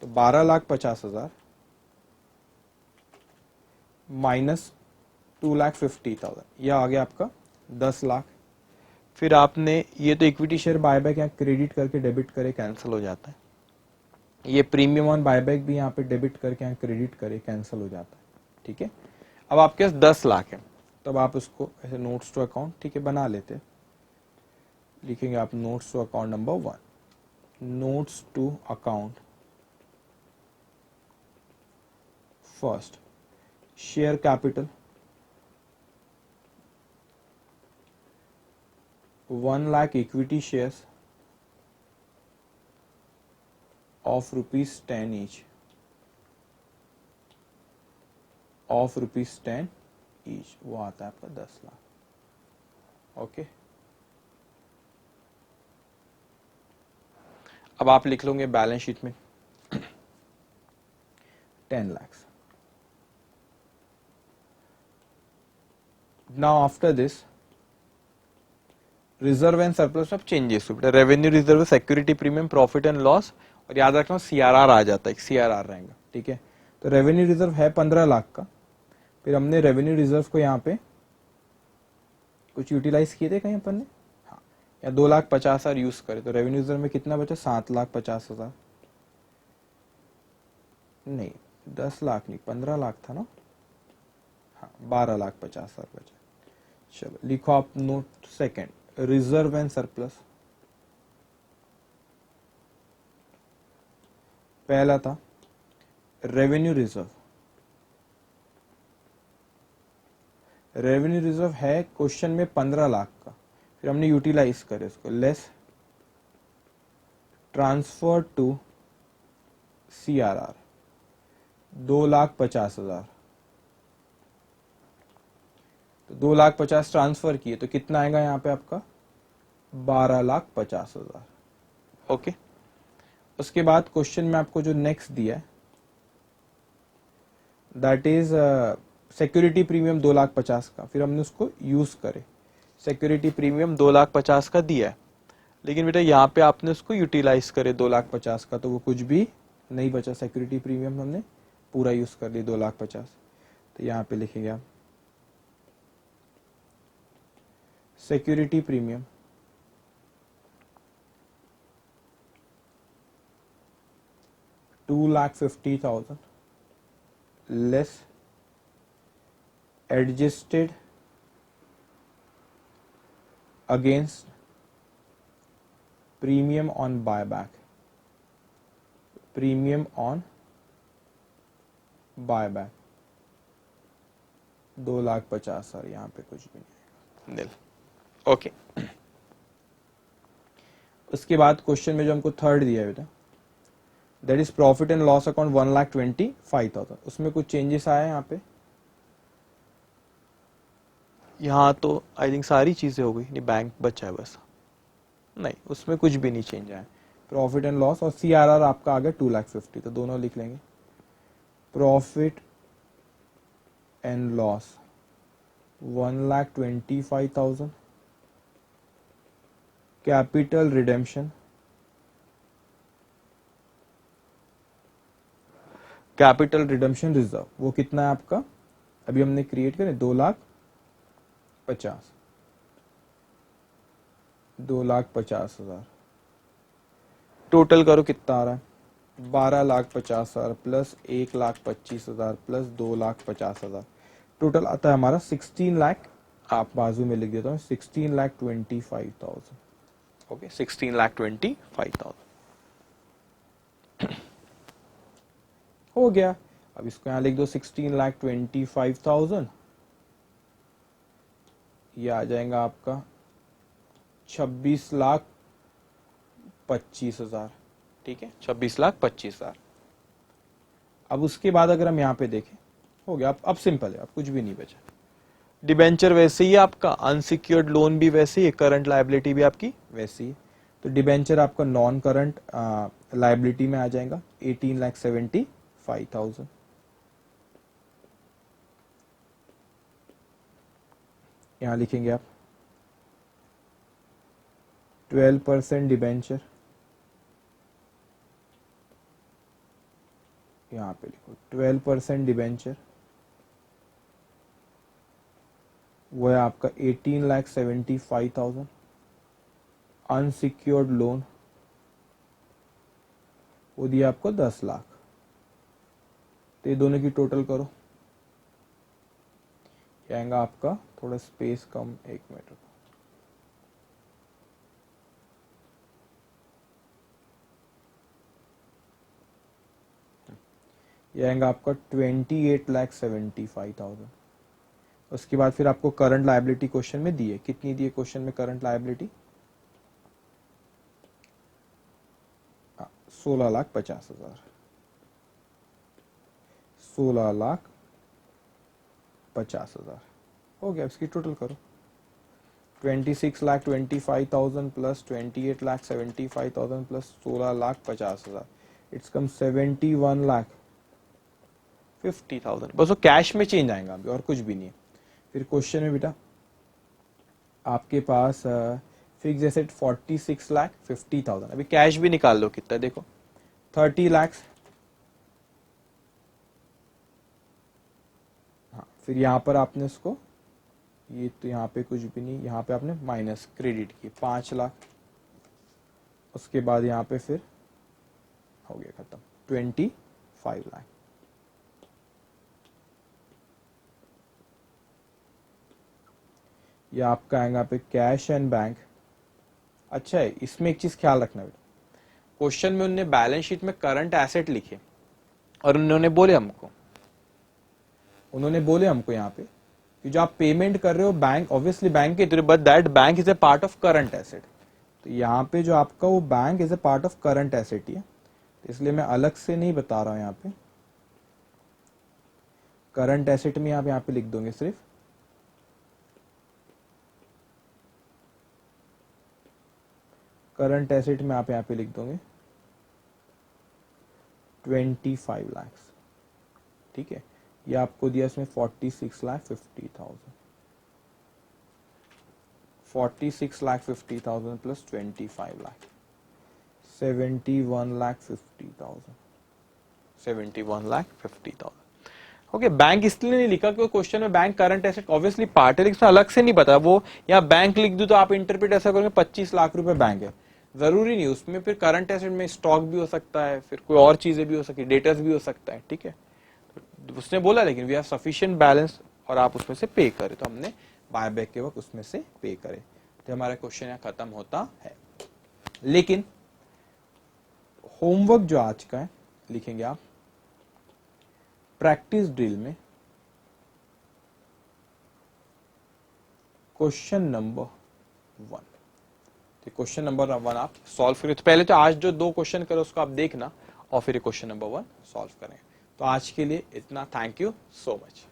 तो 12,50,000 माइनस 2,50,000, यह आ गया आपका 10 लाख। फिर आपने ये तो इक्विटी शेयर बायबैक यहाँ क्रेडिट करके डेबिट करे कैंसिल हो जाता है, ये प्रीमियम ऑन बायबैक भी यहाँ पे डेबिट करके यहाँ क्रेडिट करे कैंसिल हो जाता है, ठीक है। अब आपके पास 10 लाख है, तब आप उसको ऐसे नोट्स टू अकाउंट, ठीक है, बना लेते हैं। लिखेंगे आप notes to account number 1, notes to account first share capital 1 lakh equity shares of ₹10 each, of ₹10 each, वो आता है आपका 10 लाख, ओके। अब आप लिख लोगे बैलेंस शीट में 10 lakhs। Now after this reserve and surplus of changes, revenue reserve, security premium, profit and loss, और याद रखना सीआरआर आ जाता है, सीआरआर रहेगा, ठीक है। तो रेवेन्यू रिजर्व है 15 लाख का, फिर हमने रेवेन्यू रिजर्व को यहाँ पे कुछ यूटिलाइज किए थे कहीं अपन ने, हाँ, या 2,50,000 यूज करे, तो रेवेन्यू रिजर्व में कितना बचा, 7,50,000, नहीं 10 लाख नहीं 15 लाख था ना, हाँ 12,50,000 बचा। चलो लिखो आप note second, reserve and surplus. पहला था रेवेन्यू रिजर्व, रेवेन्यू रिजर्व है क्वेश्चन में 15 लाख का, फिर हमने यूटिलाइज करे उसको, लेस ट्रांसफर टू सीआरआर 2,50,000, तो 2,50,000 ट्रांसफर किए तो कितना आएगा यहाँ पे आपका 12,50,000, ओके। उसके बाद क्वेश्चन में आपको जो नेक्स्ट दिया है दैट इज सिक्योरिटी प्रीमियम 2,50,000 का, फिर हमने उसको यूज करे, सिक्योरिटी प्रीमियम 2,50,000 का दिया है, लेकिन बेटा यहाँ पे आपने उसको यूटिलाइज करे 2,50,000 का, तो वो कुछ भी नहीं बचा, सिक्योरिटी प्रीमियम हमने पूरा यूज कर लिया 2,50,000, तो यहाँ पे लिखेंगे आप security premium 2,50,000 less adjusted against premium on buyback, premium on buyback, 2,50,000, यहाँ पे कुछ भी नहीं आएगा, ओके। उसके बाद क्वेश्चन में जो हमको थर्ड दिया है बेटा, that is profit and loss account 1,25,000, उसमें कुछ चेंजेस आए यहाँ पे? यहाँ तो आई थिंक सारी चीजें हो गई, नहीं बैंक बचा है बस, नहीं उसमें कुछ भी नहीं चेंज आया। प्रॉफिट एंड लॉस और CRR आपका आ गया 2,50,000, तो दोनों लिख लेंगे। Profit and loss 1,25,000, capital redemption, capital redemption reserve वो कितना है आपका, अभी हमने क्रिएट करे 2,50,000, 2,50,000, टोटल करो कितना आ रहा है, 12,50,000 प्लस 1,25,000 प्लस 2,50,000, टोटल आता है हमारा 16 लाख। आप बाजू में लिख देता हूँ 16,25,000, ओके 16,25,000 हो गया। अब इसको यहां लिख दो 16,25,000, ये आ जाएगा आपका 26,25,000, ठीक है 26,25,000। अब उसके बाद अगर हम यहाँ पे देखें, हो गया, अब सिंपल है, अब कुछ भी नहीं बचा। डिबेंचर वैसे ही आपका, अनसिक्योर्ड लोन भी वैसे ही, करंट लायबिलिटी भी आपकी वैसी ही, तो डिबेंचर आपका नॉन करंट लायबिलिटी में आ जाएगा 18,75,000। यहां लिखेंगे आप 12% डिबेंचर, यहां पे लिखो 12% डिबेंचर, वो है आपका 18,75,000। अनसिक्योर्ड लोन वो दिया आपको 10 लाख, तो ये दोनों की टोटल करो, ये आएगा आपका, थोड़ा स्पेस कम, 1 मिनट रुको, ये आएगा आपका 28,75,000। उसके बाद फिर आपको करंट लायबिलिटी क्वेश्चन में दी है, कितनी दी है क्वेश्चन में करंट लायबिलिटी, 16,50,000, 16,50,000 हो गया। इसकी टोटल करो 26,25,000 प्लस 28,75,000 प्लस 16,50,000, इट्स कम 71,50,000। बस वो कैश में चेंज आएगा अभी, और कुछ भी नहीं है। फिर क्वेश्चन में बेटा आपके पास फिक्स एसेट 46,50,000, अभी कैश भी निकाल लो कितना, देखो 30 लाख। हाँ, फिर यहां पर आपने उसको, ये तो यहाँ पे कुछ भी नहीं, यहाँ पे आपने माइनस क्रेडिट की 5 लाख, उसके बाद यहाँ पे फिर हो गया खत्म 25 लाख। ये आपका आएगा पे कैश एंड बैंक। अच्छा है, इसमें एक चीज ख्याल रखना बेटा, क्वेश्चन में उन्होंने बैलेंस शीट में करंट एसेट लिखे और उन्होंने बोले हमको यहाँ पे कि जो आप पेमेंट कर रहे हो बैंक, ऑब्वियसली बैंक के through, but that bank is a part of current asset. तो यहाँ पे जो आपका वो bank is a part of current asset ही है, तो इसलिए मैं अलग से नहीं बता रहा हूं। यहाँ पे करंट एसेट में आप यहाँ पे लिख दोगे सिर्फ करंट एसेट में आप यहाँ पे लिख दोगे 25 लाख, ठीक है। ये आपको दिया इसमें 46,50,000, 46,50,000 प्लस 25 लाख, 71,50,000, 71,50,000। ओके, बैंक इसलिए नहीं लिखा क्योंकि क्वेश्चन में bank current asset obviously part है, लेकिन अलग से नहीं बता, वो यहाँ बैंक लिख दूं तो आप इंटरप्रेट ऐसा करोगे 25 लाख रुपए बैंक है, जरूरी नहीं, उसमें फिर करंट एसेट में स्टॉक भी हो सकता है, फिर कोई और चीजें भी हो सकती है, डेटर्स भी हो सकता है, ठीक है। उसने बोला लेकिन वी हैव सफिशिएंट बैलेंस और आप उसमें से पे करें, तो हमने बायबैक के वक्त उसमें से पे करे, तो हमारा क्वेश्चन यहाँ खत्म होता है। लेकिन होमवर्क जो आज का है लिखेंगे आप, प्रैक्टिस ड्रिल में क्वेश्चन नंबर 1। तो क्वेश्चन नंबर 1 आप सॉल्व करिए। तो पहले तो आज जो 2 क्वेश्चन करो उसको आप देखना और फिर क्वेश्चन नंबर 1 सॉल्व करें। तो आज के लिए इतना। Thank you so much.